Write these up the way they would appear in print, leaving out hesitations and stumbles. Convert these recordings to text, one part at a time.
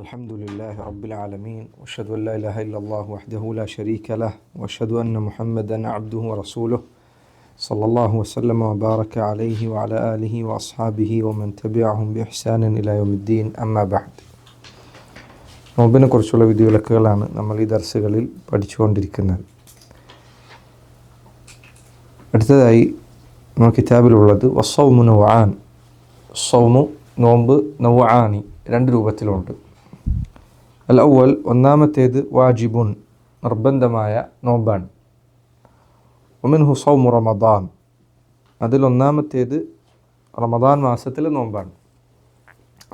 الحمد لله رب العالمين وأشهد أن لا إله إلا الله وحده لا شريك له وأشهد أن محمدا عبده ورسوله صلى الله وسلم وبارك عليه وعلى آله وأصحابه ومن تبعهم بإحسان إلى يوم الدين أما بعد. നോമ്പിനെ കുറിച്ചുള്ള വിധിവിലക്കുകളാണ് നമ്മൾ ഈ ദർസുകളിൽ പഠിച്ചുകൊണ്ടിരിക്കുന്നത്. അടുത്തതായി നമ്മൾ കിതാബിലുള്ളത് വസ്സൗമു നൗആൻ. സൗമു നോമ്പ് നൗആനി രണ്ട് രൂപത്തിലുണ്ട്. അൽ അവൽ ഒന്നാമത്തേത് വാജിബുൻ നിർബന്ധമായ നോമ്പാണ്. വമിൻഹു സൗമു റമദാൻ അതിലൊന്നാമത്തേത് റമദാൻ മാസത്തിലെ നോമ്പാണ്.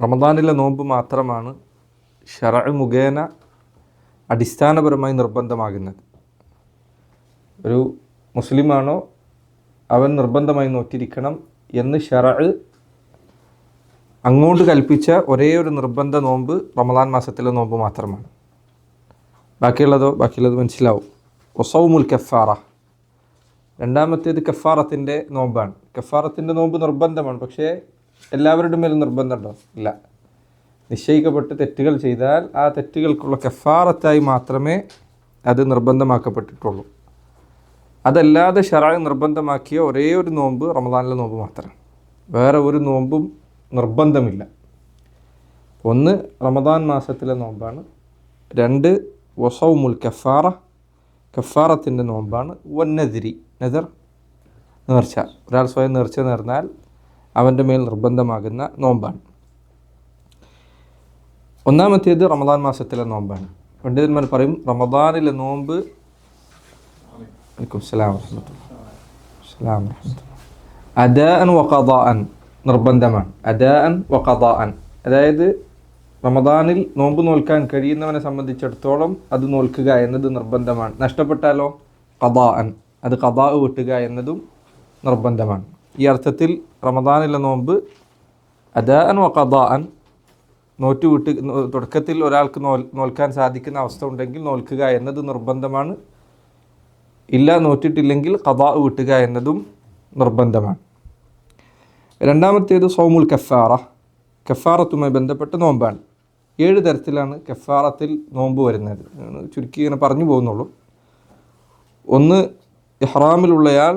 റമദാനിലെ നോമ്പ് മാത്രമാണ് ശറഅ് മുഖേന അടിസ്ഥാനപരമായി നിർബന്ധമാകുന്നത്. ഒരു മുസ്ലിമാണോ അവൻ നിർബന്ധമായി നോറ്റിരിക്കണം എന്ന് ശറഅ് അങ്ങോട്ട് കൽപ്പിച്ച ഒരേ ഒരു നിർബന്ധ നോമ്പ് റമദാൻ മാസത്തിലെ നോമ്പ് മാത്രമാണ്. ബാക്കിയുള്ളത് മനസ്സിലാവും. വസൗമുൽ കഫാറ രണ്ടാമത്തേത് കഫാറത്തിൻ്റെ നോമ്പാണ്. കഫാറത്തിൻ്റെ നോമ്പ് നിർബന്ധമാണ്, പക്ഷേ എല്ലാവരുടെ മേലും നിർബന്ധമുണ്ടോ? ഇല്ല. നിശ്ചയിക്കപ്പെട്ട് തെറ്റുകൾ ചെയ്താൽ ആ തെറ്റുകൾക്കുള്ള കഫാറത്തായി മാത്രമേ അത് നിർബന്ധമാക്കപ്പെട്ടിട്ടുള്ളൂ. അതല്ലാതെ ശറഅ് നിർബന്ധമാക്കിയ ഒരേ ഒരു നോമ്പ് റമദാനിലെ നോമ്പ് മാത്രമാണ്. വേറെ ഒരു നോമ്പും നിർബന്ധമില്ല. ഒന്ന് റമദാൻ മാസത്തിലെ നോമ്പാണ്. രണ്ട് വസൗമുൽ കഫാറ കഫാറത്തിൻ്റെ നോമ്പാണ്. വന്നദിരി നേർച്ച, ഒരാൾ സ്വയം നേർച്ച നേർന്നാൽ അവൻ്റെ മേൽ നിർബന്ധമാകുന്ന നോമ്പാണ്. ഒന്നാമത്തേത് റമദാൻ മാസത്തിലെ നോമ്പാണ്. പണ്ഡിതന്മാർ പറയും റമദാനിലെ നോമ്പ് അദാഅൻ വഖദാഅൻ നിർബന്ധമാണ്. അദാഅൻ വഖദാഅൻ, അതായത് റമദാനിൽ നോമ്പ് നോൽക്കാൻ കഴിയുന്നവനെ സംബന്ധിച്ചിടത്തോളം അത് നോൽക്കുക എന്നത് നിർബന്ധമാണ്. നഷ്ടപ്പെട്ടാലോ ഖദാഅൻ, അത് ഖദാ വിട്ടുക എന്നതും നിർബന്ധമാണ്. ഈ അർത്ഥത്തിൽ റമദാനിലെ നോമ്പ് അദാഅൻ വഖദാഅൻ, നോറ്റുവിട്ട് തുടക്കത്തിൽ ഒരാൾക്ക് നോൽക്കാൻ സാധിക്കുന്ന അവസ്ഥ ഉണ്ടെങ്കിൽ നോൽക്കുക എന്നത് നിർബന്ധമാണ്. ഇല്ല, നോറ്റിട്ടില്ലെങ്കിൽ ഖദാ വിട്ടുക എന്നതും നിർബന്ധമാണ്. രണ്ടാമത്തേത് സൗമുൽ കഫാറ കഫാറത്തുമായി ബന്ധപ്പെട്ട നോമ്പാണ്. 7 തരത്തിലാണ് കഫാറത്തിൽ നോമ്പ് വരുന്നത്. ചുരുക്കി ഇങ്ങനെ പറഞ്ഞു പോകുന്നുള്ളൂ. ഒന്ന്, ഇഹ്റാമിലുള്ളയാൾ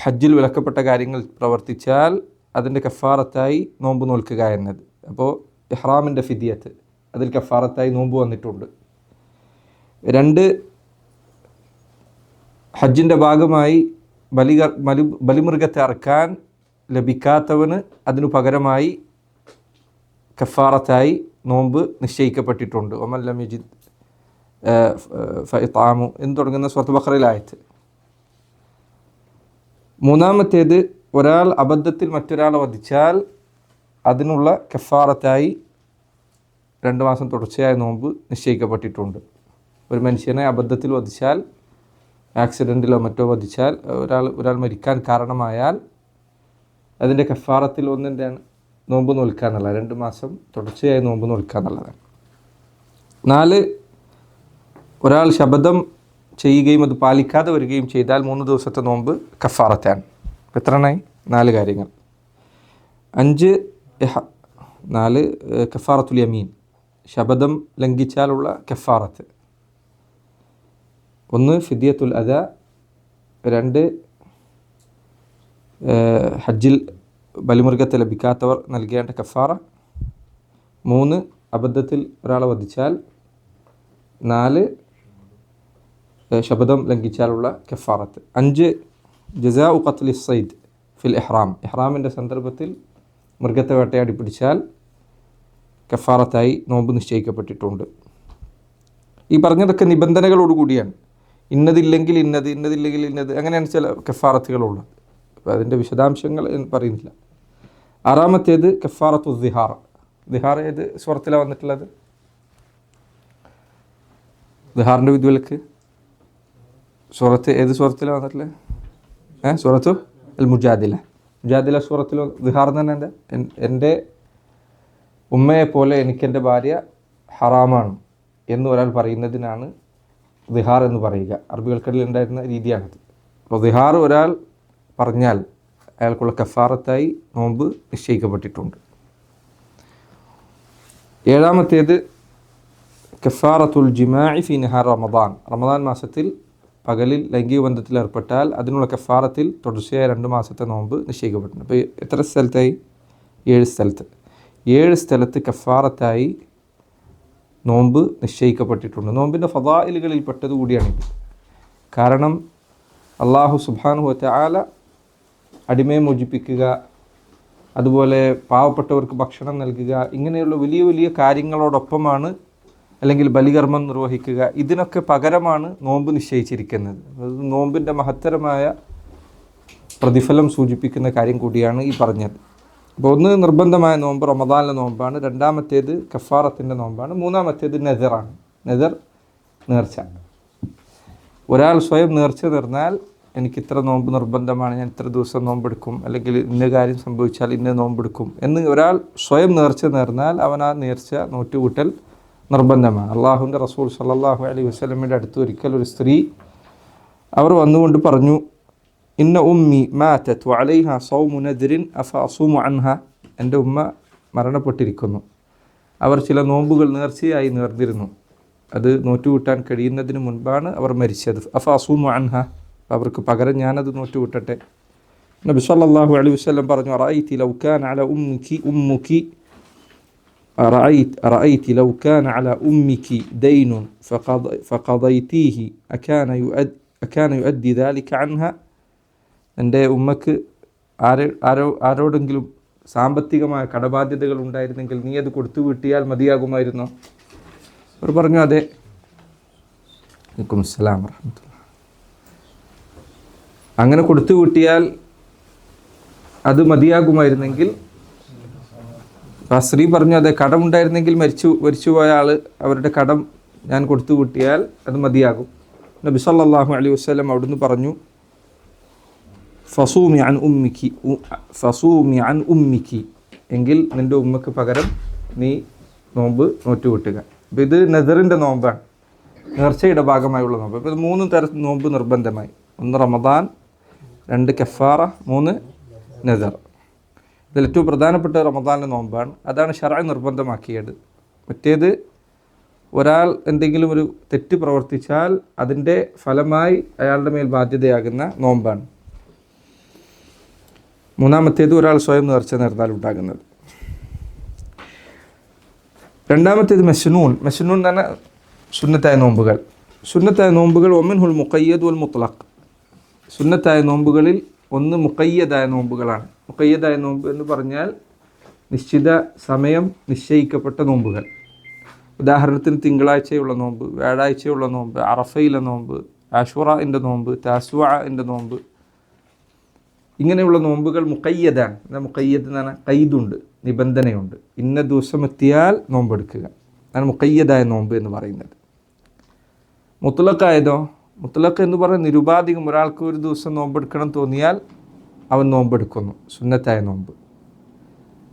ഹജ്ജിൽ വിലക്കപ്പെട്ട കാര്യങ്ങൾ പ്രവർത്തിച്ചാൽ അതിൻ്റെ കഫാറത്തായി നോമ്പ് നോൽക്കുക എന്നത്. അപ്പോൾ ഇഹ്റാമിൻ്റെ ഫിദിയത്ത്, അതിൽ കഫാറത്തായി നോമ്പ് വന്നിട്ടുണ്ട്. 2, ഹജ്ജിൻ്റെ ഭാഗമായി ബലിമൃഗത്തെ അറക്കാൻ ലഭിക്കാത്തവന് അതിനു പകരമായി കഫാറത്തായി നോമ്പ് നിശ്ചയിക്കപ്പെട്ടിട്ടുണ്ട്. വമൻ ലം യജിദ് ഫഇത്ആമു എന്ന് തുടങ്ങുന്ന സൂറത്ത് ബഖറയിലായത്. മൂന്നാമത്തേത്, ഒരാൾ അബദ്ധത്തിൽ മറ്റൊരാളെ വധിച്ചാൽ അതിനുള്ള കഫാറത്തായി 2 മാസം തുടർച്ചയായ നോമ്പ് നിശ്ചയിക്കപ്പെട്ടിട്ടുണ്ട്. ഒരു മനുഷ്യനെ അബദ്ധത്തിൽ വധിച്ചാൽ, ആക്സിഡൻറ്റിലോ മറ്റോ വധിച്ചാൽ, ഒരാൾ മരിക്കാൻ കാരണമായാൽ അതിൻ്റെ കഫാറത്തിൽ ഒന്നിൻ്റെയാണ് നോമ്പ് നോൽക്കുക എന്നുള്ളത്. 2 മാസം തുടർച്ചയായി നോമ്പ് നോൽക്കുക എന്നുള്ളതാണ്. 4, ഒരാൾ ശപഥം ചെയ്യുകയും അത് പാലിക്കാതെ വരികയും ചെയ്താൽ 3 ദിവസത്തെ നോമ്പ് കഫാറത്താണ്. എത്രയായി? 4 കാര്യങ്ങൾ. 5 കഫാറത്തുൽ യമീൻ, ശപഥം ലംഘിച്ചാലുള്ള കഫാറത്ത്. 1 ഫിദിയത്തുൽ അദാ. 2 ഹജ്ജിൽ ബലിമൃഗത്തെ ലഭിക്കാത്തവർ നൽകേണ്ട കഫാറ. 3 അബദ്ധത്തിൽ ഒരാളെ വധിച്ചാൽ. 4 ശപഥം ലംഘിച്ചാലുള്ള കഫാറത്ത്. 5 ജസാഉ ഖത്ലി സൈദ് ഫിൽ ഇഹ്റാം, ഇഹ്റാമിൻ്റെ സന്ദർഭത്തിൽ മൃഗത്തെ വേട്ടയാടി പിടിച്ചാൽ കഫാറത്തായി നോമ്പ് നിശ്ചയിക്കപ്പെട്ടിട്ടുണ്ട്. ഈ പറഞ്ഞതൊക്കെ നിബന്ധനകളോടുകൂടിയാണ്. ഇന്നതില്ലെങ്കിൽ ഇന്നത് അങ്ങനെയാണ് ചില കഫാറത്തുകളുള്ളത്. അപ്പോൾ അതിൻ്റെ വിശദാംശങ്ങൾ പറയുന്നില്ല. 6-ാമത്തേത് കഫാറത്തു ദിഹാർ. ദിഹാർ ഏത് സൂറത്തിലാണ് വന്നിട്ടുള്ളത്? ദിഹാറിൻ്റെ വിധിവിലക്ക് ഏത് സൂറത്തിലാണ് വന്നിട്ടുള്ളത്? സൂറത്തു അൽ മുജാദില സൂറത്തിൽ ദിഹാർ തന്നെ എൻ്റെ ഉമ്മയെപ്പോലെ എനിക്കെൻ്റെ ഭാര്യ ഹറാമാണ് എന്ന് ഒരാൾ പറയുന്നതിനാണ് ദിഹാർ എന്ന് പറയുക. അറബികൾക്കിടയിൽ ഉണ്ടായിരുന്ന രീതിയാണത്. അപ്പോൾ ദിഹാർ ഒരാൾ പറഞ്ഞാൽ അയാൾക്കുള്ള കഫാറത്തായി നോമ്പ് നിശ്ചയിക്കപ്പെട്ടിട്ടുണ്ട്. ഏഴാമത്തേത് കഫാറത്തുൽ ജിമാഇ ഫി നഹാർ റമദാൻ. റമദാൻ മാസത്തിൽ പകലിൽ ലൈംഗിക ബന്ധത്തിൽ ഏർപ്പെട്ടാൽ അതിനുള്ള കഫാറത്തിൽ തുടർച്ചയായ 2 മാസത്തെ നോമ്പ് നിശ്ചയിക്കപ്പെട്ടിട്ടുണ്ട്. അപ്പോൾ എത്ര സ്ഥലത്തായി? 7 സ്ഥലത്ത്. 7 സ്ഥലത്ത് കഫാറത്തായി നോമ്പ് നിശ്ചയിക്കപ്പെട്ടിട്ടുണ്ട്. നോമ്പിൻ്റെ ഫദായിലുകളിൽ പെട്ടതുകൂടിയാണിത്. കാരണം അള്ളാഹു സുബ്ഹാനഹു വ തആല അടിമയെ മോചിപ്പിക്കുക, അതുപോലെ പാവപ്പെട്ടവർക്ക് ഭക്ഷണം നൽകുക, ഇങ്ങനെയുള്ള വലിയ വലിയ കാര്യങ്ങളോടൊപ്പമാണ്, അല്ലെങ്കിൽ ബലികർമ്മം നിർവഹിക്കുക, ഇതിനൊക്കെ പകരമാണ് നോമ്പ് നിശ്ചയിച്ചിരിക്കുന്നത്. അത് നോമ്പിൻ്റെ മഹത്തരമായ പ്രതിഫലം സൂചിപ്പിക്കുന്ന കാര്യം കൂടിയാണ് ഈ പറഞ്ഞത്. അപ്പോൾ ഒന്ന് നിർബന്ധമായ നോമ്പ് റമദാനിലെ നോമ്പാണ്, രണ്ടാമത്തേത് കഫാറത്തിൻ്റെ നോമ്പാണ്, മൂന്നാമത്തേത് നെദറാണ്. നെദർ, നേർച്ച. ഒരാൾ സ്വയം നേർച്ച നേർന്നാൽ എനിക്കിത്ര നോമ്പ് നിർബന്ധമാണ്, ഞാൻ ഇത്ര ദിവസം നോമ്പെടുക്കും, അല്ലെങ്കിൽ ഇന്ന കാര്യം സംഭവിച്ചാൽ ഇന്ന നോമ്പെടുക്കും എന്ന് ഒരാൾ സ്വയം നേർച്ച നേർന്നാൽ അവൻ ആ നേർച്ച നോറ്റുകൂട്ടൽ നിർബന്ധമാണ്. അള്ളാഹുവിൻ്റെ റസൂൽ സല്ലല്ലാഹു അലൈഹി വസല്ലമയുടെ അടുത്ത് ഒരിക്കൽ ഒരു സ്ത്രീ അവർ വന്നുകൊണ്ട് പറഞ്ഞു, ഇന്ന ഉമ്മി മാതത് വഅലൈഹ സൗമു നദ്രിൻ അഫ അസൂമു അൻഹ. എൻ്റെ ഉമ്മ മരണപ്പെട്ടിരിക്കുന്നു, അവർ ചില നോമ്പുകൾ നേർച്ചയായി നേർന്നിരുന്നു, അത് നോറ്റുകൂട്ടാൻ കഴിയുന്നതിന് മുൻപാണ് അവർ മരിച്ചത്. അഫ അസൂമു അൻഹ, അവർക്ക് പകരം ഞാനത് നോറ്റുകൂട്ടട്ടെ. നബി സല്ലല്ലാഹു അലൈഹി വസല്ലം പറഞ്ഞു, അറഅയ്തി ലൗ കാന അല ഉമ്മുക്കി أرأيت لو كان على أمك دين فقضيتيه أكان يؤدي ذلك عنها. എൻ്റെ ഉമ്മക്ക് ആരോടെങ്കിലും സാമ്പത്തികമായ കടബാധ്യതകൾ ഉണ്ടായിരുന്നെങ്കിൽ നീ അത് കൊടുത്തു വീട്ടിയാൽ മതിയാകുമായിരുന്നോ? അവർ പറഞ്ഞു, അതെ. വലൈക്കും അസ്സലാം വറഹ്മത്തുള്ളാഹി. അങ്ങനെ കൊടുത്തു വീട്ടിയാൽ അത് മതിയാകുമായിരുന്നെങ്കിൽ, ആ സ്ത്രീ പറഞ്ഞു, അതെ, കടമുണ്ടായിരുന്നെങ്കിൽ മരിച്ചുപോയ ആൾ അവരുടെ കടം ഞാൻ കൊടുത്തു വീട്ടിയാൽ അത് മതിയാകും. നബി സല്ലല്ലാഹു അലൈഹി വസല്ലം അവിടുന്ന് പറഞ്ഞു, ഫസൂമി അൻ ഉമ്മിക്കി, എങ്കിൽ നിൻ്റെ ഉമ്മക്ക് പകരം നീ നോമ്പ് നോറ്റുവിട്ടുക. അപ്പോൾ ഇത് നെദറിൻ്റെ നോമ്പാണ്, നേർച്ചയുടെ ഭാഗമായുള്ള നോമ്പ്. അപ്പോൾ ഇത് 3 തരം നോമ്പ് നിർബന്ധമായി. 1 റമദാൻ, 2 കഫാറ, 3 നെദർ. ഇതിൽ ഏറ്റവും പ്രധാനപ്പെട്ട റമദാനിലെ നോമ്പാണ്. അതാണ് ശർഅ നിർബന്ധമാക്കിയത്. മറ്റേത് ഒരാൾ എന്തെങ്കിലും ഒരു തെറ്റ് പ്രവർത്തിച്ചാൽ അതിൻ്റെ ഫലമായി അയാളുടെ മേൽ ബാധ്യതയാകുന്ന നോമ്പാണ്. മൂന്നാമത്തേത് ഒരാൾ സ്വയം നേർച്ച നേർന്നാൽ ഉണ്ടാകുന്നത്. രണ്ടാമത്തേത് മെസ്നൂൻ. മെസ്നൂൻ എന്ന് പറഞ്ഞാൽ സുന്നത്തായ നോമ്പുകൾ. സുന്നത്തായ നോമ്പുകൾ ഒമിൻഹുൽ മുഖയ്യദ് വൽ മുത്ലഖ്. സുന്നത്തായ നോമ്പുകളിൽ ഒന്ന് മുഖയ്യദായ നോമ്പുകളാണ്. മുഖയ്യദായ നോമ്പ് എന്ന് പറഞ്ഞാൽ നിശ്ചിത സമയം നിശ്ചയിക്കപ്പെട്ട നോമ്പുകൾ. ഉദാഹരണത്തിന് തിങ്കളാഴ്ചയുള്ള നോമ്പ്, വ്യാഴാഴ്ചയുള്ള നോമ്പ്, അറഫയിലെ നോമ്പ്, ആശുറയിൻ്റെ നോമ്പ്, താസുഅൻ്റെ നോമ്പ്, ഇങ്ങനെയുള്ള നോമ്പുകൾ മുഖയ്യദാണ്. മുഖയ്യദ് എന്ന് പറഞ്ഞാൽ ഖൈദുണ്ട്, നിബന്ധനയുണ്ട്. ഇന്ന ദിവസം എത്തിയാൽ നോമ്പെടുക്കുക, അതാണ് മുഖയ്യദായ നോമ്പ് എന്ന് പറയുന്നത്. മുത്ലഖായതോ, മുത്ലഖ് എന്ന് പറയുന്നത് നിരുപാധികം ഒരാൾക്ക് ഒരു ദിവസം നോമ്പെടുക്കണം തോന്നിയാൽ അവൻ നോമ്പെടുക്കുന്നു, സുന്നത്തായ നോമ്പ്.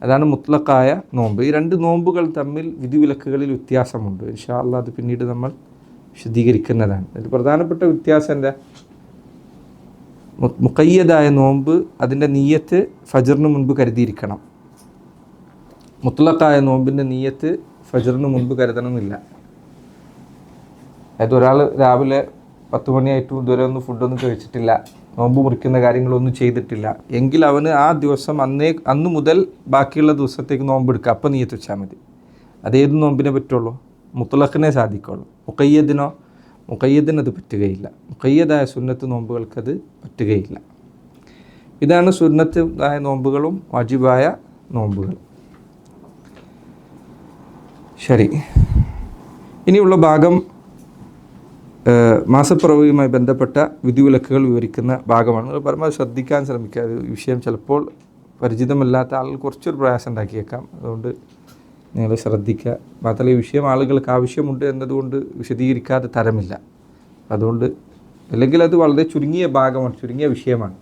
അതാണ് മുത്ലഖായ നോമ്പ്. ഈ 2 നോമ്പുകൾ തമ്മിൽ വിധിവിലക്കുകളിൽ വ്യത്യാസമുണ്ട്. ഇൻഷാ അല്ലാഹ് അത് പിന്നീട് നമ്മൾ വിശദീകരിക്കുന്നതാണ്. അതിൽ പ്രധാനപ്പെട്ട വ്യത്യാസം എന്താ? മുഖയ്യദായ നോമ്പ് അതിൻ്റെ നീയത്ത് ഫജ്റിന് മുൻപ് കരുതിയിരിക്കണം. മുത്ലഖായ നോമ്പിൻ്റെ നീയത്ത് ഫജ്റിന് മുൻപ് കരുതണമെന്നില്ല. അതായത് ഒരാൾ രാവിലെ 10 മണിയായിട്ടും ഇതുവരെ ഒന്നും ഫുഡൊന്നും കഴിച്ചിട്ടില്ല, നോമ്പ് മുറിക്കുന്ന കാര്യങ്ങളൊന്നും ചെയ്തിട്ടില്ല എങ്കിൽ അവന് ആ ദിവസം അന്ന് മുതൽ ബാക്കിയുള്ള ദിവസത്തേക്ക് നോമ്പെടുക്കുക. അപ്പം നീയത്ത് വെച്ചാൽ മതി. അതേത് നോമ്പിനെ പറ്റുള്ളൂ? മുത്ലഖിനെ സാധിക്കുള്ളൂ. മുഖയ്യദിനത് പറ്റുകയില്ല. മുഖയ്യദായ സുന്നത്ത് നോമ്പുകൾക്കത് പറ്റുകയില്ല. ഇതാണ് സുന്നത്തായ നോമ്പുകളും വാജിബായ നോമ്പുകൾ. ശരി, ഇനിയുള്ള ഭാഗം മാസപ്പിറവിയുമായി ബന്ധപ്പെട്ട വിധിവിലക്കുകൾ വിവരിക്കുന്ന ഭാഗമാണ്. പരമാവധി ശ്രദ്ധിക്കാൻ ശ്രമിക്കുക. ഈ വിഷയം ചിലപ്പോൾ പരിചിതമല്ലാത്ത ആളുകൾ കുറച്ചൊരു പ്രയാസം ഉണ്ടാക്കിയേക്കാം. അതുകൊണ്ട് നിങ്ങൾ ശ്രദ്ധിക്കുക. മാത്രമല്ല ഈ വിഷയം ആളുകൾക്ക് ആവശ്യമുണ്ട് എന്നതുകൊണ്ട് വിശദീകരിക്കാതെ തരമില്ല. അതുകൊണ്ട് അല്ലെങ്കിൽ അത് വളരെ ചുരുങ്ങിയ ഭാഗമാണ്, ചുരുങ്ങിയ വിഷയമാണ്.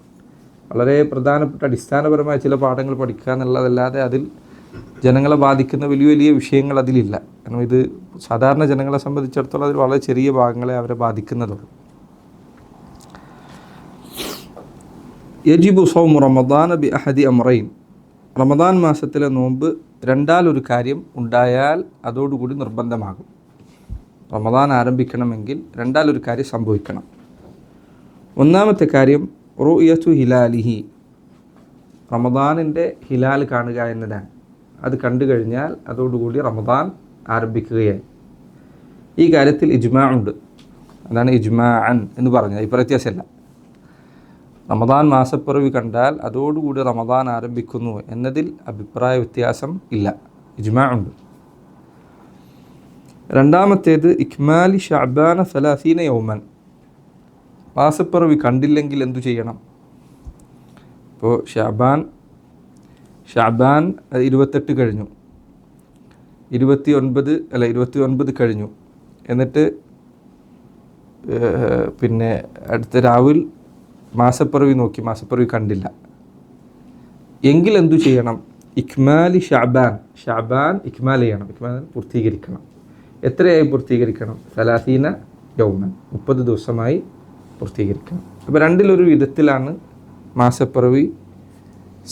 വളരെ പ്രധാനപ്പെട്ട അടിസ്ഥാനപരമായ ചില പാഠങ്ങൾ പഠിക്കുക എന്നുള്ളതല്ലാതെ അതിൽ ജനങ്ങളെ ബാധിക്കുന്ന വലിയ വലിയ വിഷയങ്ങൾ അതിലില്ല. കാരണം ഇത് സാധാരണ ജനങ്ങളെ സംബന്ധിച്ചിടത്തോളം അതിൽ വളരെ ചെറിയ ഭാഗങ്ങളെ അവരെ ബാധിക്കുന്നതുള്ളൂ. യജിബു സൗമു റമദാന ബി അഹദി അംറൈൻ. റമദാൻ മാസത്തിലെ നോമ്പ് രണ്ടാലൊരു കാര്യം ഉണ്ടായാൽ അതോടുകൂടി നിർബന്ധമാകും. റമദാൻ ആരംഭിക്കണമെങ്കിൽ രണ്ടാലൊരു കാര്യം സംഭവിക്കണം. ഒന്നാമത്തെ കാര്യം റുയത്തു ഹിലാലിഹി, റമദാനിൻ്റെ ഹിലാൽ കാണുക എന്നതാണ്. അത് കണ്ടു കഴിഞ്ഞാൽ അതോടുകൂടി റമദാൻ ആരംഭിക്കുകയായി. ഈ കാര്യത്തിൽ ഇജ്മാ ഉണ്ട്. അതാണ് ഇജ്മാഅൻ എന്ന് പറഞ്ഞത്, ഇപ്പോൾ വ്യത്യാസമല്ല. റമദാൻ മാസപ്പിറവി കണ്ടാൽ അതോടുകൂടി റമദാൻ ആരംഭിക്കുന്നു എന്നതിൽ അഭിപ്രായ വ്യത്യാസം ഇല്ല, ഇജ്മാ ഉണ്ട്. രണ്ടാമത്തേത് ഇക്മാലി ഷഅബാന 30 യൗമൻ, മാസപ്പിറവി കണ്ടില്ലെങ്കിൽ എന്തു ചെയ്യണം? ഇപ്പോൾ ഷഅബാൻ 28 കഴിഞ്ഞു, 29 കഴിഞ്ഞു, എന്നിട്ട് പിന്നെ അടുത്ത രാവിൽ മാസപ്പിറവി നോക്കി, മാസപ്പിറവി കണ്ടില്ല എങ്കിൽ എന്തു ചെയ്യണം? ഇക്മാലി ഷഅബാൻ ഇക്മാൽ ചെയ്യണം, ഇക്മാൽ പൂർത്തീകരിക്കണം. എത്രയായി പൂർത്തീകരിക്കണം? 30 യൗമൻ, 30 ദിവസമായി പൂർത്തീകരിക്കണം. അപ്പോൾ രണ്ടിലൊരു വിധത്തിലാണ് മാസപ്പിറവി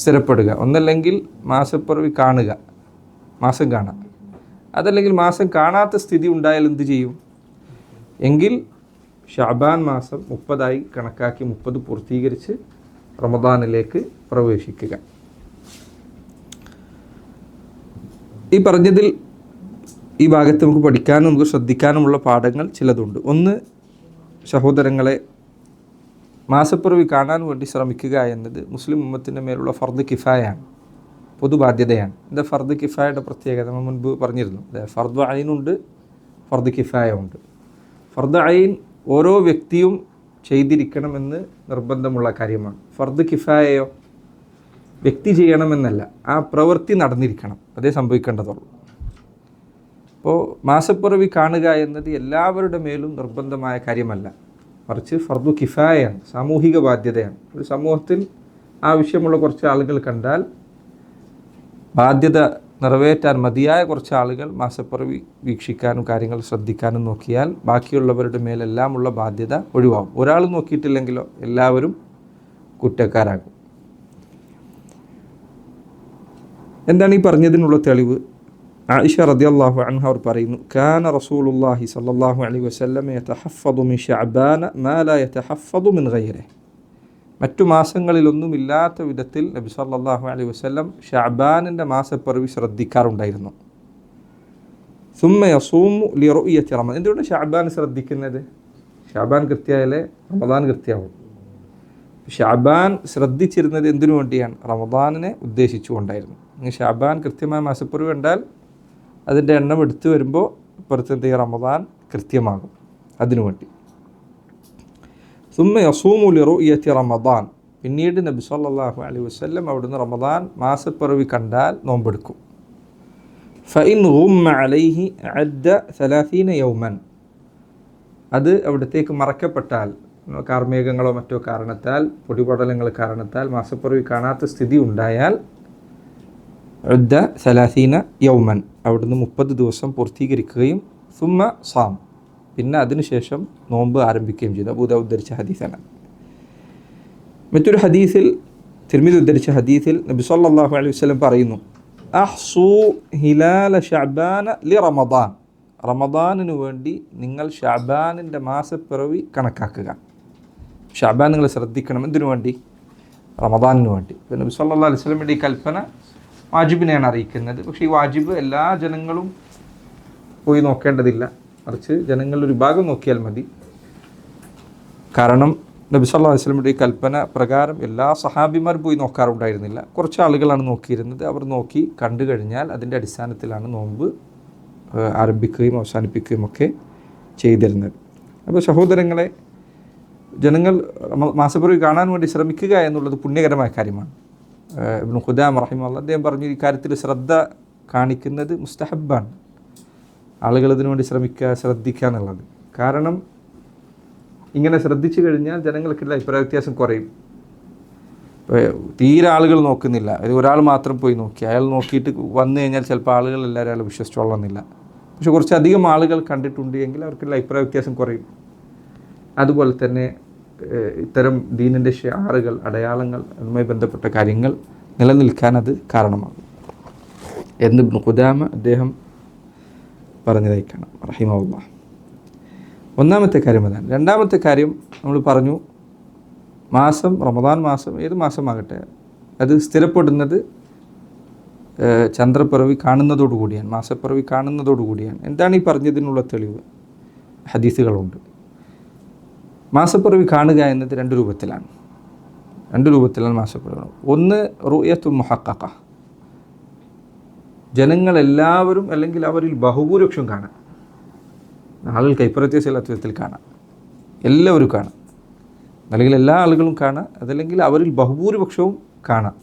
സ്ഥിരപ്പെടുക. ഒന്നല്ലെങ്കിൽ മാസപ്പിറവി കാണുക, മാസം കാണാം. അതല്ലെങ്കിൽ മാസം കാണാത്ത സ്ഥിതി ഉണ്ടായാൽ എന്ത് ചെയ്യും? എങ്കിൽ ഷഅബാൻ മാസം 30 കണക്കാക്കി 30 പൂർത്തീകരിച്ച് റമദാനിലേക്ക് പ്രവേശിക്കുക. ഈ പറഞ്ഞതിൽ ഈ ഭാഗത്ത് നമുക്ക് പഠിക്കാനും നമുക്ക് ശ്രദ്ധിക്കാനുമുള്ള പാഠങ്ങൾ ചിലതുണ്ട്. ഒന്ന്, സഹോദരങ്ങളെ, മാസപ്പിറവി കാണാൻ വേണ്ടി ശ്രമിക്കുക എന്നത് മുസ്ലിം ഉമ്മത്തിൻ്റെ മേലുള്ള ഫർദ് കിഫായാണ്, പൊതുബാധ്യതയാണ്. എന്താ ഫർദ് കിഫായയുടെ പ്രത്യേകത? നമ്മൾ മുൻപ് പറഞ്ഞിരുന്നു. ഫർദ് ഐനുണ്ട്, ഫർദ് കിഫായ ഉണ്ട്. ഫർദ് ഐൻ ഓരോ വ്യക്തിയും ചെയ്തിരിക്കണമെന്ന് നിർബന്ധമുള്ള കാര്യമാണ്. ഫർദ് കിഫായയോ വ്യക്തി ചെയ്യണമെന്നല്ല, ആ പ്രവൃത്തി നടന്നിരിക്കണം, അതേ സംഭവിക്കേണ്ടതുള്ളൂ. അപ്പോൾ മാസപ്പിറവി കാണുക എന്നത് എല്ലാവരുടെ മേലും നിർബന്ധമായ കാര്യമല്ല, മറിച്ച് ഫർദു കിഫായയാണ്, സാമൂഹിക ബാധ്യതയാണ്. ഒരു സമൂഹത്തിൽ ആവശ്യമുള്ള കുറച്ച് ആളുകൾ കണ്ടാൽ ബാധ്യത നിറവേറ്റാൻ മതിയായ കുറച്ച് ആളുകൾ മാസപ്പിറവി വീക്ഷിക്കാനും കാര്യങ്ങൾ ശ്രദ്ധിക്കാനും നോക്കിയാൽ ബാക്കിയുള്ളവരുടെ മേലെല്ലാമുള്ള ബാധ്യത ഒഴിവാകും. ഒരാൾ നോക്കിയിട്ടില്ലെങ്കിലോ എല്ലാവരും കുറ്റക്കാരാകും. എന്താണ് ഈ പറഞ്ഞതിനുള്ള തെളിവ്? ആയിഷ റളിയല്ലാഹു അൻഹ അവർ പറയുന്നു, കാന റസൂലുള്ളാഹി സ്വല്ലല്ലാഹു അലൈഹി വസല്ലം യതഹഫദു മിൻ ശഅബാന മാ ലാ യതഹഫദു മിൻ ഗൈരിഹി, മറ്റു മാസങ്ങളിലൊന്നുമില്ലാത്ത വിധത്തിൽ നബി സല്ലല്ലാഹു അലൈഹി വസല്ലം ശഅബാനിൻ്റെ മാസപ്പിറവി ശ്രദ്ധിക്കാറുണ്ടായിരുന്നു. സുമ്മ യസൂമു ലിറുയത്തി റമദാൻ. എന്തുകൊണ്ട് ശഅബാൻ ശ്രദ്ധിക്കുന്നത്? ശഅബാൻ കൃത്യമായാലേ റമദാൻ കൃത്യമാവും. ശഅബാൻ ശ്രദ്ധിച്ചിരുന്നത് എന്തിനു വേണ്ടിയാണ്? റമദാനിനെ ഉദ്ദേശിച്ചുകൊണ്ടായിരുന്നു. ശഅബാൻ കൃത്യമായ മാസപ്പിറവി കണ്ടാൽ അതിൻ്റെ എണ്ണം എടുത്തു വരുമ്പോൾ പുറത്തെന്ത് റമദാൻ കൃത്യമാകും, അതിനുവേണ്ടി. സുമ്മ യസൂമു ലിറുയത്തി റമദാൻ, പിന്നീട് നബി സല്ലല്ലാഹു അലൈഹി വസല്ലം അവിടുന്ന് റമദാൻ മാസപ്പിറവി കണ്ടാൽ നോമ്പെടുക്കും. ഫഇൻ ഗുമ്മ അലൈഹി അദ്ദ 30 യൗമൻ, അത് അവിടത്തേക്ക് മറക്കപ്പെട്ടാൽ, കാർമേഘങ്ങളോ മറ്റോ കാരണത്താൽ, പൊടിപടലങ്ങൾ കാരണത്താൽ മാസപ്പിറവി കാണാത്ത സ്ഥിതി ഉണ്ടായാൽ ഉദ്ദ 30 യൗമൻ, അവിടുന്ന് 30 ദിവസം പൂർത്തീകരിക്കുകയും സുമ്മ സാം, പിന്നെ അതിനുശേഷം നോമ്പ് ആരംഭിക്കുകയും ചെയ്തു. അബൂ ദാവൂദ് ഉദ്ധരിച്ച ഹദീസാണ്. മറ്റൊരു ഹദീസിൽ, തിർമിദി ഉദ്ധരിച്ച ഹദീസിൽ നബി സല്ലല്ലാഹു അലൈഹി വസല്ലം പറയുന്നു, അഹ്സു ഹിലാല ശഅബാന ലി റമദാൻ, റമദാനിനു വേണ്ടി നിങ്ങൾ ശഅബാനിൻ്റെ മാസപ്പിറവി കണക്കാക്കുക. ശഅബാൻ നിങ്ങൾ ശ്രദ്ധിക്കണം. എന്തിനു വേണ്ടി? റമദാനിനു വേണ്ടി. നബി സല്ലല്ലാഹു അലൈഹി വസല്ലമയുടെ ഈ കൽപ്പന വാജിബിനെയാണ് അറിയിക്കുന്നത്. പക്ഷേ ഈ വാജിബ് എല്ലാ ജനങ്ങളും പോയി നോക്കേണ്ടതില്ല, മറിച്ച് ജനങ്ങളുടെ ഒരു ഭാഗം നോക്കിയാൽ മതി. കാരണം നബി സല്ലല്ലാഹു അലൈഹി വസല്ലമയുടെ ഈ കൽപ്പന പ്രകാരം എല്ലാ സഹാബിമാർ പോയി നോക്കാറുണ്ടായിരുന്നില്ല, കുറച്ച് ആളുകളാണ് നോക്കിയിരുന്നത്. അവർ നോക്കി കണ്ടു കഴിഞ്ഞാൽ അതിൻ്റെ അടിസ്ഥാനത്തിലാണ് നോമ്പ് ആരംഭിക്കുകയും അവസാനിപ്പിക്കുകയും ഒക്കെ ചെയ്തിരുന്നത്. അപ്പോൾ സഹോദരങ്ങളെ, ജനങ്ങൾ മാസപ്പിറവി കാണാൻ വേണ്ടി ശ്രമിക്കുക എന്നുള്ളത് പുണ്യകരമായ കാര്യമാണ്. ഇബ്നു ഖുദാമ റഹിമഹുല്ലാഹ് അദ്ദേഹം പറഞ്ഞു, ഈ കാര്യത്തിൽ ശ്രദ്ധ കാണിക്കുന്നത് മുസ്തഹബ്ബാണ്. ആളുകൾ ഇതിനു വേണ്ടി ശ്രദ്ധിക്കുക എന്നുള്ളത്. കാരണം ഇങ്ങനെ ശ്രദ്ധിച്ചു കഴിഞ്ഞാൽ ജനങ്ങൾക്കുള്ള അഭിപ്രായ വ്യത്യാസം കുറയും. തീരെ ആളുകൾ നോക്കുന്നില്ല, ഒരാൾ മാത്രം പോയി നോക്കി, അയാൾ നോക്കിയിട്ട് വന്നു കഴിഞ്ഞാൽ ചിലപ്പോൾ ആളുകൾ എല്ലാവരും അയാൾ വിശ്വസിച്ചോളണമെന്നില്ല. പക്ഷെ കുറച്ചധികം ആളുകൾ കണ്ടിട്ടുണ്ട് എങ്കിൽ അവർക്കുള്ള അഭിപ്രായ വ്യത്യാസം കുറയും. അതുപോലെ തന്നെ ഇത്തരം ദീനിൻ്റെ ഷിആറുകൾ, അടയാളങ്ങൾ, അതുമായി ബന്ധപ്പെട്ട കാര്യങ്ങൾ നിലനിൽക്കാൻ അത് കാരണമാകും. എന്ന് ഇബ്നു ഖുദാമ അദ്ദേഹം പറഞ്ഞതായി കാണാം റഹിമഹുല്ലാഹ്. ഒന്നാമത്തെ കാര്യം അതാണ്. രണ്ടാമത്തെ കാര്യം നമ്മൾ പറഞ്ഞു, മാസം റമദാൻ മാസം ഏത് മാസമാകട്ടെ അത് സ്ഥിരപ്പെടുന്നത് ചന്ദ്രപ്പിറവി കാണുന്നതോടുകൂടിയാണ്, മാസപ്പിറവി കാണുന്നതോടുകൂടിയാണ്. എന്താണ് ഈ പറഞ്ഞതിനുള്ള തെളിവ്? ഹദീസുകളുണ്ട്. മാസപ്പിറവി കാണുക എന്നത് രണ്ട് രൂപത്തിലാണ് മാസപ്പിറവി. ഒന്ന് റുയത്തു മുഹഖഖ, ജനങ്ങളെല്ലാവരും അല്ലെങ്കിൽ അവരിൽ ബഹുഭൂരിപക്ഷം കാണാം, ആളുകൾ കൈപ്പറത്യസില്ലാത്ത വിധത്തിൽ കാണാം, എല്ലാവരും കാണാം, അല്ലെങ്കിൽ എല്ലാ ആളുകളും കാണാം, അതല്ലെങ്കിൽ അവരിൽ ബഹുഭൂരിപക്ഷവും കാണാം,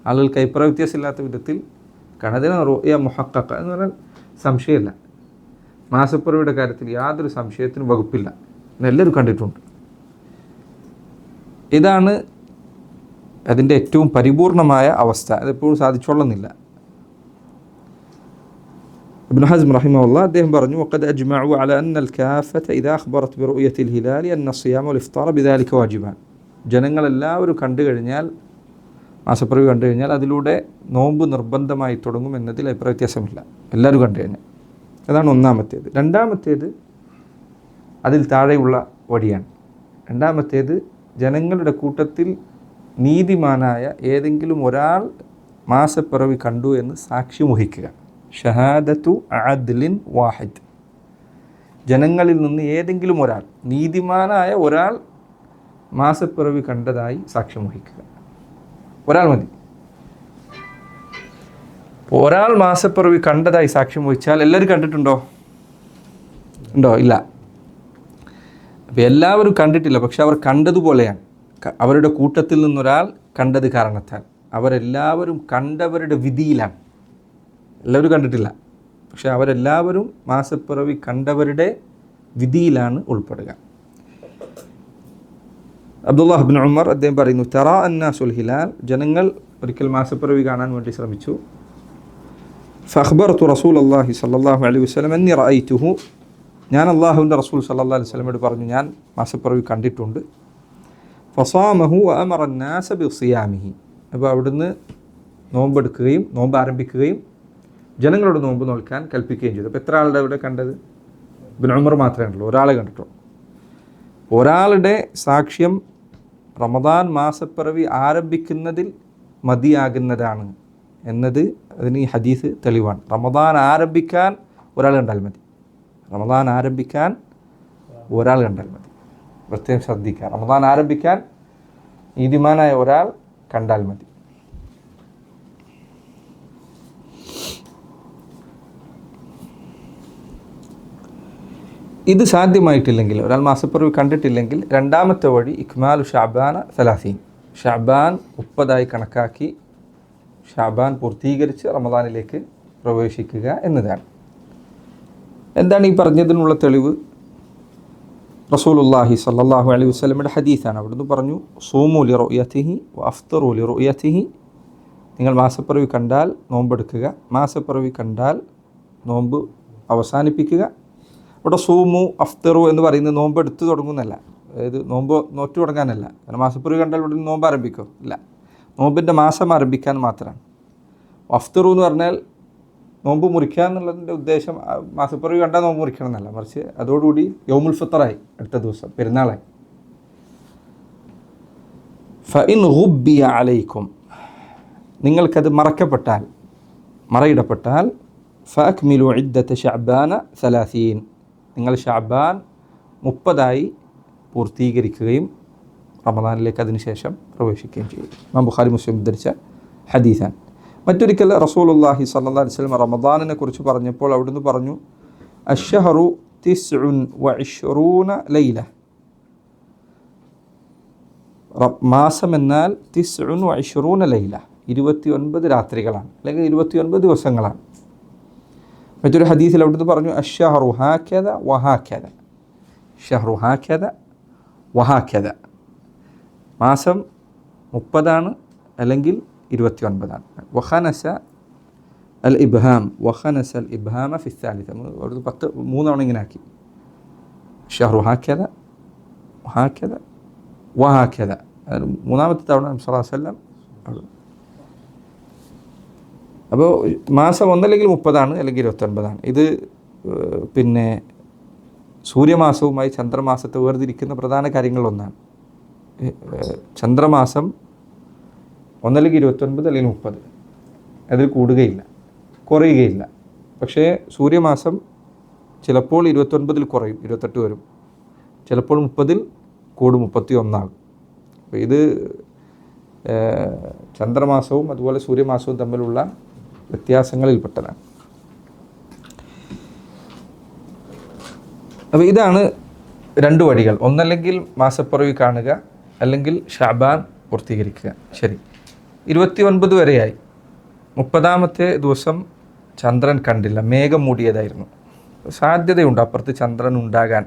ആളുകൾ കൈപ്പറ വ്യത്യാസമില്ലാത്ത വിധത്തിൽ കാണാം. അതിനാണ് റുയ മുഹഖഖ എന്ന് പറഞ്ഞാൽ സംശയമില്ല. മാസപ്പിറവിയുടെ കാര്യത്തിൽ യാതൊരു സംശയത്തിനും വകുപ്പില്ല, എല്ലാവരും കണ്ടിട്ടുണ്ട്. ഇതാണ് അതിൻ്റെ ഏറ്റവും പരിപൂർണമായ അവസ്ഥ. അതെപ്പോഴും സാധിച്ചോളുന്നില്ല. ഇബ്നു ഹസ്ം റഹിമഹുല്ലാഹ് അദ്ദേഹം പറഞ്ഞു, വഖദ് അജ്മഉ അലാ അന്നൽ കാഫത ഇദാ അഖ്ബറത് ബിറുയത്തിൽ ഹിലാലി അന്ന സിയാമ വൽ ഇഫ്താറ ബിദാലിക വാജിബാൻ. ജനങ്ങളെല്ലാവരും കണ്ടു കഴിഞ്ഞാൽ, മാസപ്പിറവി കണ്ടു കഴിഞ്ഞാൽ അതിലൂടെ നോമ്പ് നിർബന്ധമായി തുടങ്ങും എന്നതിൽ അഭിപ്രായ വ്യത്യാസമില്ല, എല്ലാവരും കണ്ടു കഴിഞ്ഞാൽ. അതാണ് ഒന്നാമത്തേത്. രണ്ടാമത്തേത് അതിൽ താഴെയുള്ള വടിയാണ്. രണ്ടാമത്തേത് ജനങ്ങളുടെ കൂട്ടത്തിൽ നീതിമാനായ ഏതെങ്കിലും ഒരാൾ മാസപ്പിറവി കണ്ടു എന്ന് സാക്ഷ്യം വഹിക്കുക. ഷഹാദത്തു അദ്ലിൻ വാഹിദ്, ജനങ്ങളിൽ നിന്ന് ഏതെങ്കിലും ഒരാൾ, നീതിമാനായ ഒരാൾ മാസപ്പിറവി കണ്ടതായി സാക്ഷ്യം വഹിക്കുക. ഒരാൾ മതി. ഒരാൾ മാസപ്പിറവി കണ്ടതായി സാക്ഷ്യം വഹിച്ചാൽ എല്ലാവരും കണ്ടിട്ടുണ്ടോ? ഇല്ല. അപ്പോൾ എല്ലാവരും കണ്ടിട്ടില്ല, പക്ഷെ അവർ കണ്ടതുപോലെയാണ്. അവരുടെ കൂട്ടത്തിൽ നിന്നൊരാൾ കണ്ടത് കാരണത്താൽ അവരെല്ലാവരും കണ്ടവരുടെ വിധിയിലാണ്. എല്ലാവരും കണ്ടിട്ടില്ല, പക്ഷെ അവരെല്ലാവരും മാസപ്പിറവി കണ്ടവരുടെ വിധിയിലാണ് ഉൾപ്പെടുക. അബ്ദുല്ലാഹ് ഇബ്നു ഉമർ അദ്ദേഹം പറയുന്നു, തറാ അന്നാസുൽ ഹിലാൽ, ജനങ്ങൾ ഒരിക്കൽ മാസപ്പിറവി കാണാൻ വേണ്ടി ശ്രമിച്ചു. ഫഖ്ബർതു റസൂലല്ലാഹി സ്വല്ലല്ലാഹു അലൈഹി വസല്ലം അന്നി റഅയ്തുഹു, ഞാൻ അല്ലാഹുവിൻ്റെ റസൂൽ സ്വല്ലല്ലാഹു അലൈഹി വസല്ലമയോട് പറഞ്ഞു, ഞാൻ മാസപ്പിറവി കണ്ടിട്ടുണ്ട്. ഫസാമഹു വഅമറ അന്നാസ ബിസിയാമിഹി, അപ്പോൾ അവിടുന്ന് നോമ്പെടുക്കുകയും നോമ്പ് ആരംഭിക്കുകയും ജനങ്ങളോട് നോമ്പ് നോൽക്കാൻ കൽപ്പിക്കുകയും ചെയ്തു. അപ്പോൾ എത്ര ആളുടെ അവിടെ കണ്ടത്? ഇബ്നു ഉമർ മാത്രമേ ഉള്ളൂ, ഒരാളെ കണ്ടിട്ടുള്ളൂ. ഒരാളുടെ സാക്ഷ്യം റമദാൻ മാസപ്പിറവി ആരംഭിക്കുന്നതിൽ മതിയാകുന്നതാണ് എന്നത് അതിന് ഈ ഹദീസ് തെളിവാണ്. റമദാൻ ആരംഭിക്കാൻ ഒരാൾ കണ്ടാൽ മതി, റമദാൻ ആരംഭിക്കാൻ ഒരാൾ കണ്ടാൽ മതി. പ്രത്യേകം ശ്രദ്ധിക്കുക, റമദാൻ ആരംഭിക്കാൻ നീതിമാനായ ഒരാൾ കണ്ടാൽ മതി. ഇത് സാധ്യമായിട്ടില്ലെങ്കിൽ, ഒരാൾ മാസപ്പിറവി കണ്ടിട്ടില്ലെങ്കിൽ, രണ്ടാമത്തെ വഴി ഇക്മാലു ഷഅബാന 30, ഷഅബാൻ 30 കണക്കാക്കി ഷഅബാൻ പൂർത്തീകരിച്ച് റമദാനിലേക്ക് പ്രവേശിക്കുക എന്നതാണ്. എന്താണ് ഈ പറഞ്ഞതിനുള്ള തെളിവ്? റസൂലുള്ളാഹി സ്വല്ലല്ലാഹു അലൈഹി വസല്ലമയുടെ ഹദീസാണ്. അവിടുന്ന് പറഞ്ഞു, സൂമു ലിറുയതിഹി വഅഫ്തിറു ലിറുയതിഹി, നിങ്ങൾ മാസപ്പിറവി കണ്ടാൽ നോമ്പെടുക്കുക, മാസപ്പിറവി കണ്ടാൽ നോമ്പ് അവസാനിപ്പിക്കുക. ഇവിടെ സൂമു അഫ്തിറു എന്ന് പറയുന്നത് നോമ്പ് എടുത്ത് തുടങ്ങുന്നല്ല, അതായത് നോമ്പ് നോറ്റ് തുടങ്ങാനല്ല. കാരണം മാസപ്പിറവി കണ്ടാൽ ഇവിടെ നോമ്പ് ആരംഭിക്കും ഇല്ല, നോമ്പിൻ്റെ മാസം ആരംഭിക്കാൻ മാത്രമാണ്. അഫ്തിറു എന്ന് പറഞ്ഞാൽ നോമ്പ് മുറിക്കുക എന്നുള്ളതിൻ്റെ ഉദ്ദേശം മാസപ്പിറവി കണ്ടാൽ നോമ്പ് മുറിക്കണം എന്നല്ല, മറിച്ച് അതോടുകൂടി യൗമുൽ ഫിത്തറായി, അടുത്ത ദിവസം പെരുന്നാളായി. ഫഇൻ ഗുബ്ബിയ അലൈക്കും, നിങ്ങൾക്കത് മറയിടപ്പെട്ടാൽ ഫഅക്മിലു ഇദ്ദത ശഅബാന 30, നിങ്ങൾ ഷഅബാൻ 30 പൂർത്തീകരിക്കുകയും റമദാനിലേക്ക് അതിനുശേഷം പ്രവേശിക്കുകയും ചെയ്യും. ഇമാം ബുഖാരി മുസ്ലിം ഉദ്ധരിച്ച ഹദീസാണ്. മറ്റൊരിക്കൽ റസൂലുള്ളാഹി സ്വല്ലല്ലാഹു അലൈഹി വസല്ലം റമദാനിനെ കുറിച്ച് പറഞ്ഞപ്പോൾ അവിടുന്ന് പറഞ്ഞു, അശ്ശഹറു 29 ലൈല, മാസം എന്നാൽ 29 ലൈല, 29 രാത്രികളാണ്, അല്ലെങ്കിൽ 29 ദിവസങ്ങളാണ്. മറ്റൊരു ഹദീസിൽ അവിടുന്ന് പറഞ്ഞു, അശ്ശഹറു ഹാക്കദ വഹാക്കദ, ഷഹ്റു ഹാക്കദ വഹാക്കദ, മാസം 30 അല്ലെങ്കിൽ 29. വഖനസ അൽ ഇബ്ഹാം ഫി الثالث, അവിടുന്ന് 3 തവണ ഇങ്ങനെ ആക്കി, ഷഹ്റു ഹാക്കദ വഹാക്കദ വഹാക്കദ. മൂന്നാമത്തെ തവണ നബി സല്ലല്ലാഹു അലൈഹി വസല്ലം അപ്പോൾ മാസം ഒന്നല്ലെങ്കിൽ 30 അല്ലെങ്കിൽ 29. ഇത് പിന്നെ സൂര്യമാസവുമായി ചന്ദ്രമാസത്തെ വേർതിരിക്കുന്ന പ്രധാന കാര്യങ്ങളിലൊന്നാണ്. ചന്ദ്രമാസം ഒന്നല്ലെങ്കിൽ 29 അല്ലെങ്കിൽ 30, അതിൽ കൂടുകയില്ല കുറയുകയില്ല. പക്ഷേ സൂര്യമാസം ചിലപ്പോൾ 29 കുറയും, 28 വരും, ചിലപ്പോൾ 30 കൂടും, 31 അപ്പോൾ ഇത് ചന്ദ്രമാസവും അതുപോലെ സൂര്യമാസവും തമ്മിലുള്ള വ്യത്യാസങ്ങളിൽപ്പെട്ടതാണ്. അപ്പോൾ ഇതാണ് 2 വഴികൾ. ഒന്നല്ലെങ്കിൽ മാസപ്പിറവി കാണുക, അല്ലെങ്കിൽ ഷഅബാൻ പൂർത്തീകരിക്കുക. ശരി, 29 വരെയായി. 30ാമത്തെ ദിവസം ചന്ദ്രൻ കണ്ടില്ല, മേഘം മൂടിയതായിരുന്നു. സാധ്യതയുണ്ട് അപ്പുറത്ത് ചന്ദ്രൻ ഉണ്ടാകാൻ,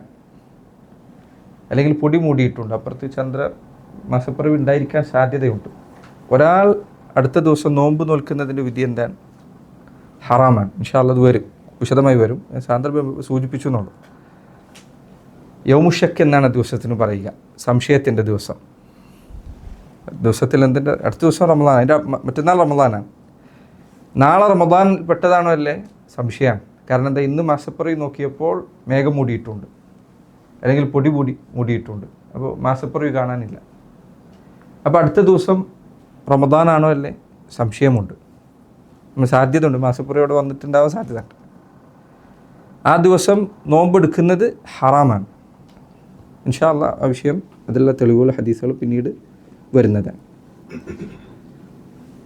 അല്ലെങ്കിൽ പൊടി മൂടിയിട്ടുണ്ട്, അപ്പുറത്ത് മാസപ്പിറവി ഉണ്ടായിരിക്കാൻ സാധ്യതയുണ്ട്. ഒരാൾ അടുത്ത ദിവസം നോമ്പ് നോൽക്കുന്നതിൻ്റെ വിധി എന്താണ്? ഹറാമാണ്. ഇൻഷാ അല്ലാഹ് അത് വരും, വിശദമായി വരും. സാന്ദർഭം സൂചിപ്പിച്ചു എന്നുള്ളൂ. യൗമുഷക്ക് എന്നാണ് ദിവസത്തിന് പറയുക, സംശയത്തിൻ്റെ ദിവസം. ദിവസത്തിൽ എന്തിൻ്റെ അടുത്ത ദിവസം റമദാൻ, അതിൻ്റെ മറ്റന്നാൾ റമദാനാണ്. നാളെ റമദാൻ പെട്ടതാണോ അല്ലേ സംശയമാണ്. കാരണം എന്താ, ഇന്ന് മാസപ്പിറവി നോക്കിയപ്പോൾ മേഘം മൂടിയിട്ടുണ്ട്, അല്ലെങ്കിൽ പൊടി മൂടിയിട്ടുണ്ട്. അപ്പോൾ മാസപ്പിറവി കാണാനില്ല. അപ്പോൾ അടുത്ത ദിവസം റമദാനാണോ അല്ലേ സംശയമുണ്ട്, സാധ്യത ഉണ്ട്, മാസപ്പിറവിയോടെ വന്നിട്ടുണ്ടാവാൻ സാധ്യത ഉണ്ട്. ആ ദിവസം നോമ്പെടുക്കുന്നത് ഹറാമാണ്. ഇൻഷാ അല്ലാഹ് ആ വിഷയം, അതിലുള്ള തെളിവുകൾ ഹദീസുകൾ പിന്നീട് വരുന്നതാണ്.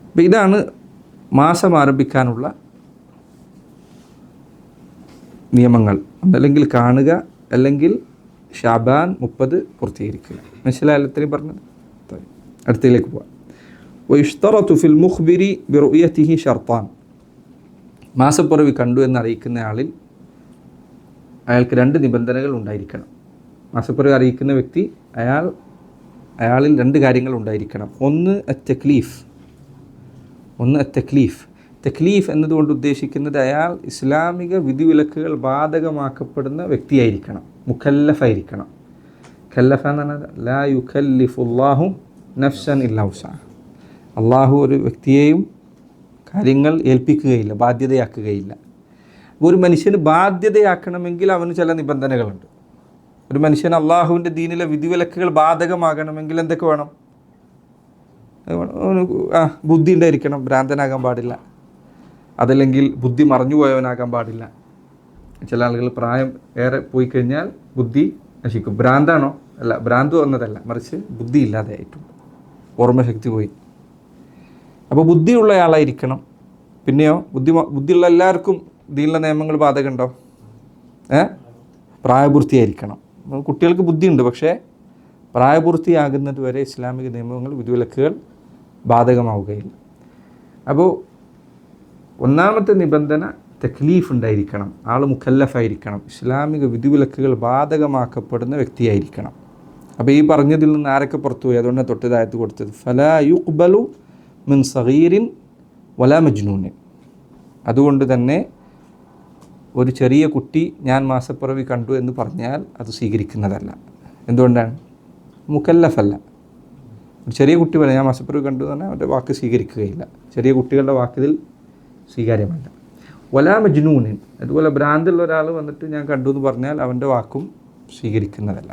അപ്പോൾ ഇതാണ് മാസം ആരംഭിക്കാനുള്ള നിയമങ്ങൾ. അല്ലെങ്കിൽ കാണുക, അല്ലെങ്കിൽ ഷഅബാൻ 30 പൂർത്തീകരിക്കുക. മനസ്സിലായാലും പറഞ്ഞത്. അടുത്തതിലേക്ക് പോവാം. വയുഷ്തറതു ഫിൽ മുഖ്ബിരി ബിറുയതിഹി ഷർത്താൻ. മാസപ്പിറവി കണ്ടു എന്നറിയിക്കുന്ന അയാൾക്ക് 2 നിബന്ധനകൾ ഉണ്ടായിരിക്കണം. മാസപ്പിറവി അറിയിക്കുന്ന വ്യക്തി അയാളിൽ 2 കാര്യങ്ങൾ ഉണ്ടായിരിക്കണം. ഒന്ന് തക്ലീഫ്. തക്ലീഫ് എന്നതുകൊണ്ട് ഉദ്ദേശിക്കുന്നത് അയാൾ ഇസ്ലാമിക വിധിവിലക്കുകൾ ബാധകമാക്കപ്പെടുന്ന വ്യക്തിയായിരിക്കണം, മുഖല്ലഫായിരിക്കണം. ഖല്ലഫ എന്ന് പറഞ്ഞാൽ ലാ യുഖല്ലിഫുല്ലാഹു നഫ്സൻ ഇല്ലാ വസ്അഹ. അള്ളാഹു ഒരു വ്യക്തിയെയും കാര്യങ്ങൾ ഏൽപ്പിക്കുകയില്ല, ബാധ്യതയാക്കുകയില്ല. ഒരു മനുഷ്യന് ബാധ്യതയാക്കണമെങ്കിൽ അവന് ചില നിബന്ധനകളുണ്ട്. ഒരു മനുഷ്യൻ അള്ളാഹുവിൻ്റെ ദീനിലെ വിധിവിലക്കുകൾ ബാധകമാകണമെങ്കിൽ എന്തൊക്കെ വേണം? ബുദ്ധി ഉണ്ടായിരിക്കണം, ഭ്രാന്തനാകാൻ പാടില്ല. അതല്ലെങ്കിൽ ബുദ്ധി മറഞ്ഞു പോയവനാകാൻ പാടില്ല. ചില ആളുകൾ പ്രായം ഏറെ പോയി കഴിഞ്ഞാൽ ബുദ്ധി നശിക്കും. ഭ്രാന്താണോ? അല്ല, ഭ്രാന്ത് വന്നതല്ല, മറിച്ച് ബുദ്ധി ഇല്ലാതെ ആയിട്ടുണ്ട്, ഓർമ്മശക്തി പോയി. അപ്പോൾ ബുദ്ധിയുള്ള ആളായിരിക്കണം. പിന്നെയോ ബുദ്ധിയുള്ള എല്ലാവർക്കും ദീനിലെ നിയമങ്ങൾ ബാധകമുണ്ടോ? പ്രായപൂർത്തിയായിരിക്കണം. കുട്ടികൾക്ക് ബുദ്ധിയുണ്ട്, പക്ഷേ പ്രായപൂർത്തിയാകുന്നത് വരെ ഇസ്ലാമിക നിയമങ്ങൾ, വിധിവിലക്കുകൾ ബാധകമാവുകയില്ല. അപ്പോൾ ഒന്നാമത്തെ നിബന്ധന തക്ലീഫ് ഉണ്ടായിരിക്കണം, ആൾ മുഖല്ലഫായിരിക്കണം, ഇസ്ലാമിക വിധിവിലക്കുകൾ ബാധകമാക്കപ്പെടുന്ന വ്യക്തിയായിരിക്കണം. അപ്പോൾ ഈ പറഞ്ഞതിൽ നിന്ന് ആരൊക്കെ പുറത്തുപോയി? അതുകൊണ്ട് തൊട്ടതായത്ത് കൊടുത്തത് ഫലാ യുഖ്ബലു മിൻ സഗീരിൻ വലാ മജ്നൂനിൻ. അതുകൊണ്ട് തന്നെ ഒരു ചെറിയ കുട്ടി ഞാൻ മാസപ്പിറവി കണ്ടു എന്ന് പറഞ്ഞാൽ അത് സ്വീകരിക്കുന്നതല്ല. എന്തുകൊണ്ടാണ്? മുക്കല്ലഫല്ല. ഒരു ചെറിയ കുട്ടി പറയാം ഞാൻ മാസപ്പിറവി കണ്ടു എന്ന് പറഞ്ഞാൽ അവൻ്റെ വാക്ക് സ്വീകരിക്കുകയില്ല. ചെറിയ കുട്ടികളുടെ വാക്കിൽ സ്വീകാര്യമല്ല. വലാ മജ്നൂനിൻ, അതുപോലെ ഭ്രാന്തുള്ള ഒരാൾ വന്നിട്ട് ഞാൻ കണ്ടു എന്ന് പറഞ്ഞാൽ അവൻ്റെ വാക്കും സ്വീകരിക്കുന്നതല്ല.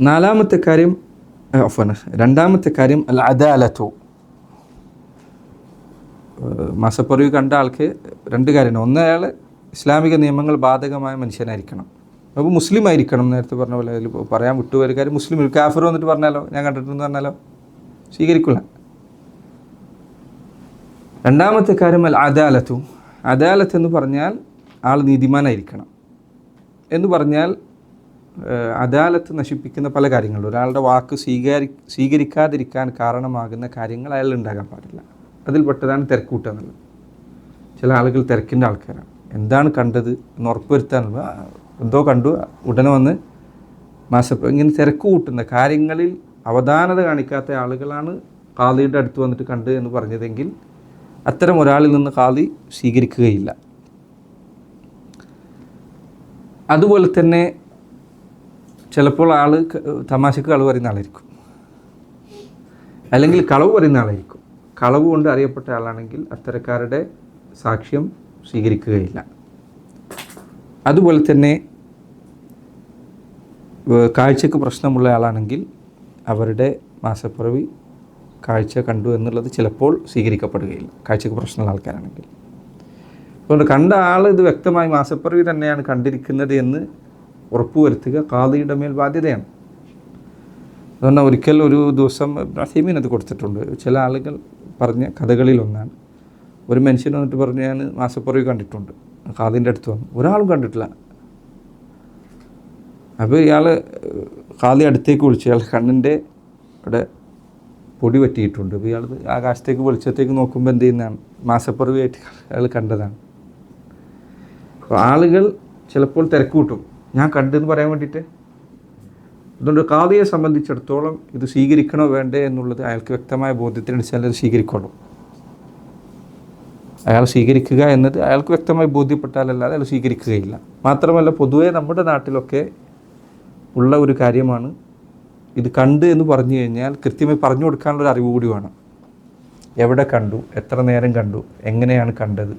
രണ്ടാമത്തെ കാര്യം അൽ അദാലത്തു. മാസപ്പിറവി കണ്ട ആൾക്ക് 2 കാര്യമാണ്. ഒന്ന്, അയാൾ ഇസ്ലാമിക നിയമങ്ങൾ ബാധകമായ മനുഷ്യനായിരിക്കണം. അപ്പോൾ മുസ്ലിം ആയിരിക്കണം. നേരത്തെ പറഞ്ഞ പോലെ അതിൽ പറയാൻ വിട്ടുപോയ കാര്യം, മുസ്ലിം. കാഫിർ വന്നിട്ട് പറഞ്ഞാലോ ഞാൻ കണ്ടിട്ടെന്ന് പറഞ്ഞാലോ സ്വീകരിക്കില്ല. രണ്ടാമത്തെ കാര്യം അൽ അദാലത്തു. അദാലത്ത് എന്ന് പറഞ്ഞാൽ ആൾ നീതിമാനായിരിക്കണം എന്ന് പറഞ്ഞാൽ അദാലത്ത് നശിപ്പിക്കുന്ന പല കാര്യങ്ങളും, ഒരാളുടെ വാക്ക് സ്വീകരിക്കാതിരിക്കാൻ കാരണമാകുന്ന കാര്യങ്ങൾ അയാൾ ഉണ്ടാകാൻ പാടില്ല. അതിൽപ്പെട്ടതാണ് തിരക്കൂട്ടുക എന്നുള്ളത്. ചില ആളുകൾ തിരക്കിൻ്റെ ആൾക്കാരാണ്. എന്താണ് കണ്ടത് എന്ന് ഉറപ്പുവരുത്താനുള്ള, എന്തോ കണ്ടു ഉടനെ വന്ന് ഇങ്ങനെ തിരക്ക് കൂട്ടുന്ന കാര്യങ്ങളിൽ അവധാനത കാണിക്കാത്ത ആളുകളാണ് ഖാദിയുടെ അടുത്ത് വന്നിട്ട് കണ്ട് എന്ന് പറഞ്ഞതെങ്കിൽ അത്തരം ഒരാളിൽ നിന്ന് ഖാദി സ്വീകരിക്കുകയില്ല. അതുപോലെ തന്നെ ചിലപ്പോൾ ആൾ തമാശക്ക് കളവ് പറയുന്ന ആളായിരിക്കും, അല്ലെങ്കിൽ കളവ് പറയുന്ന ആളായിരിക്കും. കളവ് കൊണ്ട് അറിയപ്പെട്ട ആളാണെങ്കിൽ അത്തരക്കാരുടെ സാക്ഷ്യം സ്വീകരിക്കുകയില്ല. അതുപോലെ തന്നെ കാഴ്ചക്ക് പ്രശ്നമുള്ള ആളാണെങ്കിൽ അവരുടെ മാസപ്പിറവി കാഴ്ച കണ്ടു എന്നുള്ളത് ചിലപ്പോൾ സ്വീകരിക്കപ്പെടുകയില്ല, കാഴ്ചക്ക് പ്രശ്നമുള്ള ആൾക്കാരാണെങ്കിൽ. അതുകൊണ്ട് കണ്ട ആൾ ഇത് വ്യക്തമായി മാസപ്പിറവി തന്നെയാണ് കണ്ടിരിക്കുന്നത് എന്ന് ഉറപ്പുവരുത്തുക ഖാദിയുടെ മേൽ ബാധ്യതയാണ്. അതുകൊണ്ട് ഒരിക്കൽ ഒരു ദിവസം നസീമീൻ അത് കൊടുത്തിട്ടുണ്ട്. ചില ആളുകൾ പറഞ്ഞ കഥകളിലൊന്നാണ്, ഒരു മനുഷ്യൻ വന്നിട്ട് പറഞ്ഞു ഞാൻ മാസപ്പിറവി കണ്ടിട്ടുണ്ട്. ഖാദിൻ്റെ അടുത്ത് വന്നു, ഒരാളും കണ്ടിട്ടില്ല. അപ്പോൾ ഇയാൾ ഖാദി അടുത്തേക്ക് വിളിച്ചു, ഇയാൾ കണ്ണിൻ്റെ അവിടെ പൊടി പറ്റിയിട്ടുണ്ട്. അപ്പോൾ ഇയാൾ ആകാശത്തേക്ക് വെളിച്ചത്തേക്ക് നോക്കുമ്പോൾ എന്ത് ചെയ്യുന്നതാണ്, മാസപ്പിറവിയായിട്ട് അയാൾ കണ്ടതാണ്. അപ്പോൾ ആളുകൾ ചിലപ്പോൾ തിരക്ക് കൂട്ടും ഞാൻ കണ്ടെന്ന് പറയാൻ വേണ്ടിയിട്ട്. അതുകൊണ്ട് ഖാദിയെ സംബന്ധിച്ചിടത്തോളം ഇത് സ്വീകരിക്കണോ വേണ്ടേ എന്നുള്ളത് അയാൾക്ക് വ്യക്തമായ ബോധ്യത്തിനനുസരിച്ച് അത് സ്വീകരിക്കുള്ളൂ. അയാൾ സ്വീകരിക്കുക എന്നത് അയാൾക്ക് വ്യക്തമായി ബോധ്യപ്പെട്ടാലല്ലാതെ അയാൾ സ്വീകരിക്കുകയില്ല. മാത്രമല്ല പൊതുവേ നമ്മുടെ നാട്ടിലൊക്കെ ഉള്ള ഒരു കാര്യമാണ്, ഇത് കണ്ട് എന്ന് പറഞ്ഞു കഴിഞ്ഞാൽ കൃത്യമായി പറഞ്ഞു കൊടുക്കാനുള്ളൊരു അറിവ് കൂടി വേണം. എവിടെ കണ്ടു, എത്ര നേരം കണ്ടു, എങ്ങനെയാണ് കണ്ടത്,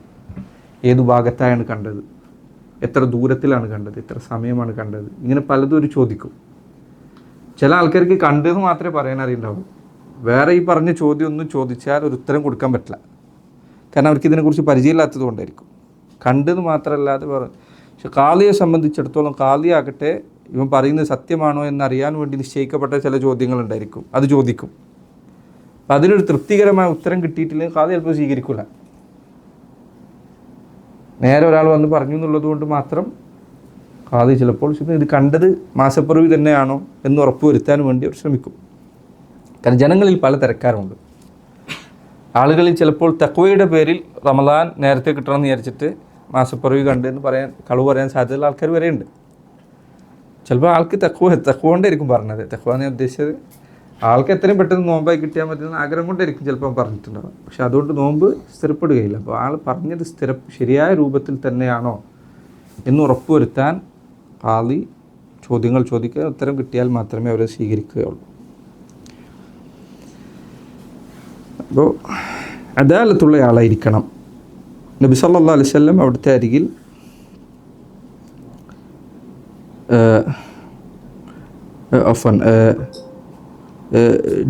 ഏതു ഭാഗത്തായാണ് കണ്ടത്, എത്ര ദൂരത്തിലാണ് കണ്ടത്, എത്ര സമയമാണ് കണ്ടത്, ഇങ്ങനെ പലതും ഒരു ചോദിക്കും. ചില ആൾക്കാർക്ക് കണ്ടെന്ന് മാത്രമേ പറയാൻ അറിയുണ്ടാവും. വേറെ ഈ പറഞ്ഞ ചോദ്യം ഒന്നും ചോദിച്ചാൽ ഒരു ഉത്തരം കൊടുക്കാൻ പറ്റില്ല. കാരണം അവർക്ക് ഇതിനെക്കുറിച്ച് പരിചയമില്ലാത്തത് കൊണ്ടായിരിക്കും. കണ്ടെന്ന് മാത്രമല്ലാതെ പക്ഷെ ഖാദിയെ സംബന്ധിച്ചിടത്തോളം ഖാദിയാകട്ടെ ഇവൻ പറയുന്നത് സത്യമാണോ എന്നറിയാൻ വേണ്ടി നിശ്ചയിക്കപ്പെട്ട ചില ചോദ്യങ്ങളുണ്ടായിരിക്കും, അത് ചോദിക്കും. അപ്പം അതിനൊരു തൃപ്തികരമായ ഉത്തരം കിട്ടിയിട്ടില്ലെങ്കിൽ ഖാദി ചിലപ്പോൾ സ്വീകരിക്കില്ല. നേരെ ഒരാൾ വന്ന് പറഞ്ഞു എന്നുള്ളത് കൊണ്ട് മാത്രം ഖാദി ചിലപ്പോൾ ഇത് കണ്ടത് മാസപ്പിറവി തന്നെയാണോ എന്ന് ഉറപ്പുവരുത്താൻ വേണ്ടി അവർ ശ്രമിക്കും. കാരണം ജനങ്ങളിൽ പല തരക്കാരുണ്ട്. ആളുകളിൽ ചിലപ്പോൾ തഖ്വയുടെ പേരിൽ റമദാൻ നേരത്തെ കിട്ടണമെന്ന് വിചാരിച്ചിട്ട് മാസപ്പിറവി കണ്ടെന്ന് പറയാൻ കളവ് പറയാൻ സാധ്യതയുള്ള ആൾക്കാർ വരെയുണ്ട്. ചിലപ്പോൾ ആൾക്ക് തഖ്വ കൊണ്ടായിരിക്കും പറഞ്ഞത്. തഖ്വ എന്ന് ഞാൻ ഉദ്ദേശിച്ചത് ആൾക്ക് എത്രയും പെട്ടെന്ന് നോമ്പായി കിട്ടിയാൽ മതി എന്ന ആഗ്രഹം കൊണ്ടായിരിക്കും ചിലപ്പോൾ പറഞ്ഞിട്ടുണ്ടാവുക. പക്ഷെ അതുകൊണ്ട് നോമ്പ് സ്ഥിരപ്പെടുകയില്ല. അപ്പോൾ ആൾ പറഞ്ഞത് ശരിയായ രൂപത്തിൽ തന്നെയാണോ എന്ന് ഉറപ്പുവരുത്താൻ ഖാദി ചോദ്യങ്ങൾ ചോദിക്കുക, ഉത്തരം കിട്ടിയാൽ മാത്രമേ അവരെ സ്വീകരിക്കുകയുള്ളൂ. അപ്പോൾ അദാലത്തുള്ള ആളായിരിക്കണം. നബി സല്ലല്ലാഹു അലൈഹി വസല്ലം അവിടുത്തെ അരികിൽ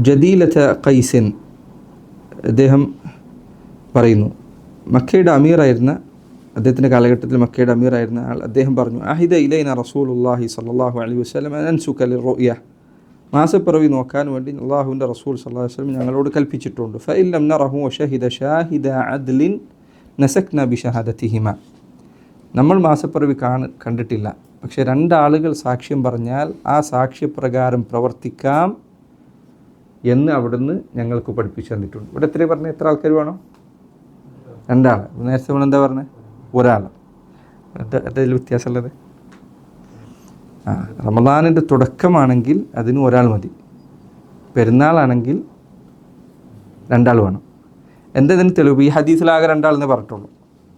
ജദീലത ഖൈസിൻ അദ്ദേഹം പറയുന്നു, മക്കയുടെ അമീറായിരുന്ന അദ്ദേഹത്തിൻ്റെ കാലഘട്ടത്തിൽ മക്കയുടെ അമീറായിരുന്ന ആൾ അദ്ദേഹം പറഞ്ഞു, അഹിദ ഇലൈന റസൂലുള്ളാഹി സ്വല്ലല്ലാഹു അലൈഹി വസല്ലം അൻസുക ലിറുയ, മാസപ്പിറവി നോക്കാൻ വേണ്ടി അള്ളാഹുവിൻ്റെ റസൂൽ സല്ലല്ലാഹു അലൈഹി വസല്ലം ഞങ്ങളോട് കൽപ്പിച്ചിട്ടുണ്ട്. ഫഇൻ ലം നറഹു വശഹിദ ഷാഹിദ അദ്ലിൻ നസക്ന ബിഷഹാദതിഹിമ, നമ്മൾ മാസപ്പിറവി കണ്ടിട്ടില്ല, പക്ഷേ രണ്ടാളുകൾ സാക്ഷ്യം പറഞ്ഞാൽ ആ സാക്ഷ്യപ്രകാരം പ്രവർത്തിക്കാം എന്ന് അവിടുന്ന് ഞങ്ങൾക്ക് പഠിപ്പിച്ചു തന്നിട്ടുണ്ട്. ഇവിടെ എത്രയും പറഞ്ഞത്, എത്ര ആൾക്കാർ വേണം? രണ്ടാൾ. നേരത്തെ നമ്മൾ എന്താ പറഞ്ഞത്? ഒരാൾ. അതിൽ വ്യത്യാസമുള്ളത് റമദാനിൻ്റെ തുടക്കമാണെങ്കിൽ അതിന് ഒരാൾ മതി, പെരുന്നാളാണെങ്കിൽ രണ്ടാൾ വേണം. എന്താ ഇതിന് തെളിവ്? ഈ ഹദീസിലാകെ രണ്ടാളെന്നേ പറഞ്ഞിട്ടുള്ളൂ.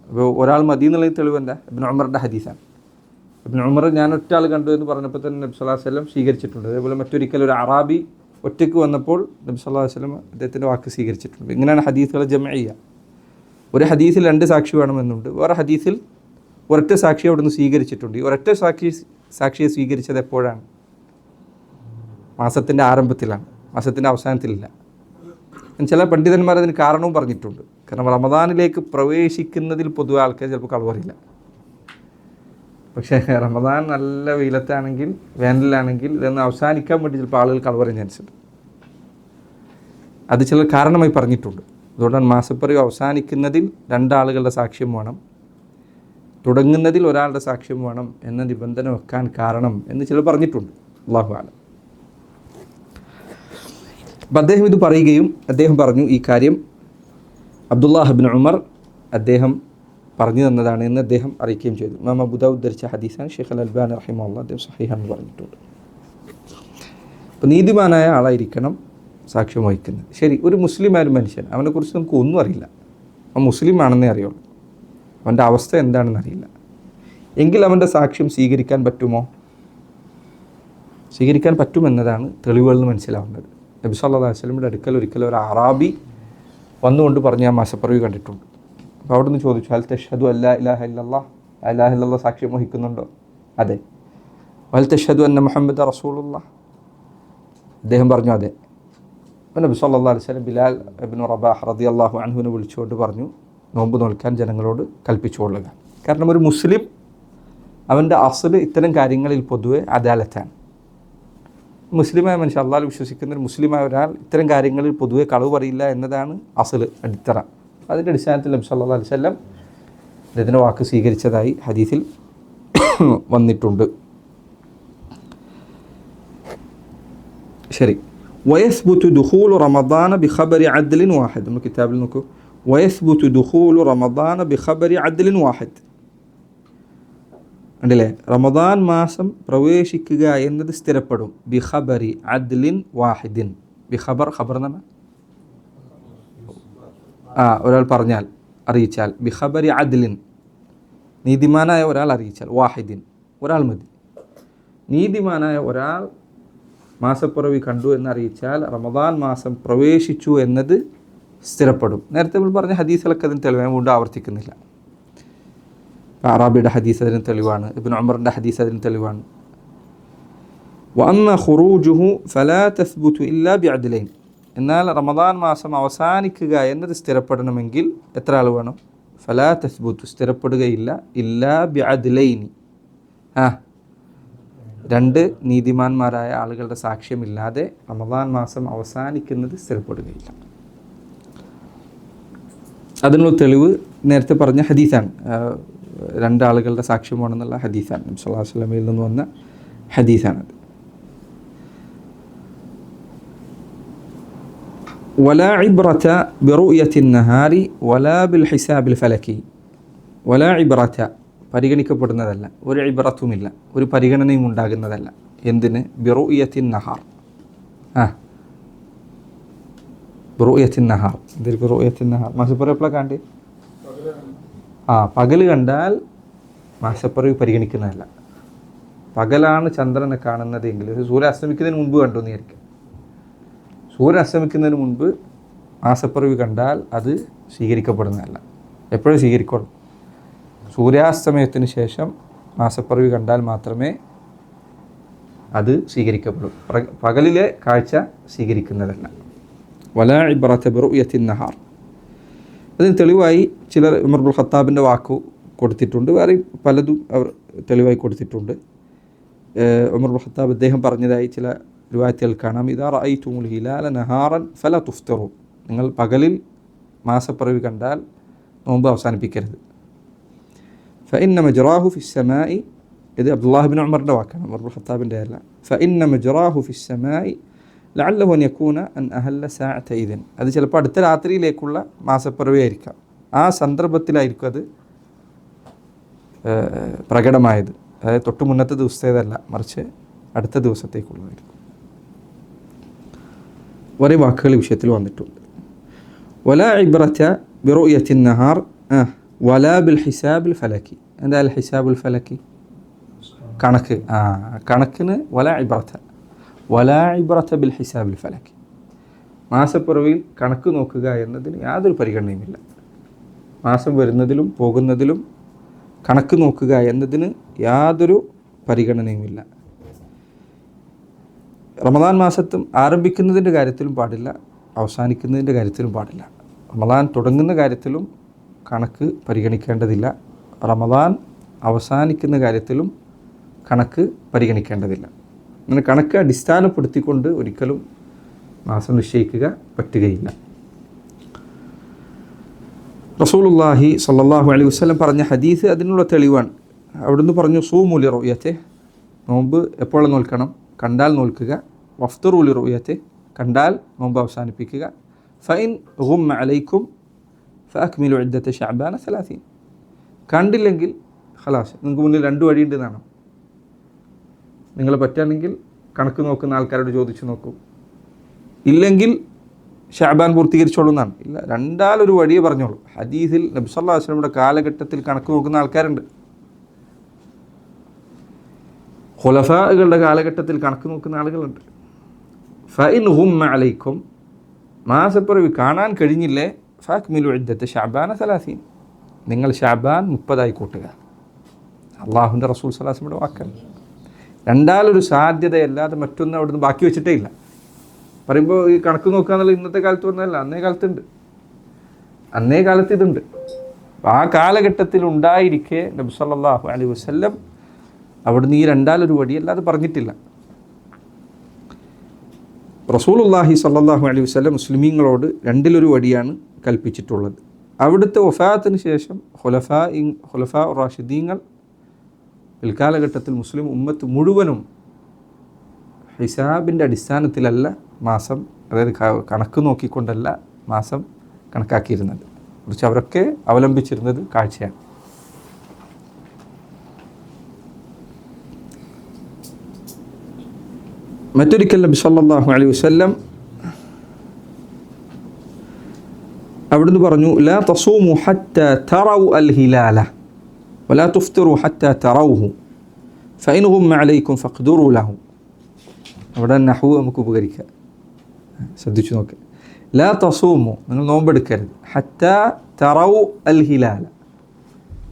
അപ്പോൾ ഒരാൾ മതി എന്നുള്ള തെളിവ് എന്താ? ഇബ്നു ഉമറിൻ്റെ ഹദീസാണ്. ഇബ്നു ഉമർ ഞാൻ ഒറ്റ ആൾ കണ്ടു എന്ന് പറഞ്ഞപ്പോൾ തന്നെ നബി സല്ലല്ലാഹു അലൈഹി വസല്ലം സ്വീകരിച്ചിട്ടുണ്ട്. അതേപോലെ മറ്റൊരിക്കൽ ഒരു അറാബി ഒറ്റയ്ക്ക് വന്നപ്പോൾ നബി സല്ലല്ലാഹു അലൈഹി വസല്ലം അദ്ദേഹത്തിൻ്റെ വാക്ക് സ്വീകരിച്ചിട്ടുണ്ട്. ഇങ്ങനെയാണ് ഹദീസുകൾ ജമഇയ്യ. ഒരു ഹദീസിൽ രണ്ട് സാക്ഷി വേണമെന്നുണ്ട്, വേറെ ഹദീസിൽ ഒരൊറ്റ സാക്ഷി അവിടുന്ന് സ്വീകരിച്ചിട്ടുണ്ട്. ഈ ഒരൊറ്റ സാക്ഷിയെ സ്വീകരിച്ചത് എപ്പോഴാണ്? മാസത്തിൻ്റെ ആരംഭത്തിലാണ്, മാസത്തിൻ്റെ അവസാനത്തിലില്ല. ചില പണ്ഡിതന്മാർ അതിന് കാരണവും പറഞ്ഞിട്ടുണ്ട്. കാരണം റമദാനിലേക്ക് പ്രവേശിക്കുന്നതിൽ പൊതുവെ ആൾക്കാർ ചിലപ്പോൾ കളവ് പറയില്ല. പക്ഷേ റമദാൻ നല്ല വെയിലത്താണെങ്കിൽ, വേനലിലാണെങ്കിൽ ഇതൊന്ന് അവസാനിക്കാൻ വേണ്ടി ചിലപ്പോൾ ആളുകൾ കളവ് പറയാൻ ചാൻസ് ഉണ്ട്. അത് ചില കാരണമായി പറഞ്ഞിട്ടുണ്ട്. അതുകൊണ്ടാണ് മാസപ്പിറവി അവസാനിക്കുന്നതിൽ രണ്ടാളുകളുടെ സാക്ഷ്യം വേണം, തുടങ്ങുന്നതിൽ ഒരാളുടെ സാക്ഷ്യം വേണം എന്ന നിബന്ധന വെക്കാൻ കാരണം എന്ന് ചിലർ പറഞ്ഞിട്ടുണ്ട്. അല്ലാഹു അഅലം. അപ്പം അദ്ദേഹം ഇത് പറയുകയും അദ്ദേഹം പറഞ്ഞു ഈ കാര്യം അബ്ദുല്ലാഹ് ഇബ്നു ഉമർ അദ്ദേഹം പറഞ്ഞു തന്നതാണ് എന്ന് അദ്ദേഹം അറിയിക്കുകയും ചെയ്തു. ഇമാം അബൂ ദാവൂദ് ഉദ്ധരിച്ച ഹദീസാണ്. ഷെയ്ഖ് അൽ അൽബാനി റഹിമഹുല്ലാഹ് അദ്ദേഹം സഹീഹാണെന്ന് പറഞ്ഞിട്ടുണ്ട്. അപ്പോൾ നീതിമാനായ ആളായിരിക്കണം സാക്ഷ്യം വഹിക്കുന്നത്. ശരി, ഒരു മുസ്ലിമായ ഒരു മനുഷ്യൻ, അവനെക്കുറിച്ച് നമുക്ക് ഒന്നും അറിയില്ല, അവൻ മുസ്ലിം ആണെന്നേ അറിയുള്ളൂ, അവൻ്റെ അവസ്ഥ എന്താണെന്ന് അറിയില്ല, എങ്കിൽ അവൻ്റെ സാക്ഷ്യം സ്വീകരിക്കാൻ പറ്റുമോ? സ്വീകരിക്കാൻ പറ്റുമെന്നതാണ് തെളിവുകളിൽ നിന്ന് മനസ്സിലാവേണ്ടത്. നബി സല്ലല്ലാഹു അലൈഹി വസല്ലമയുടെ അടുക്കൽ ഒരിക്കലും ഒരു അറാബി വന്നുകൊണ്ട് പറഞ്ഞ് ഞാൻ മാസപ്പിറവി കണ്ടിട്ടുണ്ട്. അപ്പോൾ അവിടെ നിന്ന് ചോദിച്ചു, ഹൽ തഷ്ഹദു അല്ലാ ഇലാഹ ഇല്ലല്ലാഹ്, ലാ ഇലാഹ ഇല്ലല്ലാഹ് സാക്ഷ്യം വഹിക്കുന്നുണ്ടോ? അതെ. ഹൽ തഷ്ഹദു അന്ന മുഹമ്മദ റസൂലുള്ളാഹ്, അദ്ദേഹം പറഞ്ഞു അതെ. നബി സല്ലല്ലാഹു അലൈഹി വസല്ലം ബിലാൽ ഇബ്നു റബാഹ് റളിയല്ലാഹു അൻഹുവിനെ വിളിച്ചുകൊണ്ട് പറഞ്ഞു, നോമ്പ് നോൽക്കാൻ ജനങ്ങളോട് കൽപ്പിച്ചുകൊള്ളുക. കാരണം ഒരു മുസ്ലിം അവൻ്റെ അസ്ല് ഇത്തരം കാര്യങ്ങളിൽ പൊതുവെ അദാലത്താണ്. മുസ്ലിമായ മനുഷ്യൻ, അള്ളാഹുവിൽ വിശ്വസിക്കുന്ന ഒരു മുസ്ലിമായ ഒരാൾ ഇത്തരം കാര്യങ്ങളിൽ പൊതുവെ കളവ് പറയില്ല എന്നതാണ് അസ്ല്, അടിത്തറ. അതിൻ്റെ അടിസ്ഥാനത്തിൽ നബി സല്ലല്ലാഹു അലൈഹി വസല്ലം ഇതിൻ്റെ വാക്ക് സ്വീകരിച്ചതായി ഹദീസിൽ വന്നിട്ടുണ്ട്. ശരി. വയസ്ബുതു ദുഖൂലു റമദാന ബിഖബരി അദ്ലിൻ വാഹിദ്. നമ്മൾ കിതാബിൽ നോക്കൂ, വയസ്ബുതു ദുഖൂലു റമദാന ബിഖബരി അദ്ലിൻ വാഹിദ്. ഉണ്ടല്ലേ, റമദാൻ മാസം പ്രവേശിക്കുക എന്നത് സ്ഥിരപ്പെടും. ബിഖബരി അദ്ലിൻ വാഹിദിൻ. ബിഖബർ, ഖബർ എന്നാണ് ഒരാൾ പറഞ്ഞാൽ, അറിയിച്ചാൽ. ബിഖബരി അദ്ലിൻ, നീതിമാനായ ഒരാൾ അറിയിച്ചാൽ. വാഹിദിൻ, ഒരാൾ മതി. നീതിമാനായ ഒരാൾ മാസപ്പിറവി കണ്ടു എന്നറിയിച്ചാൽ റമദാൻ മാസം പ്രവേശിച്ചു എന്നത് സ്ഥിരപ്പെടും. നേരത്തെ നമ്മൾ പറഞ്ഞ ഹദീസുകളൊക്കെ അതിന് തെളിവാണ്, വീണ്ടും ആവർത്തിക്കുന്നില്ല. അറാബിയുടെ ഹദീസ് അതിന് തെളിവാണ്, ഇബ്നു ഉമറിൻ്റെ ഹദീസ് അതിന് തെളിവാണ്. വഅമ്മ ഖുറൂജുഹു ഫലാ തസ്ബുതു ഇല്ലാ ബിഅദ്ലൈൻ. എന്നാൽ റമദാൻ മാസം അവസാനിക്കുക എന്നത് സ്ഥിരപ്പെടണമെങ്കിൽ എത്ര ആൾ വേണം? ഫലാ തസ്ബുതു, സ്ഥിരപ്പെടുകയില്ല. ഇല്ലാ ബിഅദ്ലൈനി, രണ്ട് നീതിമാന്മാരായ ആളുകളുടെ സാക്ഷ്യമില്ലാതെ റമദാൻ മാസം അവസാനിക്കുന്നത് സ്ഥിരപ്പെടുകയില്ല. അതിനുള്ള തെളിവ് നേരത്തെ പറഞ്ഞ ഹദീസാണ്, രണ്ടാളുകളുടെ സാക്ഷ്യം വേണമെന്നുള്ള ഹദീസാണ്. നബി സല്ലല്ലാഹു അലൈഹി വസല്ലമയിൽ നിന്ന് വന്ന ഹദീസാണത്. വലാ ഇബ്റത ബിറുയത്തി നഹാരി വലാ ബിൽ ഹിസാബിൽ ഫലക്കി. വലാ ഇബ്റത, പരിഗണിക്കപ്പെടുന്നതല്ല, ഒരു ഇബ്റത്തുമില്ല, ഒരു പരിഗണനയും ഉണ്ടാകുന്നതല്ല. എന്തിന്? ബിറുയത്തി നഹാർ. ബിറുയത്തി നഹാർ. എന്തൊരു ബിറുയത്തി നഹാർ? മാസപ്പിറവി എപ്പോഴാണ് കണ്ടേ? പകൽ കണ്ടാൽ മാസപ്പിറവി പരിഗണിക്കുന്നതല്ല. പകലാണ് ചന്ദ്രനെ കാണുന്നതെങ്കിൽ, സൂര്യൻ അസ്തമിക്കുന്നതിന് മുൻപ് കണ്ടു എന്ന് വിചാരിക്കും. സൂര്യൻ അസ്തമിക്കുന്നതിന് മുൻപ് മാസപ്പിറവി കണ്ടാൽ അത് സ്വീകരിക്കപ്പെടുന്നതല്ല. എപ്പോഴും സ്വീകരിക്കണം. സൂര്യാസ്തമയത്തിന് ശേഷം മാസപ്പിറവി കണ്ടാൽ മാത്രമേ അത് സ്വീകരിക്കപ്പെടൂ. പകലിലെ കാഴ്ച സ്വീകരിക്കുന്നതല്ല. വലാ ഇബ്റത ബിറുയത്തി നഹാർ. അതിന് തെളിവായി ചിലർ ഉമർ ഇബ്നുൽ ഖത്താബിൻ്റെ വാക്ക് കൊടുത്തിട്ടുണ്ട്, വേറെ പലതും അവർ തെളിവായി കൊടുത്തിട്ടുണ്ട്. ഉമർ ഇബ്നുൽ ഖത്താബ് അദ്ദേഹം പറഞ്ഞതായി ചില റിവായത്തുകൾ കാണാം, ഇദാ റഅയ്തുമുൽ ഹിലാല നഹാറൻ ഫലാ തുഫ്തിറു. നിങ്ങൾ പകലിൽ മാസപ്പിറവി കണ്ടാൽ നോമ്പ് അവസാനിപ്പിക്കരുത്. ഫഇന്ന മജ്റാഹു ഫിസ്സമാഇ, ഇത് അബ്ദുല്ലാഹി ഇബ്നു ഉമറിൻ്റെ വാക്കാണ്, ഉമർ ഇബ്നുൽ ഖത്താബിൻ്റെ അല്ല. ഫഇന്ന മജ്റാഹു ഫിസ്സമാഇ ലഅല്ലഹു അൻ യകൂന അൻ അഹല്ല സഅത ഇദൻ. അത് ചിലപ്പോൾ അടുത്ത രാത്രിയിലേക്കുള്ള മാസപ്പിറവി ആയിരിക്കാം. ആ സന്ദർഭത്തിലായിരിക്കും അത് പ്രകടമായത്. അതായത് തൊട്ട് മുന്നത്തെ ദിവസത്തേതല്ല, മറിച്ച് അടുത്ത ദിവസത്തേക്കുള്ളതായിരിക്കും. ഒരേ വാക്കുകൾ വിഷയത്തിൽ വന്നിട്ടുണ്ട്. വലാ ഇബ്റത ബിറുയത്തി നഹാർ വലാ ബിൽ ഹിസാബിൽ ഫലക്കി. എന്താ അൽ ഹിസാബുൽ ഫലക്കി? കണക്ക്. കണക്കിന് വലാ ഇബ്റത, വലാ ഇബ്റത ബിൽ ഹിസാബിൽ ഫലക്കി. മാസപ്പിറവിയിൽ കണക്ക് നോക്കുക എന്നതിന് യാതൊരു പരിഗണനയുമില്ല. മാസം വരുന്നതിലും പോകുന്നതിലും കണക്ക് നോക്കുക എന്നതിന് യാതൊരു പരിഗണനയുമില്ല. റമദാൻ മാസത്തും ആരംഭിക്കുന്നതിൻ്റെ കാര്യത്തിലും പാടില്ല, അവസാനിക്കുന്നതിൻ്റെ കാര്യത്തിലും പാടില്ല. റമദാൻ തുടങ്ങുന്ന കാര്യത്തിലും കണക്ക് പരിഗണിക്കേണ്ടതില്ല, റമദാൻ അവസാനിക്കുന്ന കാര്യത്തിലും കണക്ക് പരിഗണിക്കേണ്ടതില്ല. അങ്ങനെ കണക്ക് അടിസ്ഥാനപ്പെടുത്തിക്കൊണ്ട് ഒരിക്കലും മാസം നിശ്ചയിക്കുക പറ്റുകയില്ല. റസൂലുള്ളാഹി സ്വല്ലല്ലാഹു അലൈഹി വസല്ലം പറഞ്ഞ ഹദീസ് അതിനുള്ള തെളിവാണ്. അവിടുന്ന് പറഞ്ഞു, സൂമു ലിറുയത്തെ, നോമ്പ് എപ്പോഴും നോൽക്കണം? കണ്ടാൽ നോൽക്കുക. വഫ്തുറു ലിറുയത്തെ, കണ്ടാൽ നോമ്പ് അവസാനിപ്പിക്കുക. ഫഇൻ ഗുമ്മ അലൈക്കും ഫഅക്മിലു ഇദ്ദത ശഅബാന 30. കണ്ടില്ലെങ്കിൽ ഖലാസ്, നിങ്ങൾക്ക് മുന്നിൽ 2 വഴിയുണ്ട് എന്നാണ്. നിങ്ങൾ പറ്റുകയാണെങ്കിൽ കണക്ക് നോക്കുന്ന ആൾക്കാരോട് ചോദിച്ചു നോക്കൂ, ഇല്ലെങ്കിൽ ഷഅബാൻ പൂർത്തീകരിച്ചോളൂ എന്നാണ്. ഇല്ല, രണ്ടാലൊരു വഴിയെ പറഞ്ഞോളൂ. ഹദീസിൽ നബി സല്ലല്ലാഹു അലൈഹി വസല്ലമയുടെ കാലഘട്ടത്തിൽ കണക്ക് നോക്കുന്ന ആൾക്കാരുണ്ട്. ഖുലഫാകളുടെ കാലഘട്ടത്തിൽ കണക്ക് നോക്കുന്ന ആളുകളുണ്ട്. ഫഇൻ ഗുമ്മ അലൈക്കും, മാസപ്പിറവി കാണാൻ കഴിഞ്ഞില്ലേ, ഫാക്മിലു ഇദ്ദത ശഅബാന 30. നിങ്ങൾ ശഅബാൻ 30 കൂട്ടുക. അള്ളാഹുവിൻ്റെ റസൂൽ സ്വല്ലല്ലാഹു അലൈഹി വസല്ലമയുടെ വാക്കാണ്. രണ്ടാലൊരു സാധ്യതയല്ലാതെ മറ്റൊന്നും അവിടുന്ന് ബാക്കി വെച്ചിട്ടേ ഇല്ല. പറയുമ്പോൾ ഈ കണക്ക് നോക്കുക എന്നുള്ളത് ഇന്നത്തെ കാലത്ത് വന്നതല്ല, അന്നേ കാലത്തുണ്ട്. അന്നേ കാലത്ത് ഇതുണ്ട്. ആ കാലഘട്ടത്തിൽ ഉണ്ടായിരിക്കെ നബി സല്ലല്ലാഹു അലൈഹി വസല്ലം അവിടുന്ന് ഈ രണ്ടാലൊരു വടി അല്ലാതെ പറഞ്ഞിട്ടില്ല. റസൂലുള്ളാഹി സ്വല്ലല്ലാഹു അലൈഹി വസല്ലം മുസ്ലിമീങ്ങളോട് രണ്ടിലൊരു വടിയാണ് കൽപ്പിച്ചിട്ടുള്ളത്. അവിടുത്തെ വഫാത്തിന് ശേഷം ഖുലഫാ റാഷിദീങ്ങൾ പിൽക്കാലഘട്ടത്തിൽ മുസ്ലിം ഉമ്മത്ത് മുഴുവനും ഹിസാബിൻ്റെ അടിസ്ഥാനത്തിലല്ല മാസം, അതായത് കണക്ക് നോക്കിക്കൊണ്ടല്ല മാസം കണക്കാക്കിയിരുന്നത്, കുറിച്ച് അവരൊക്കെ അവലംബിച്ചിരുന്നത് കാഴ്ചയാണ്. മറ്റൊരിക്കൽ നബി സല്ലല്ലാഹു അലൈഹി വസല്ലം അവിടുന്ന് പറഞ്ഞു, ലാ തസൂമു ഹത്താ തറൗ അൽ ഹിലാല വലാ തുഫ്തിറു ഹത്താ തറൗഹു ഫഇൻ ഗുമ്മ അലൈക്കും ഫഖ്ദുറു ലഹു. അവിടെ നഹ്വ് നമുക്ക് ഉപകരിക്കാം, ശ്രദ്ധിച്ചു നോക്ക്. ലാ തസൂമു, നിങ്ങൾ നോമ്പെടുക്കരുത്, ഹത്താ തറൗ അൽ ഹിലാല.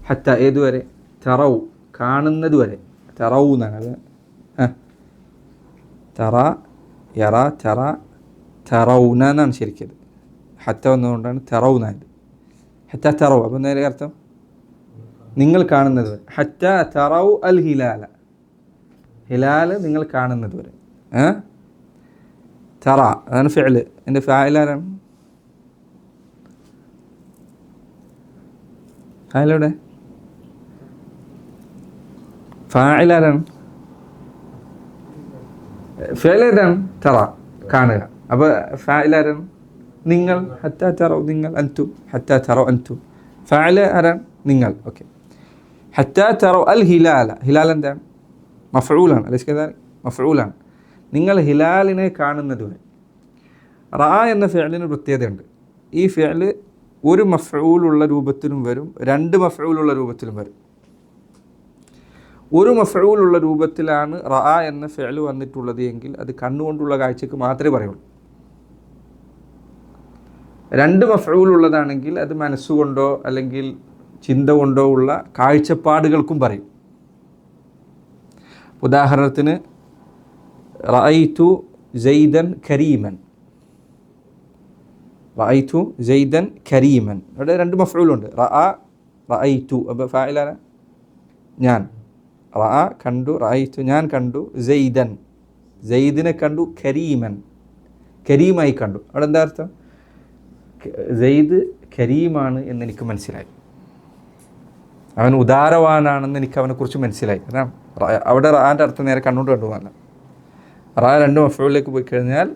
ഹത്ത ഏതുവരെ? തറൗ, കാണുന്നത് വരെ. തറൗ എന്നാണ് തറ യറ തറ തറൗന എന്നാണ് ശരിക്കത്. ഹത്ത വന്നതുകൊണ്ടാണ് തറൗനായത്. ഹത്ത തറൗ, അപ്പം നേരെ അർത്ഥം നിങ്ങൾ കാണുന്നത് വരെ. ഹത്ത തറൗ അൽ ഹിലാല, ഹിലാല് നിങ്ങൾ കാണുന്നത് വരെ. തറ അതാണ് ഫിഅല്. എൻ്റെ ഫായിലാരാണ്? ഫായിലെവിടെ? ഫായിലാരാണ്? ഫിഅലേതാണ്? തറ, കാണുക. അപ്പോൾ ഫായിലാരാണ്? നിങ്ങൾ. ഹത്താ തറൗ, നിങ്ങൾ. അൻതും, ഹത്താ തറൗ അൻതും. ഫായില് ആരാണ്? നിങ്ങൾ. ഓക്കെ. ഹത്താ തറൗ അൽ ഹിലാല, ഹിലാൽ എന്താണ്? മഫ്ഊലാണ്. അലൈഹി കദാലിക്, മഫ്ഊലാണ്. നിങ്ങൾ ഹിലാലിനെ കാണുന്നത് വരെ. റഅ എന്ന ഫിഅലിന് പ്രത്യേകതയുണ്ട്. ഈ ഫിഅല് ഒരു മഫ്ഊലുള്ള രൂപത്തിലും വരും, രണ്ട് മഫ്ഊലുള്ള രൂപത്തിലും വരും. ഒരു മഫ്ഊലുള്ള രൂപത്തിലാണ് റഅ എന്ന ഫിഅല് വന്നിട്ടുള്ളത് എങ്കിൽ അത് കണ്ണുകൊണ്ടുള്ള കാഴ്ചക്ക് മാത്രമേ പറയുള്ളൂ. രണ്ട് മഫ്ഊലുള്ളതാണെങ്കിൽ അത് മനസ്സുകൊണ്ടോ അല്ലെങ്കിൽ ചിന്ത കൊണ്ടോ ഉള്ള കാഴ്ചപ്പാടുകൾക്കും പറയും. ഉദാഹരണത്തിന് റഅയ്തു സൈദൻ കരീമൻ, റഅയ്തു സൈദൻ കരീമൻ. അവിടെ രണ്ട് മഫ്ഊലുണ്ട്. റഅയ്തു, അപ്പോൾ ഫായിലാര? ഞാൻ. റഅ കണ്ടു, റഅയ്തു ഞാൻ കണ്ടു, സൈദൻ സൈദിനെ കണ്ടു, കരീമൻ കരീമായി കണ്ടു. അവിടെ എന്താ അർത്ഥം? സൈദ് കരീമാണ് എന്നെനിക്ക് മനസ്സിലായി, അവൻ ഉദാരവാനാണെന്ന് എനിക്ക് അവനെക്കുറിച്ച് മനസ്സിലായി. അതാണ് അവിടെ റാൻ്റെ അർത്ഥം നേരെ കണ്ണുകൊണ്ട് കണ്ടുപോകാനല്ല. റാ രണ്ട് മഫ്ഊലിലേക്ക് പോയി കഴിഞ്ഞാൽ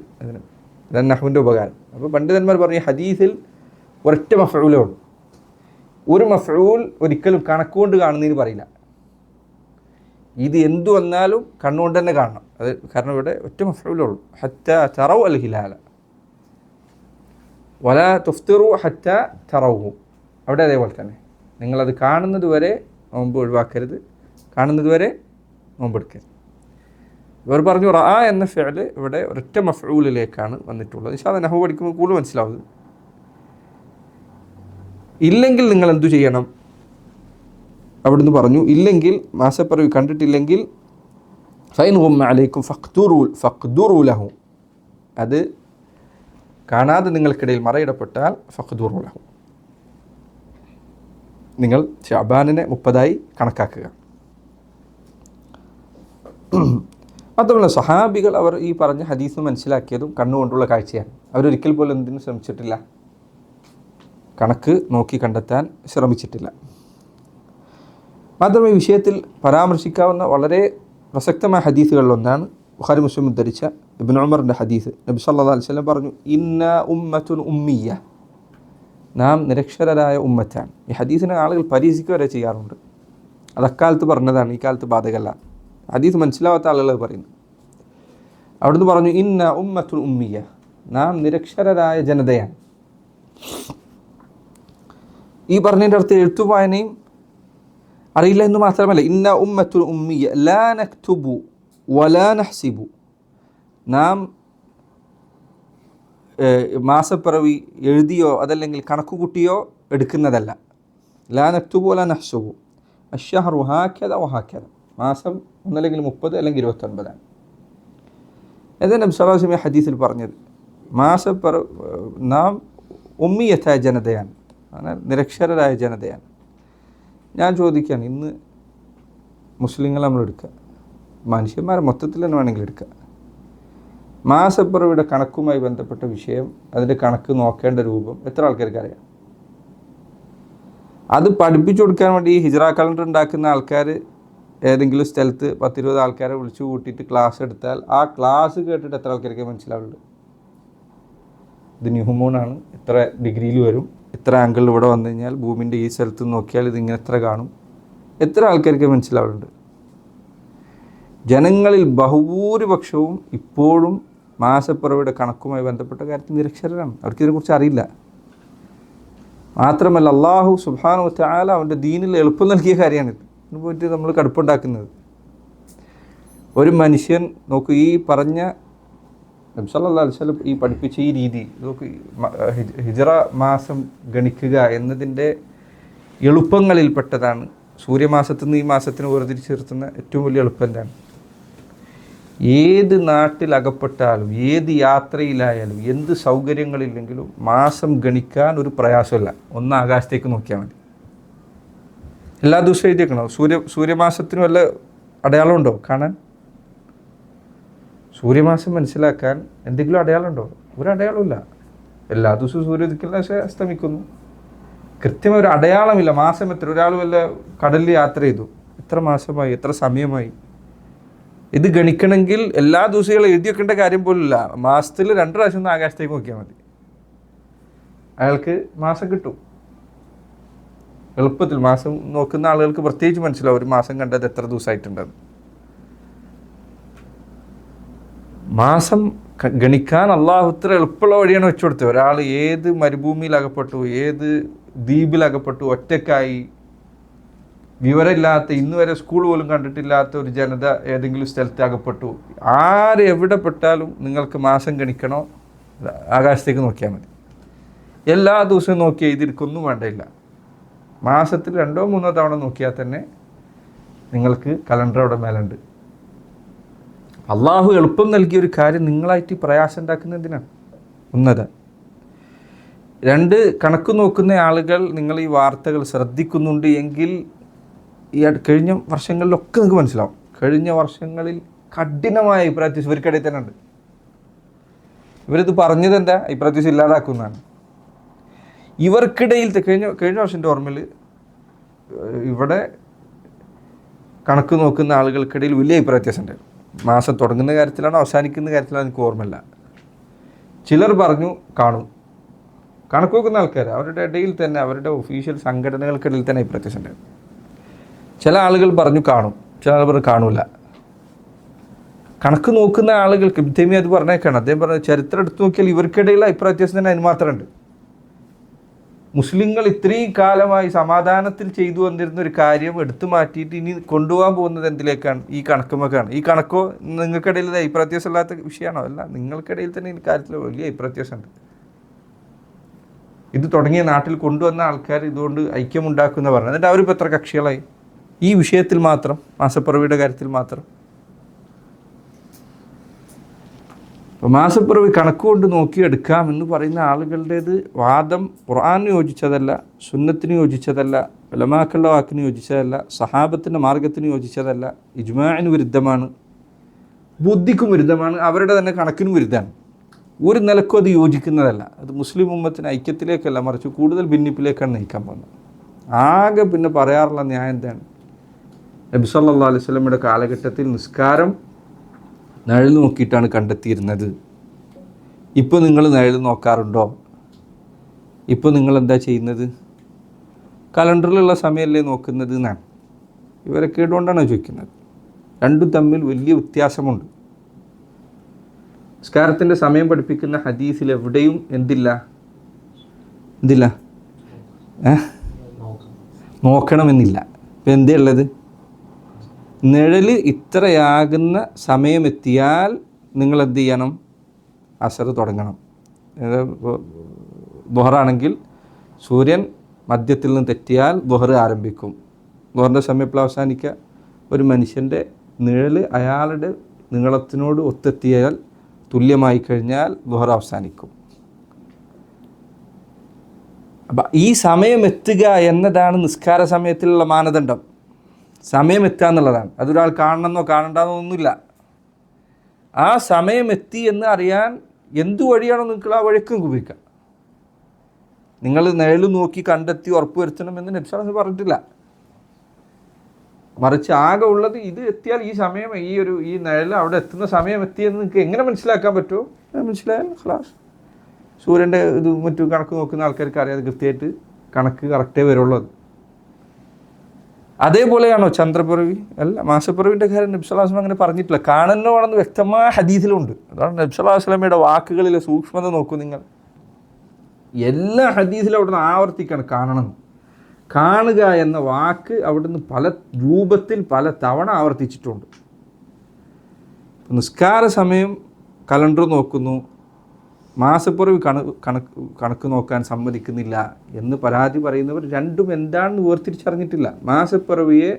ഇതാണ് നഹ്വിൻ്റെ ഉപകാരം. അപ്പോൾ പണ്ഡിതന്മാർ പറഞ്ഞു ഹദീസിൽ ഒരൊറ്റ മഫ്ഊലേ ഉള്ളൂ. ഒരു മഫ്ഊൽ ഒരിക്കലും കണക്കുകൊണ്ട് കാണുന്നതിന് പറയില്ല. ഇത് എന്തു വന്നാലും കണ്ണുകൊണ്ട് തന്നെ കാണണം. അത് കാരണം ഇവിടെ ഒറ്റ മഫ്ഊലേ ഉള്ളൂ. ഹത്താ തറൗ അൽ ഹിലാല വലാ തുഫ്തിറു ഹത്താ തറൗഹു. അവിടെ അതേപോലെ തന്നെ നിങ്ങളത് കാണുന്നത് വരെ നോമ്പ് ഒഴിവാക്കരുത്, കാണുന്നത് വരെ നോമ്പെടുക്കരുത്. ഇവർ പറഞ്ഞു റഅ എന്ന ഫിഅല് ഇവിടെ ഒരൊറ്റ മഫ്ഊലിലേക്കാണ് വന്നിട്ടുള്ളത്. ഇൻഷാ അല്ലാഹ് നഹ്വ് പഠിക്കുമ്പോൾ കൂടുതൽ മനസ്സിലാവുന്നത്. ഇല്ലെങ്കിൽ നിങ്ങൾ എന്തു ചെയ്യണം? അവിടുന്ന് പറഞ്ഞു, ഇല്ലെങ്കിൽ മാസപ്പിറവി കണ്ടിട്ടില്ലെങ്കിൽ ഫൈൻ ഗുമ്മ അലൈക്കും ഫഖ്ദുറു ലഹു, അത് കാണാതെ നിങ്ങൾക്കിടയിൽ മറയിടപ്പെട്ടാൽ ഫഖ്ദുറു ലഹു, നിങ്ങൾ ശഅബാനിനെ 30 കണക്കാക്കുക. മാത്രമല്ല സഹാബികൾ അവർ ഈ പറഞ്ഞ ഹദീസ് മനസ്സിലാക്കിയതും കണ്ണുകൊണ്ടുള്ള കാഴ്ചയാണ്. അവരൊരിക്കൽ പോലും എന്തിനും ശ്രമിച്ചിട്ടില്ല, കണക്ക് നോക്കി കണ്ടെത്താൻ ശ്രമിച്ചിട്ടില്ല. മാത്രമേ ഈ വിഷയത്തിൽ പരാമർശിക്കാവുന്ന വളരെ പ്രസക്തമായ ഹദീസുകളിലൊന്നാണ് ബുഖാരി മുസ്ലിം ഉദ്ധരിച്ച ഇബ്നു ഉമറിൻ്റെ ഹദീസ്. നബി സല്ലല്ലാഹു അലൈഹി വസല്ലം പറഞ്ഞു, ഇന്ന ഉമ്മത്തുൻ ഉമ്മിയ്യ, നാം നിരക്ഷരരായ ഉമ്മത്താണ്. ഈ ഹദീസിനെ ആളുകൾ പരീക്ഷിക്കുക വരെ ചെയ്യാറുണ്ട്. അത് അക്കാലത്ത് പറഞ്ഞതാണ്, ഈ കാലത്ത് ബാധകമല്ല. ഹദീസ് മനസ്സിലാവാത്ത ആളുകൾ പറയുന്നു. അവിടുന്ന് പറഞ്ഞു, ഇന്ന ഉമ്മത്തുൽ ഉമ്മിയ്യ, നാം നിരക്ഷരരായ ജനതയാണ്. ഈ പറഞ്ഞതിൻ്റെ അർത്ഥം എഴുത്തും വായനയും അറിയില്ല എന്ന് മാത്രമല്ല, ഇന്ന ഉമ്മത്തുൽ ഉമ്മിയ്യ ലാ നക്തുബു വലാ നഹ്സിബു, നാം മാസപ്പിറവി എഴുതിയോ അതല്ലെങ്കിൽ കണക്ക് കൂട്ടിയോ എടുക്കുന്നതല്ല. ലാ നക്തുബു വലാ നഹ്സുബു അശ്ശഹറു ഹാക്കദ വഹാക്കദ. മാസം ഒന്നല്ലെങ്കിൽ 30 അല്ലെങ്കിൽ 29. അതാണ് നബി സല്ലല്ലാഹു അലൈഹി വസല്ലം ഹദീസിൽ പറഞ്ഞത്. നാം ഉമ്മിയത്തായ ജനതയാണ്, നിരക്ഷരരായ ജനതയാണ്. ഞാൻ ചോദിക്കുകയാണ്, ഇന്ന് മുസ്ലിങ്ങൾ നമ്മളെടുക്കുക, മനുഷ്യന്മാരെ മൊത്തത്തിൽ തന്നെ വേണമെങ്കിൽ എടുക്കുക, മാസപ്പിറവിയുടെ കണക്കുമായി ബന്ധപ്പെട്ട വിഷയം, അതിൻ്റെ കണക്ക് നോക്കേണ്ട രൂപം എത്ര ആൾക്കാർക്ക് അറിയാം? അത് പഠിപ്പിച്ചു കൊടുക്കാൻ വേണ്ടി ഹിജ്റ കലണ്ടർ ഉണ്ടാക്കുന്ന ആൾക്കാർ ഏതെങ്കിലും സ്ഥലത്ത് 10-20 ആൾക്കാരെ വിളിച്ചു കൂട്ടിയിട്ട് ക്ലാസ് എടുത്താൽ ആ ക്ലാസ് കേട്ടിട്ട് എത്ര ആൾക്കാർക്ക് മനസ്സിലാവുള്ളൂ? ഇത് ന്യൂമൂണാണ്, ഇത്ര ഡിഗ്രിയിൽ വരും, ഇത്ര ആംഗിളിൽ ഇവിടെ വന്നു കഴിഞ്ഞാൽ ഭൂമിൻ്റെ ഈ സ്ഥലത്ത് നോക്കിയാൽ ഇതിങ്ങനെ എത്ര കാണും, എത്ര ആൾക്കാർക്ക് മനസ്സിലാവുന്നുണ്ട്? ജനങ്ങളിൽ ബഹുഭൂരിപക്ഷവും ഇപ്പോഴും മാസപ്പിറവിയുടെ കണക്കുമായി ബന്ധപ്പെട്ട കാര്യത്തിൽ നിരക്ഷരരാണ്. അവർക്ക് ഇതിനെക്കുറിച്ച് അറിയില്ല. മാത്രമല്ല അള്ളാഹു സുബ്ഹാനഹു വ തആല അവൻ്റെ ദീനിൽ എളുപ്പം നൽകിയ കാര്യമാണിത്. ഇതിന് പോയിട്ട് നമ്മൾ കടുപ്പുണ്ടാക്കുന്നത്. ഒരു മനുഷ്യൻ നോക്കൂ, ഈ പറഞ്ഞ നബി സല്ലല്ലാഹു അലൈഹി വസല്ലം ഈ പഠിപ്പിച്ച ഈ രീതി നോക്കൂ, ഹിജ്റ മാസം ഗണിക്കുക എന്നതിൻ്റെ എളുപ്പങ്ങളിൽപ്പെട്ടതാണ്. സൂര്യമാസത്തിൽ നിന്ന് ഈ മാസത്തിന് വേർതിരിച്ച് നിർത്തുന്ന ഏറ്റവും വലിയ എളുപ്പം എന്താണ്? ഏത് നാട്ടിലകപ്പെട്ടാലും ഏത് യാത്രയിലായാലും എന്ത് സൗകര്യങ്ങളില്ലെങ്കിലും മാസം ഗണിക്കാൻ ഒരു പ്രയാസമില്ല. ഒന്ന് ആകാശത്തേക്ക് നോക്കിയാൽ മതി. എല്ലാ ദിവസവും എഴുതിയേക്കണോ? സൂര്യമാസത്തിന് വല്ല അടയാളമുണ്ടോ കാണാൻ? സൂര്യമാസം മനസ്സിലാക്കാൻ എന്തെങ്കിലും അടയാളമുണ്ടോ? ഒരു അടയാളമില്ല. എല്ലാ ദിവസവും സൂര്യ ഉദിക്കുന്ന അസ്തമിക്കുന്നു. കൃത്യമായ ഒരു അടയാളമില്ല. മാസം എത്ര? ഒരാൾ വല്ല കടലിൽ യാത്ര ചെയ്തു, എത്ര മാസമായി, എത്ര സമയമായി? ഇത് ഗണിക്കണമെങ്കിൽ എല്ലാ ദിവസവും എഴുതി വെക്കേണ്ട കാര്യം പോലില്ല. മാസത്തിൽ 2 പ്രാവശ്യം ഒന്ന് ആകാശത്തേക്ക് നോക്കിയാൽ മതി, അയാൾക്ക് മാസം കിട്ടും എളുപ്പത്തിൽ. മാസം നോക്കുന്ന ആളുകൾക്ക് പ്രത്യേകിച്ച് മനസ്സിലാവും ഒരു മാസം കണ്ടത് എത്ര ദിവസമായിട്ടുണ്ടെന്ന്. മാസം ഗണിക്കാൻ അള്ളാഹു ഇത്ര എളുപ്പമുള്ള വഴിയാണ് വെച്ചു കൊടുത്തത്. ഒരാൾ ഏത് മരുഭൂമിയിലകപ്പെട്ടു, ഏത് ദ്വീപിലകപ്പെട്ടു, ഒറ്റക്കായി, വിവരമില്ലാത്ത, ഇന്ന് വരെ സ്കൂൾ പോലും കണ്ടിട്ടില്ലാത്ത ഒരു ജനത ഏതെങ്കിലും സ്ഥലത്ത് അകപ്പെട്ടു, ആര് എവിടെ പെട്ടാലും നിങ്ങൾക്ക് മാസം ഗണിക്കണോ, ആകാശത്തേക്ക് നോക്കിയാൽ മതി. എല്ലാ ദിവസവും നോക്കി എഴുതിയിരിക്കൊന്നും വേണ്ടയില്ല. മാസത്തിൽ 2-3 തവണ നോക്കിയാൽ തന്നെ നിങ്ങൾക്ക് കലണ്ടർ അവിടെ മേലുണ്ട്. അള്ളാഹു എളുപ്പം നൽകിയൊരു കാര്യം നിങ്ങളായിട്ട് പ്രയാസം ഉണ്ടാക്കുന്നതിനാണ്. ഉന്നത 2, കണക്ക് നോക്കുന്ന ആളുകൾ നിങ്ങൾ ഈ വാർത്തകൾ ശ്രദ്ധിക്കുന്നുണ്ട് എങ്കിൽ ഈ കഴിഞ്ഞ വർഷങ്ങളിലൊക്കെ നിങ്ങൾക്ക് മനസ്സിലാവും. കഴിഞ്ഞ വർഷങ്ങളിൽ കഠിനമായ അഭിപ്രായം ഇവർക്കിടയിൽ തന്നെ ഉണ്ട്. ഇവരിത് പറഞ്ഞത് എന്താ? അഭിപ്രായം ഇല്ലാതാക്കുന്നതാണ്. ഇവർക്കിടയിലത്തെ കഴിഞ്ഞ വർഷത്തിൻ്റെ ഓർമ്മയിൽ ഇവിടെ കണക്ക് നോക്കുന്ന ആളുകൾക്കിടയിൽ വലിയ അഭിപ്രായ വ്യത്യാസം ഉണ്ട്. മാസം തുടങ്ങുന്ന കാര്യത്തിലാണോ അവസാനിക്കുന്ന കാര്യത്തിലാണോ എനിക്ക് ഓർമ്മയില്ല. ചിലർ പറഞ്ഞു കാണും. കണക്ക് നോക്കുന്ന ആൾക്കാർ അവരുടെ ഇടയിൽ തന്നെ, അവരുടെ ഒഫീഷ്യൽ സംഘടനകൾക്കിടയിൽ തന്നെ അഭിപ്രായ വ്യത്യാസം ഉണ്ട്. ചില ആളുകൾ പറഞ്ഞു കാണും, ചില ആളുകൾ പറഞ്ഞു കാണൂല. കണക്ക് നോക്കുന്ന ആളുകൾക്ക് ഇബ്തൈമി അത് പറഞ്ഞേക്കാണ്. അദ്ദേഹം പറഞ്ഞ ചരിത്രം എടുത്തു നോക്കിയാൽ ഇവർക്കിടയിൽ അഭിപ്രായ വ്യത്യാസം തന്നെ അതിന് മാത്രമുണ്ട്. മുസ്ലിങ്ങൾ ഇത്രയും കാലമായി സമാധാനത്തിൽ ചെയ്തു വന്നിരുന്ന ഒരു കാര്യം എടുത്തു മാറ്റിയിട്ട് ഇനി കൊണ്ടുപോകാൻ പോകുന്നത് എന്തിലേക്കാണ്? ഈ കണക്കുമൊക്കെയാണ്. ഈ കണക്കോ നിങ്ങൾക്കിടയിൽ അഭിപ്രായ വ്യത്യാസം ഇല്ലാത്ത വിഷയമാണോ? അല്ല, നിങ്ങൾക്കിടയിൽ തന്നെ ഈ കാര്യത്തിൽ വലിയ അഭിപ്രായ വ്യത്യാസമുണ്ട്. ഇത് തുടങ്ങിയ നാട്ടിൽ കൊണ്ടുവന്ന ആൾക്കാർ ഇതുകൊണ്ട് ഐക്യമുണ്ടാക്കുന്ന പറഞ്ഞു. എന്നിട്ട് അവരിപ്പോൾ എത്ര കക്ഷികളായി ഈ വിഷയത്തിൽ മാത്രം, മാസപ്പിറവിയുടെ കാര്യത്തിൽ മാത്രം. അപ്പോൾ മാസപ്പിറവി കണക്കുകൊണ്ട് നോക്കിയെടുക്കാമെന്ന് പറയുന്ന ആളുകളുടേത് വാദം ഖുർആന് യോജിച്ചതല്ല, സുന്നത്തിന് യോജിച്ചതല്ല, ഉലമാക്കളുടെ വാക്കിന് യോജിച്ചതല്ല, സഹാബത്തിൻ്റെ മാർഗത്തിന് യോജിച്ചതല്ല, ഇജ്മാഇന് വിരുദ്ധമാണ്, ബുദ്ധിക്കും വിരുദ്ധമാണ്, അവരുടെ തന്നെ കണക്കിനും വിരുദ്ധമാണ്. ഒരു നിലക്കും അത് യോജിക്കുന്നതല്ല. അത് മുസ്ലിം ഉമ്മത്തിന് ഐക്യത്തിലേക്കല്ല, മറിച്ച് കൂടുതൽ ഭിന്നിപ്പിലേക്കാണ് നയിക്കാൻ പോകുന്നത്. ആകെ പിന്നെ പറയാറുള്ള ന്യായം എന്താണ്? നബി സല്ലല്ലാഹു അലൈഹി വസല്ലമയുടെ കാലഘട്ടത്തിൽ നിസ്കാരം നിഴൽ നോക്കിയിട്ടാണ് കണ്ടെത്തിയിരുന്നത്. ഇപ്പോൾ നിങ്ങൾ നിഴൽ നോക്കാറുണ്ടോ? ഇപ്പോൾ നിങ്ങൾ എന്താ ചെയ്യുന്നത്? കലണ്ടറിലുള്ള സമയമല്ലേ നോക്കുന്നത് എന്നാണ്. ഇവരൊക്കെ ഇതുകൊണ്ടാണ് ചോദിക്കുന്നത്. രണ്ടും തമ്മിൽ വലിയ വ്യത്യാസമുണ്ട്. നിസ്കാരത്തിൻ്റെ സമയം പഠിപ്പിക്കുന്ന ഹദീസിൽ എവിടെയും എന്തില്ല നോക്കണമെന്നില്ല. ഇപ്പം എന്തേ ഉള്ളത്? നിഴൽ ഇത്രയാകുന്ന സമയമെത്തിയാൽ നിങ്ങൾ എന്ത് ചെയ്യണം? അസർ തുടങ്ങണം ദുഹറാണെങ്കിൽ സൂര്യൻ മധ്യത്തിൽ നിന്ന് തെറ്റിയാൽ ദുഹർ ആരംഭിക്കും. ദുഹറിൻ്റെ സമയം എപ്പോൾ അവസാനിക്കുക? ഒരു മനുഷ്യൻ്റെ നിഴൽ അയാളുടെ നീളത്തിനോട് ഒത്തെത്തിയാൽ തുല്യമായി കഴിഞ്ഞാൽ ദുഹർ അവസാനിക്കും. അപ്പം ഈ സമയം എത്തുക എന്നതാണ് നിസ്കാര സമയത്തിലുള്ള മാനദണ്ഡം. സമയം എത്തുക എന്നുള്ളതാണ്. അതൊരാൾ കാണണമെന്നോ കാണണ്ടെന്നോ ഒന്നുമില്ല. ആ സമയം എത്തി എന്ന് അറിയാൻ എന്തു വഴിയാണോ നിങ്ങൾക്ക് ആ വഴിക്ക് ഉപയോഗിക്കാം. നിങ്ങൾ നിഴൽ നോക്കി കണ്ടെത്തി ഉറപ്പ് വരുത്തണമെന്ന് നബി സല്ലല്ലാഹു അലൈഹി വസല്ലം പറഞ്ഞിട്ടില്ല. മറിച്ച് ആകെ ഉള്ളത് ഇത് എത്തിയാൽ ഈ സമയം ഈ നിഴൽ അവിടെ എത്തുന്ന സമയം എത്തിയെന്ന് നിങ്ങൾക്ക് എങ്ങനെ മനസ്സിലാക്കാൻ പറ്റുമോ? മനസ്സിലായാൽ ഖലാസ്. സൂര്യൻ്റെ ഇത് മറ്റു കണക്ക് നോക്കുന്ന ആൾക്കാർക്ക് അറിയാതെ കൃത്യമായിട്ട് കണക്ക് കറക്റ്റേ വരുള്ളൂ. അതേപോലെയാണോ ചന്ദ്രപ്പിറവി? അല്ല, മാസപ്പിറവിൻ്റെ കാര്യം നബി സല്ലല്ലാഹു അലൈഹി വസല്ലം അങ്ങനെ പറഞ്ഞിട്ടില്ല. കാണണമെന്ന് വ്യക്തമായ ഹദീസിലുണ്ട്. അതാണ് നബി സല്ലല്ലാഹു അലൈഹി വസല്ലമയുടെ വാക്കുകളിലെ സൂക്ഷ്മത നോക്കൂ നിങ്ങൾ. എല്ലാ ഹദീസിലും അവിടുന്ന് ആവർത്തിക്കാണ് കാണണം. കാണുക എന്ന വാക്ക് അവിടുന്ന് പല രൂപത്തിൽ പല തവണ ആവർത്തിച്ചിട്ടുണ്ട്. നിസ്കാര സമയം കലണ്ടർ നോക്കുന്നു, മാസപ്പിറവി കണക്ക് നോക്കാൻ സമ്മതിക്കുന്നില്ല എന്ന് പരാതി പറയുന്നവർ രണ്ടും എന്താണെന്ന് വേർതിരിച്ചറിഞ്ഞിട്ടില്ല. മാസപ്പിറവിയെ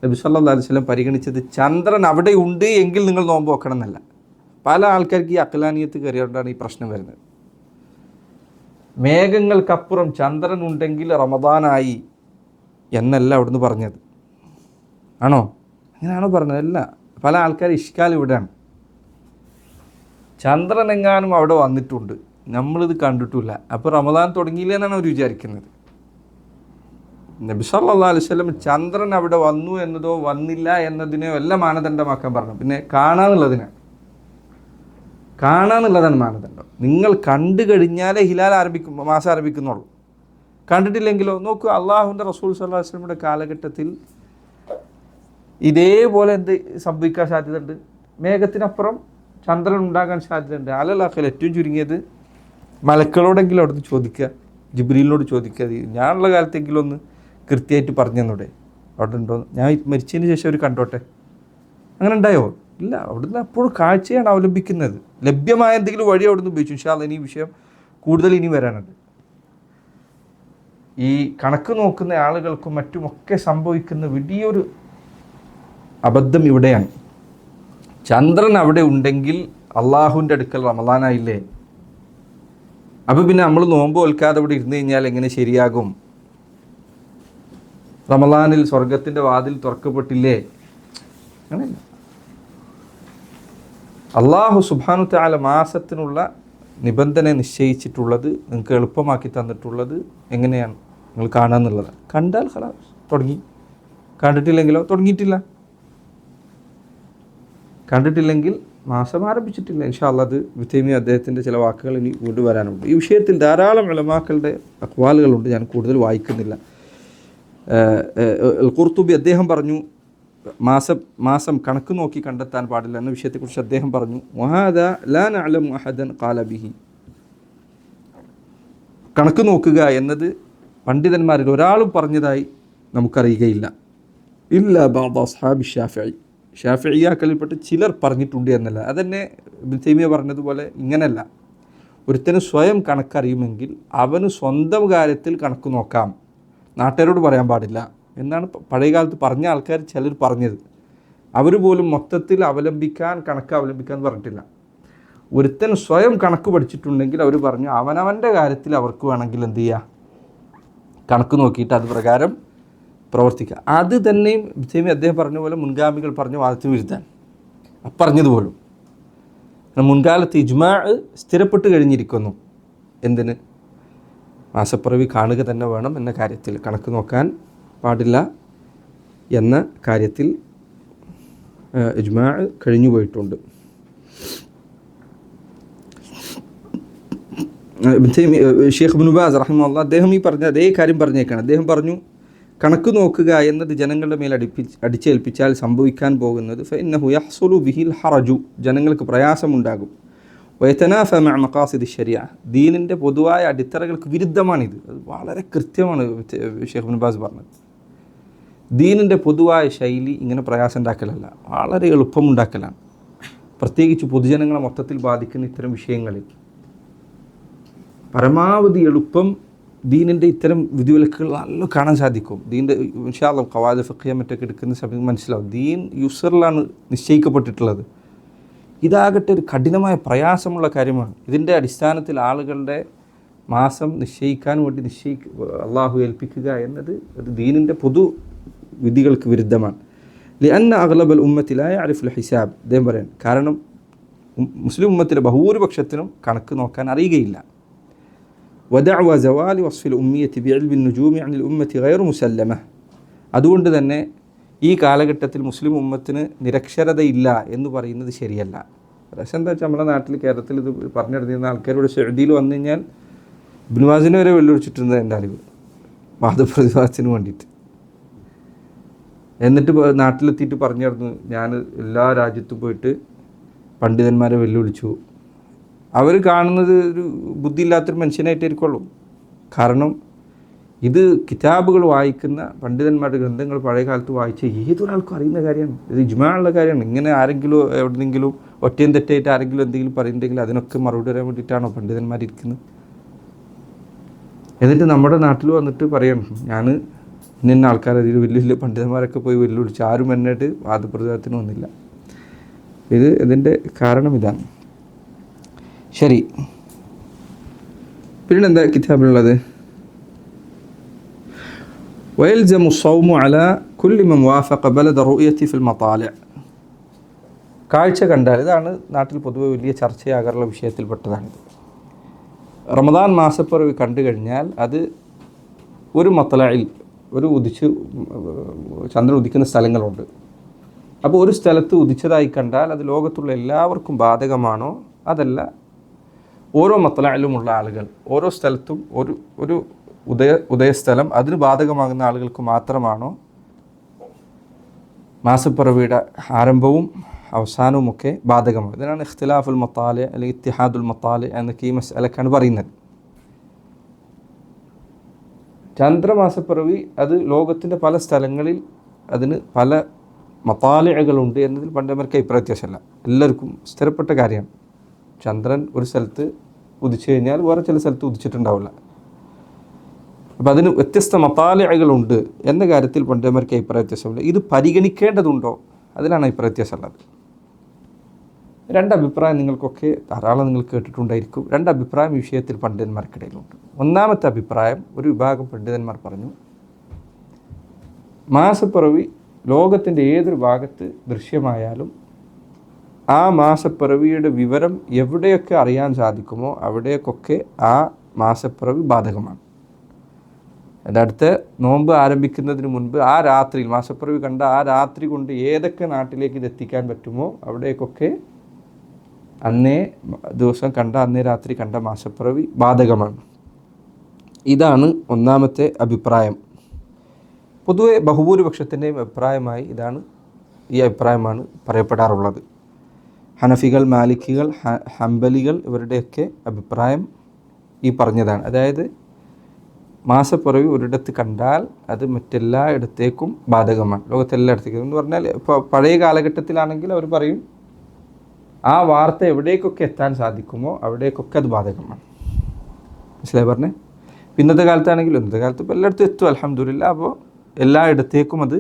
നബി സല്ലല്ലാഹു അലൈഹി വസല്ലം പരിഗണിച്ചത് ചന്ദ്രൻ അവിടെ ഉണ്ട് എങ്കിൽ നിങ്ങൾ നോമ്പ് നോക്കണം എന്നല്ല. പല ആൾക്കാർക്ക് ഈ അഖ്ലാനിയത്ത് കയറിയോണ്ടാണ് ഈ പ്രശ്നം വരുന്നത്. മേഘങ്ങൾക്കപ്പുറം ചന്ദ്രൻ ഉണ്ടെങ്കിൽ റമദാനായി എന്നല്ല അവിടുന്ന് പറഞ്ഞത്. ആണോ? അങ്ങനെയാണോ പറഞ്ഞത്? അല്ല. പല ആൾക്കാർ ഇഷ്കാൽ ഇവിടെയാണ്. ചന്ദ്രൻ എങ്ങാനും അവിടെ വന്നിട്ടുണ്ട്, നമ്മളിത് കണ്ടിട്ടില്ല, അപ്പോൾ റമദാൻ തുടങ്ങിയില്ല എന്നാണ് അവർ വിചാരിക്കുന്നത്. നബി സല്ലല്ലാഹു അലൈഹി വസല്ലം ചന്ദ്രൻ അവിടെ വന്നു എന്നതോ വന്നില്ല എന്നതിനെയോ എല്ലാം മാനദണ്ഡമാക്കാൻ പറഞ്ഞു. പിന്നെ കാണാന്നുള്ളതാണ് മാനദണ്ഡം. നിങ്ങൾ കണ്ടു കഴിഞ്ഞാലേ ഹിലാൽ മാസം ആരംഭിക്കുന്നുള്ളൂ. കണ്ടിട്ടില്ലെങ്കിലോ? നോക്കൂ, അള്ളാഹുവിൻ്റെ റസൂൽ സല്ലല്ലാഹു അലൈഹി വസല്ലമയുടെ കാലഘട്ടത്തിൽ ഇതേപോലെ എന്ത് സംഭവിക്കാൻ സാധ്യതയുണ്ട്? മേഘത്തിനപ്പുറം ചന്ദ്രൻ ഉണ്ടാകാൻ സാധ്യതയുണ്ട്. അലലാഖൽ ഏറ്റവും ചുരുങ്ങിയത് മലക്കളോടെങ്കിലും അവിടുന്ന് ചോദിക്കുക, ജിബ്രീലിനോട് ചോദിക്കുക, ഞാനുള്ള കാലത്തെങ്കിലും ഒന്ന് കൃത്യമായിട്ട് പറഞ്ഞു തന്നൂടെ അവിടെ ഉണ്ടോ? ഞാൻ മരിച്ചതിന് ശേഷം അവർ കണ്ടോട്ടെ. അങ്ങനെ ഉണ്ടായോ? ഇല്ല. അവിടുന്ന് അപ്പോഴും കാഴ്ചയാണ് അവലംബിക്കുന്നത്. ലഭ്യമായ എന്തെങ്കിലും വഴി അവിടുന്ന് ഉപയോഗിച്ചു. ഇൻഷാ അല്ലാഹ് ഇനി വിഷയം കൂടുതൽ ഇനി വരാനുണ്ട്. ഈ കണക്ക് നോക്കുന്ന ആളുകൾക്കും മറ്റുമൊക്കെ സംഭവിക്കുന്ന വലിയൊരു അബദ്ധം ഇവിടെയാണ്. ചന്ദ്രൻ അവിടെ ഉണ്ടെങ്കിൽ അള്ളാഹുവിൻ്റെ അടുക്കൽ റമദാനായില്ലേ? അപ്പോൾ പിന്നെ നമ്മൾ നോമ്പ് ഓൽക്കാതെ ഇവിടെ ഇരുന്ന് കഴിഞ്ഞാൽ എങ്ങനെ ശരിയാകും? റമദാനിൽ സ്വർഗത്തിൻ്റെ വാതിൽ തുറക്കപ്പെട്ടില്ലേ? അങ്ങനെയല്ല. അള്ളാഹു സുബ്ഹാനഹു തആല മാസത്തിനുള്ള നിബന്ധന നിശ്ചയിച്ചിട്ടുള്ളത്, നിങ്ങൾക്ക് എളുപ്പമാക്കി തന്നിട്ടുള്ളത് എങ്ങനെയാണ്? നിങ്ങൾ കാണാമെന്നുള്ളതാണ്. കണ്ടാൽ ഖലാസ്, തുടങ്ങി. കണ്ടിട്ടില്ലെങ്കിലോ? തുടങ്ങിയിട്ടില്ല. കണ്ടിട്ടില്ലെങ്കിൽ മാസം ആരംഭിച്ചിട്ടില്ല. ഇൻഷാ അല്ലാഹ് അത് ഉത്തൈമി അദ്ദേഹത്തിൻ്റെ ചില വാക്കുകൾ ഇനി വീണ്ടും വരാനുണ്ട്. ഈ വിഷയത്തിൽ ധാരാളം ഉലമാക്കളുടെ അഖ്വാലുകളുണ്ട്, ഞാൻ കൂടുതൽ വായിക്കുന്നില്ല. ഖുർത്തുബി അദ്ദേഹം പറഞ്ഞു, മാസം കണക്ക് നോക്കി കണ്ടെത്താൻ പാടില്ല എന്ന വിഷയത്തെക്കുറിച്ച് അദ്ദേഹം പറഞ്ഞു, വഹാദാ ലാ നഅലമു അഹദൻ ഖാല ബിഹി. കണക്ക് നോക്കുക എന്നത് പണ്ഡിതന്മാരിൽ ഒരാളും പറഞ്ഞതായി നമുക്കറിയുകയില്ല. ഇല്ലാ ബഅദ അസ്ഹാബി ഷാഫിഈ, ഷാഫിഈയാക്കളിൽപ്പെട്ട് ചിലർ പറഞ്ഞിട്ടുണ്ട് എന്നല്ല. അതന്നെ ഇബ്നു തൈമിയ്യ പറഞ്ഞതുപോലെ ഇങ്ങനല്ല. ഒരുത്തന് സ്വയം കണക്കറിയുമെങ്കിൽ അവന് സ്വന്തം കാര്യത്തിൽ കണക്ക് നോക്കാം, നാട്ടുകാരോട് പറയാൻ പാടില്ല എന്നാണ് പഴയകാലത്ത് പറഞ്ഞ ആൾക്കാർ ചിലർ പറഞ്ഞത്. അവർ പോലും മൊത്തത്തിൽ കണക്ക് അവലംബിക്കാൻ പറഞ്ഞിട്ടില്ല. ഒരുത്തൻ സ്വയം കണക്ക് പഠിച്ചിട്ടുണ്ടെങ്കിൽ അവർ പറഞ്ഞു അവനവൻ്റെ കാര്യത്തിൽ അവർക്ക് വേണമെങ്കിൽ എന്ത് ചെയ്യുക, കണക്ക് നോക്കിയിട്ട് അത് പ്രകാരം പ്രവർത്തിക്കുക. അത് തന്നെയും അദ്ദേഹം പറഞ്ഞ പോലെ മുൻഗാമികൾ പറഞ്ഞ വാദത്തിന് വിരുദ്ധാൻ പറഞ്ഞതുപോലും. മുൻകാലത്ത് ഇജ്മാ സ്ഥിരപ്പെട്ട് കഴിഞ്ഞിരിക്കുന്നു. എന്തിന്? മാസപ്പിറവി കാണുക തന്നെ വേണം എന്ന കാര്യത്തിൽ, കണക്ക് നോക്കാൻ പാടില്ല എന്ന കാര്യത്തിൽ ഇജ്മാ കഴിഞ്ഞു പോയിട്ടുണ്ട്. ഷെയ്ഖ് ഇബ്നു ബാസ് റഹിമഹുല്ലാഹ് അദ്ദേഹം ഈ പറഞ്ഞ അതേ കാര്യം പറഞ്ഞേക്കാണ്. അദ്ദേഹം പറഞ്ഞു, കണക്ക് നോക്കുക എന്നത് ജനങ്ങളുടെ മേൽ അടിച്ചേൽപ്പിച്ചാൽ സംഭവിക്കാൻ പോകുന്നത് ഫഇന്നഹു യഹ്സുലു ബിഹിൽ ഹറജു, ജനങ്ങൾക്ക് പ്രയാസമുണ്ടാകും. വയതനാഫ മഅ മഖാസിദി ശരിയ, ദീനിൻ്റെ പൊതുവായ അടിത്തറകൾക്ക് വിരുദ്ധമാണിത്. അത് വളരെ കൃത്യമാണ് ഷെയ്ഖ് ഇബ്നു ബാസ് പറഞ്ഞത്. ദീനിൻ്റെ പൊതുവായ ശൈലി ഇങ്ങനെ പ്രയാസം ഉണ്ടാക്കലല്ല, വളരെ എളുപ്പമുണ്ടാക്കലാണ്. പ്രത്യേകിച്ച് പൊതുജനങ്ങളെ മൊത്തത്തിൽ ബാധിക്കുന്ന ഇത്തരം വിഷയങ്ങളിൽ പരമാവധി എളുപ്പം ദീനിൻ്റെ ഇത്തരം വിധിവിലക്കുകൾ നല്ല കാണാൻ സാധിക്കും. ദീൻ്റെ ഇൻഷാ അല്ലാഹ് ഖവായിദ് ഫിഖ്ഹിയ മറ്റൊക്കെ എടുക്കുന്ന സമയത്ത് മനസ്സിലാവും ദീൻ യുസറിലാണ് നിശ്ചയിക്കപ്പെട്ടിട്ടുള്ളത്. ഇതാകട്ടെ ഒരു കഠിനമായ പ്രയാസമുള്ള കാര്യമാണ്. ഇതിൻ്റെ അടിസ്ഥാനത്തിൽ ആളുകളുടെ മാസം നിശ്ചയിക്കാൻ വേണ്ടി അള്ളാഹു ഏൽപ്പിക്കുക എന്നത് അത് ദീനിൻ്റെ പൊതു വിധികൾക്ക് വിരുദ്ധമാണ്. ലിഅന്ന അഗ്ലബൽ ഉമ്മത്തി ലാ യഅരിഫുൽ ഹിസാബ്, അദ്ദേഹം പറയാൻ കാരണം മുസ്ലിം ഉമ്മത്തിലെ ബഹുഭൂരിപക്ഷത്തിനും കണക്ക് നോക്കാൻ അറിയുകയില്ല. വദഅവ സവാലി വസ്ഫിൽ ഉമ്മിയത്തി ബിഇൽമി നുജൂമി അനിൽ ഉമ്മത്തി ഗൈറു മുസല്ലമ, അതുകൊണ്ട് തന്നെ ഈ കാലഘട്ടത്തിൽ മുസ്ലിം ഉമ്മത്തിന് നിരക്ഷരതയില്ല എന്ന് പറയുന്നത് ശരിയല്ല. പക്ഷേ എന്താ വെച്ചാൽ നമ്മുടെ നാട്ടിൽ കേരളത്തിൽ ഇത് പറഞ്ഞിരുന്ന ആൾക്കാരോട് സൗദിയിൽ വന്നു കഴിഞ്ഞാൽ ഇബ്നു ബാസിനെ വരെ വെല്ലുവിളിച്ചിട്ടുണ്ട് എൻ്റെ അറിവ്, വാദപ്രതിവാദത്തിന് വേണ്ടിയിട്ട്. എന്നിട്ട് നാട്ടിലെത്തിയിട്ട് പറഞ്ഞിരുന്നു ഞാൻ എല്ലാ രാജ്യത്തും പോയിട്ട് പണ്ഡിതന്മാരെ വെല്ലുവിളിച്ചു. അവർ കാണുന്നത് ഒരു ബുദ്ധിയില്ലാത്തൊരു മനുഷ്യനായിട്ടായിരിക്കുള്ളൂ. കാരണം ഇത് കിതാബുകൾ വായിക്കുന്ന പണ്ഡിതന്മാരുടെ ഗ്രന്ഥങ്ങൾ പഴയ കാലത്ത് വായിച്ച ഏതൊരാൾക്കും അറിയുന്ന കാര്യമാണ്. ഇത് ഇജ്മാഉള്ള കാര്യമാണ്. ഇങ്ങനെ ആരെങ്കിലും എവിടെയെങ്കിലും ഒറ്റയും തെറ്റായിട്ട് ആരെങ്കിലും എന്തെങ്കിലും പറയുന്നുണ്ടെങ്കിൽ അതിനൊക്കെ മറുപടി പറയാൻ വേണ്ടിയിട്ടാണോ പണ്ഡിതന്മാരിരിക്കുന്നത്? എന്നിട്ട് നമ്മുടെ നാട്ടിൽ വന്നിട്ട് പറയണം ഞാൻ ഇന്ന ആൾക്കാർ അതിൽ വലിയ വലിയ പണ്ഡിതന്മാരൊക്കെ പോയി വെല്ലുവിളിച്ച് ആരും എന്നായിട്ട് വാദപ്രതിവാദത്തിന് വന്നില്ല. ഇതിൻ്റെ കാരണം ഇതാണ്. ശരി, പിന്നെന്താ കിതാബിലുള്ളത്? ويلزم الصوم على كل من وافق بلد الرؤية في المطالع. കാഴ്ച കണ്ടാൽ, ഇതാണ് നാട്ടിൽ പൊതുവെ വലിയ ചർച്ചയാകാറുള്ള വിഷയത്തിൽപ്പെട്ടതാണിത്. റമദാൻ മാസപ്പിറവി കണ്ടു കഴിഞ്ഞാൽ അത് ഒരു മത്തലയിൽ ചന്ദ്രൻ ഉദിക്കുന്ന സ്ഥലങ്ങളുണ്ട്. അപ്പോൾ ഒരു സ്ഥലത്ത് ഉദിച്ചതായി കണ്ടാൽ അത് ലോകത്തുള്ള എല്ലാവർക്കും ബാധകമാണോ? അതല്ല, ഓരോ മത്തലയിലുമുള്ള ആളുകൾ ഓരോ സ്ഥലത്തും ഒരു ഉദയസ്ഥലം അതിന് ബാധകമാകുന്ന ആളുകൾക്ക് മാത്രമാണോ മാസപ്പിറവിയുടെ ആരംഭവും അവസാനവുമൊക്കെ ബാധകമാണ്? ഇതിനാണ് ഇഖ്തിലാഫുൽ മത്താലി അല്ലെങ്കിൽ ഇത്തിഹാദുൽ മത്താലി എന്നൊക്കെ ഈ മസ്അലക്കാണ് പറയുന്നത്. ചന്ദ്രമാസപ്പിറവി അത് ലോകത്തിൻ്റെ പല സ്ഥലങ്ങളിൽ അതിന് പല മത്താലികളുണ്ട് എന്നതിൽ പണ്ഡിതന്മാർക്ക് അഭിപ്രായ വ്യത്യാസമല്ല. എല്ലാവർക്കും സ്ഥിരപ്പെട്ട കാര്യമാണ്. ചന്ദ്രൻ ഒരു സ്ഥലത്ത് ഉദിച്ചു കഴിഞ്ഞാൽ വേറെ ചില സ്ഥലത്ത് ഉദിച്ചിട്ടുണ്ടാവില്ല. അപ്പോൾ അതിന് വ്യത്യസ്ത മത്താലികളുണ്ട് എന്ന കാര്യത്തിൽ പണ്ഡിതന്മാർക്ക് അഭിപ്രായ വ്യത്യാസമില്ല. ഇത് പരിഗണിക്കേണ്ടതുണ്ടോ? അതിലാണ് അഭിപ്രായ വ്യത്യാസമുള്ളത്. രണ്ടഭിപ്രായം നിങ്ങൾക്കൊക്കെ ധാരാളം നിങ്ങൾ കേട്ടിട്ടുണ്ടായിരിക്കും. രണ്ടഭിപ്രായം ഈ വിഷയത്തിൽ പണ്ഡിതന്മാർക്കിടയിലുണ്ട്. ഒന്നാമത്തെ അഭിപ്രായം, ഒരു വിഭാഗം പണ്ഡിതന്മാർ പറഞ്ഞു മാസപ്പിറവി ലോകത്തിൻ്റെ ഏതൊരു ഭാഗത്ത് ദൃശ്യമായാലും ആ മാസപ്പിറവിയുടെ വിവരം എവിടെയൊക്കെ അറിയാൻ സാധിക്കുമോ അവിടേക്കൊക്കെ ആ മാസപ്പിറവി ബാധകമാണ്. അടുത്ത നോമ്പ് ആരംഭിക്കുന്നതിന് മുൻപ് ആ രാത്രിയിൽ മാസപ്പിറവി കണ്ട ആ രാത്രി കൊണ്ട് ഏതൊക്കെ നാട്ടിലേക്ക് ഇത് എത്തിക്കാൻ പറ്റുമോ അവിടേക്കൊക്കെ അന്നേ ദിവസം കണ്ട അന്നേ രാത്രി കണ്ട മാസപ്പിറവി ബാധകമാണ്. ഇതാണ് ഒന്നാമത്തെ അഭിപ്രായം. പൊതുവെ ബഹുഭൂരിപക്ഷത്തിൻ്റെയും അഭിപ്രായമായി ഈ അഭിപ്രായമാണ് പറയപ്പെടാറുള്ളത്. ഹനഫികൾ, മാലിക്കികൾ, ഹംബലികൾ ഇവരുടെയൊക്കെ അഭിപ്രായം ഈ പറഞ്ഞതാണ്. അതായത് മാസപ്പിറവി ഒരിടത്ത് കണ്ടാൽ അത് മറ്റെല്ലായിടത്തേക്കും ബാധകമാണ്, ലോകത്തെല്ലായിടത്തേക്കും. എന്ന് പറഞ്ഞാൽ ഇപ്പോൾ പഴയ കാലഘട്ടത്തിലാണെങ്കിൽ അവർ പറയും ആ വാർത്ത എവിടേക്കൊക്കെ എത്താൻ സാധിക്കുമോ അവിടേക്കൊക്കെ അത് ബാധകമാണ്. മനസ്സിലായി പറഞ്ഞേ? ഇന്നത്തെ കാലത്താണെങ്കിലും ഇന്നത്തെ കാലത്ത് ഇപ്പോൾ എല്ലായിടത്തും എത്തും അൽഹംദുലില്ലാ. അപ്പോൾ എല്ലായിടത്തേക്കും അത്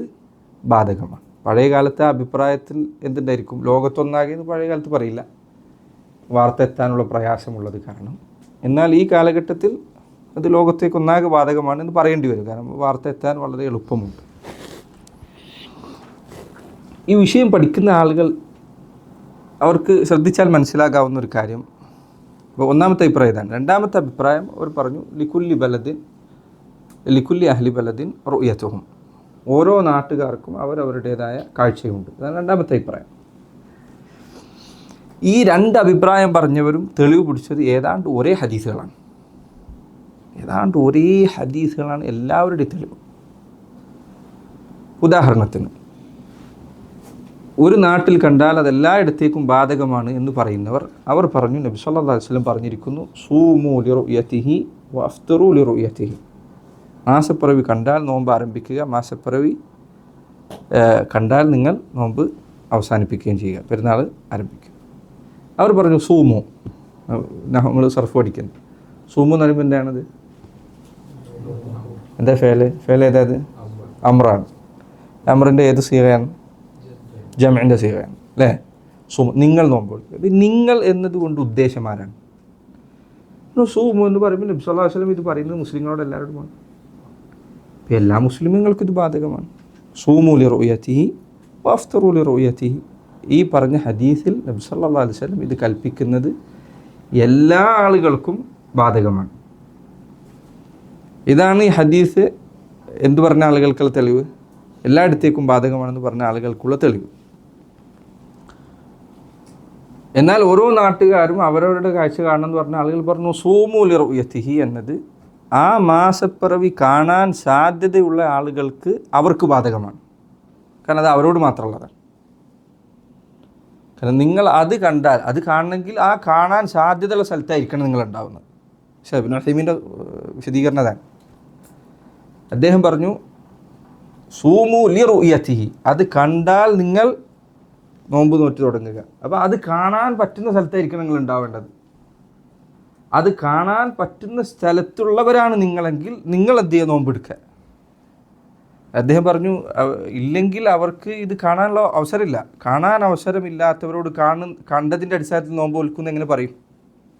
ബാധകമാണ്. പഴയ കാലത്തെ അഭിപ്രായത്തിൽ എന്തുണ്ടായിരിക്കും? ലോകത്തൊന്നാകിയെന്ന് പഴയ കാലത്ത് പറയില്ല, വാർത്ത എത്താനുള്ള പ്രയാസമുള്ളത് കാരണം. എന്നാൽ ഈ കാലഘട്ടത്തിൽ അത് ലോകത്തേക്കൊന്നാകെ ബാധകമാണെന്ന് പറയേണ്ടി വരും, കാരണം വാർത്ത എത്താൻ വളരെ എളുപ്പമുണ്ട്. ഈ വിഷയം പഠിക്കുന്ന ആളുകൾ അവർക്ക് ശ്രദ്ധിച്ചാൽ മനസ്സിലാകാവുന്ന ഒരു കാര്യം, അപ്പോൾ ഒന്നാമത്തെ അഭിപ്രായം ഇതാണ്. രണ്ടാമത്തെ അഭിപ്രായം അവർ പറഞ്ഞു ലിക്കുല്ലി അഹ്ലി ബലദിൻ റുയത്തുഹും, ഓരോ നാട്ടുകാർക്കും അവരവരുടേതായ കാഴ്ചയുണ്ട്. അതാണ് രണ്ടാമത്തെ അഭിപ്രായം. ഈ രണ്ട് അഭിപ്രായം പറഞ്ഞവരും തെളിവ് പിടിച്ചത് ഏതാണ്ട് ഒരേ ഹദീസുകളാണ്. എല്ലാവരുടെയും തെളിവ്. ഉദാഹരണത്തിന്, ഒരു നാട്ടിൽ കണ്ടാൽ അതെല്ലായിടത്തേക്കും ബാധകമാണ് എന്ന് പറയുന്നവർ അവർ പറഞ്ഞു, നബി സല്ലല്ലാഹു അലൈഹി വസല്ലം പറഞ്ഞിരിക്കുന്നു, സൂമു ലിറുയതിഹി വഅഫ്തിറു ലിറുയതിഹി, മാസപ്പിറവി കണ്ടാൽ നോമ്പ് ആരംഭിക്കുക, മാസപ്പിറവി കണ്ടാൽ നിങ്ങൾ നോമ്പ് അവസാനിപ്പിക്കുകയും ചെയ്യുക, പെരുന്നാൾ ആരംഭിക്കുക. അവർ പറഞ്ഞു സൂമു, നമ്മൾ സർഫ് പഠിക്കുന്നു, സൂമു എന്ന് പറയുമ്പോൾ എന്താണത്? എന്താ ഫേല് ഏതായത്? അമ്രാണ്. അമ്രിൻ്റെ ഏത് സീഗയാണ്? ജംഇൻ്റെ സീഗയാണ് അല്ലേ? സൂമു, നിങ്ങൾ നോമ്പ് കൊടുക്കുക. നിങ്ങൾ എന്നതുകൊണ്ട് ഉദ്ദേശം ആരാണ്? സൂമു എന്ന് പറയുമ്പോൾ നബി സല്ലല്ലാഹു അലൈഹി വസല്ലം ഇത് പറയുന്നത് മുസ്ലിങ്ങളോട് എല്ലാവരോടുമാണ്. ഇപ്പം എല്ലാ മുസ്ലിമുകൾക്കും ഇത് ബാധകമാണ്. സൂമു ലി റുയതിഹി വഅഫ്തറു ലി റുയതിഹി. ഈ പറഞ്ഞ ഹദീസിൽ നബി സല്ലല്ലാഹു അലൈഹി വസല്ലം ഇത് കൽപ്പിക്കുന്നത് എല്ലാ ആളുകൾക്കും ബാധകമാണ്. ഇതാണ് ഈ ഹദീസ് എന്തു പറഞ്ഞ ആളുകൾക്കുള്ള തെളിവ്? എല്ലായിടത്തേക്കും ബാധകമാണെന്ന് പറഞ്ഞ ആളുകൾക്കുള്ള തെളിവ്. എന്നാൽ ഓരോ നാട്ടുകാരും അവരവരുടെ കാഴ്ച കാണണമെന്ന് പറഞ്ഞ ആളുകൾ പറഞ്ഞു സൂമു ലി റുയതിഹി എന്നത് ആ മാസപ്പിറവി കാണാൻ സാധ്യതയുള്ള ആളുകൾക്ക് അവർക്ക് ബാധകമാണ്. കാരണം അത് അവരോട് മാത്രമുള്ളതാണ്. കാരണം നിങ്ങൾ അത് കണ്ടാൽ, അത് കാണണമെങ്കിൽ ആ കാണാൻ സാധ്യതയുള്ള സ്ഥലത്തായിരിക്കണം നിങ്ങൾ ഉണ്ടാവുന്നത്. പക്ഷേ ഇബ്നു ഉസൈമീൻ്റെ വിശദീകരണം അതാണ്. അദ്ദേഹം പറഞ്ഞു സൂമു ലി റുയതിഹി, അത് കണ്ടാൽ നിങ്ങൾ നോമ്പ് നോറ്റ് തുടങ്ങുക. അപ്പോൾ അത് കാണാൻ പറ്റുന്ന സ്ഥലത്തായിരിക്കണം നിങ്ങൾ ഉണ്ടാവേണ്ടത്. അത് കാണാൻ പറ്റുന്ന സ്ഥലത്തുള്ളവരാണ് നിങ്ങളെങ്കിൽ നിങ്ങൾ എന്ത് ചെയ്യുക? നോമ്പെടുക്കുക. അദ്ദേഹം പറഞ്ഞു ഇല്ലെങ്കിൽ അവർക്ക് ഇത് കാണാനുള്ള അവസരമില്ല. കാണാൻ അവസരമില്ലാത്തവരോട് കണ്ടതിൻ്റെ അടിസ്ഥാനത്തിൽ നോമ്പ് നോൽക്കുന്ന എങ്ങനെ പറയും?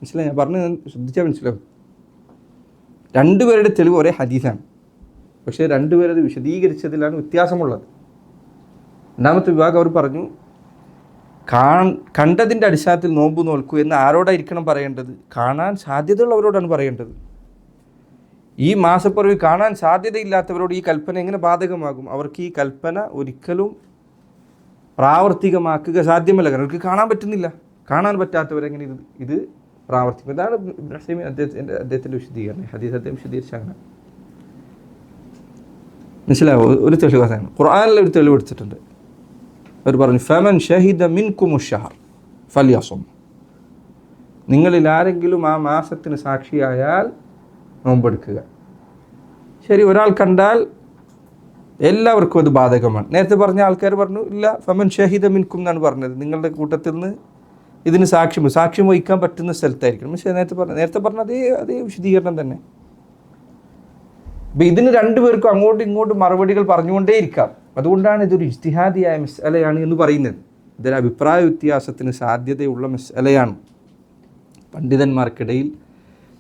മനസ്സിലായി? ഞാൻ പറഞ്ഞു ശ്രദ്ധിച്ചാൽ മനസ്സിലാവും. രണ്ടുപേരുടെ തെളിവ് ഒരേ ഹദീസാണ്, പക്ഷേ രണ്ടുപേരത് വിശദീകരിച്ചതിലാണ് വ്യത്യാസമുള്ളത്. രണ്ടാമത്തെ വിഭാഗം അവർ പറഞ്ഞു കണ്ടതിൻ്റെ അടിസ്ഥാനത്തിൽ നോമ്പ് നോൽക്കൂ എന്ന് ആരോടായിരിക്കണം പറയേണ്ടത്? കാണാൻ സാധ്യതയുള്ളവരോടാണ് പറയേണ്ടത്. ഈ മാസപ്പിറവി കാണാൻ സാധ്യതയില്ലാത്തവരോട് ഈ കൽപ്പന എങ്ങനെ ബാധകമാകും? അവർക്ക് ഈ കൽപ്പന ഒരിക്കലും പ്രാവർത്തികമാക്കുക സാധ്യമല്ല. കാരണം അവർക്ക് കാണാൻ പറ്റുന്നില്ല. കാണാൻ പറ്റാത്തവരെങ്ങനെ ഇത് പ്രാവർത്തികം? ഇതാണ് അദ്ദേഹത്തിൻ്റെ വിശദീകരണം. ഹദീസ് അദ്ദേഹം വിശദീകരിച്ച അങ്ങനെ മനസ്സിലാവും. ഒരു തെളിവ് അതാണ്. ഖുർആനിൽ ഒരു തെളിവ് എടുത്തിട്ടുണ്ട്. അവർ പറഞ്ഞു ഫമൻ ഷഹിദ മിൻകുമു ഷഹർ ഫൽയസും. നിങ്ങളിൽ ആരെങ്കിലും ആ മാസത്തിന് സാക്ഷിയായാൽ നോമ്പെടുക്കുക. ശരി, ഒരാൾ കണ്ടാൽ എല്ലാവർക്കും അത് ബാധകമാണ്. നേരത്തെ പറഞ്ഞ ആൾക്കാർ പറഞ്ഞു ഇല്ല, ഫമൻ ഷഹിദ മിൻകും എന്നാണ് പറഞ്ഞത്. നിങ്ങളുടെ കൂട്ടത്തിൽ നിന്ന് ഇതിന് സാക്ഷ്യം വഹിക്കാൻ പറ്റുന്ന സ്ഥലത്തായിരിക്കണം. പക്ഷേ നേരത്തെ പറഞ്ഞ അതേ വിശദീകരണം തന്നെ. അപ്പം ഇതിന് രണ്ടുപേർക്കും അങ്ങോട്ടും ഇങ്ങോട്ടും മറുപടികൾ പറഞ്ഞുകൊണ്ടേയിരിക്കാം. അതുകൊണ്ടാണ് ഇതൊരു ഇജ്തിഹാദിയായ മസ്അലയാണ് എന്ന് പറയുന്നത്. ഇതൊരു അഭിപ്രായ വ്യത്യാസത്തിന് സാധ്യതയുള്ള മസ്അലയാണ്. പണ്ഡിതന്മാർക്കിടയിൽ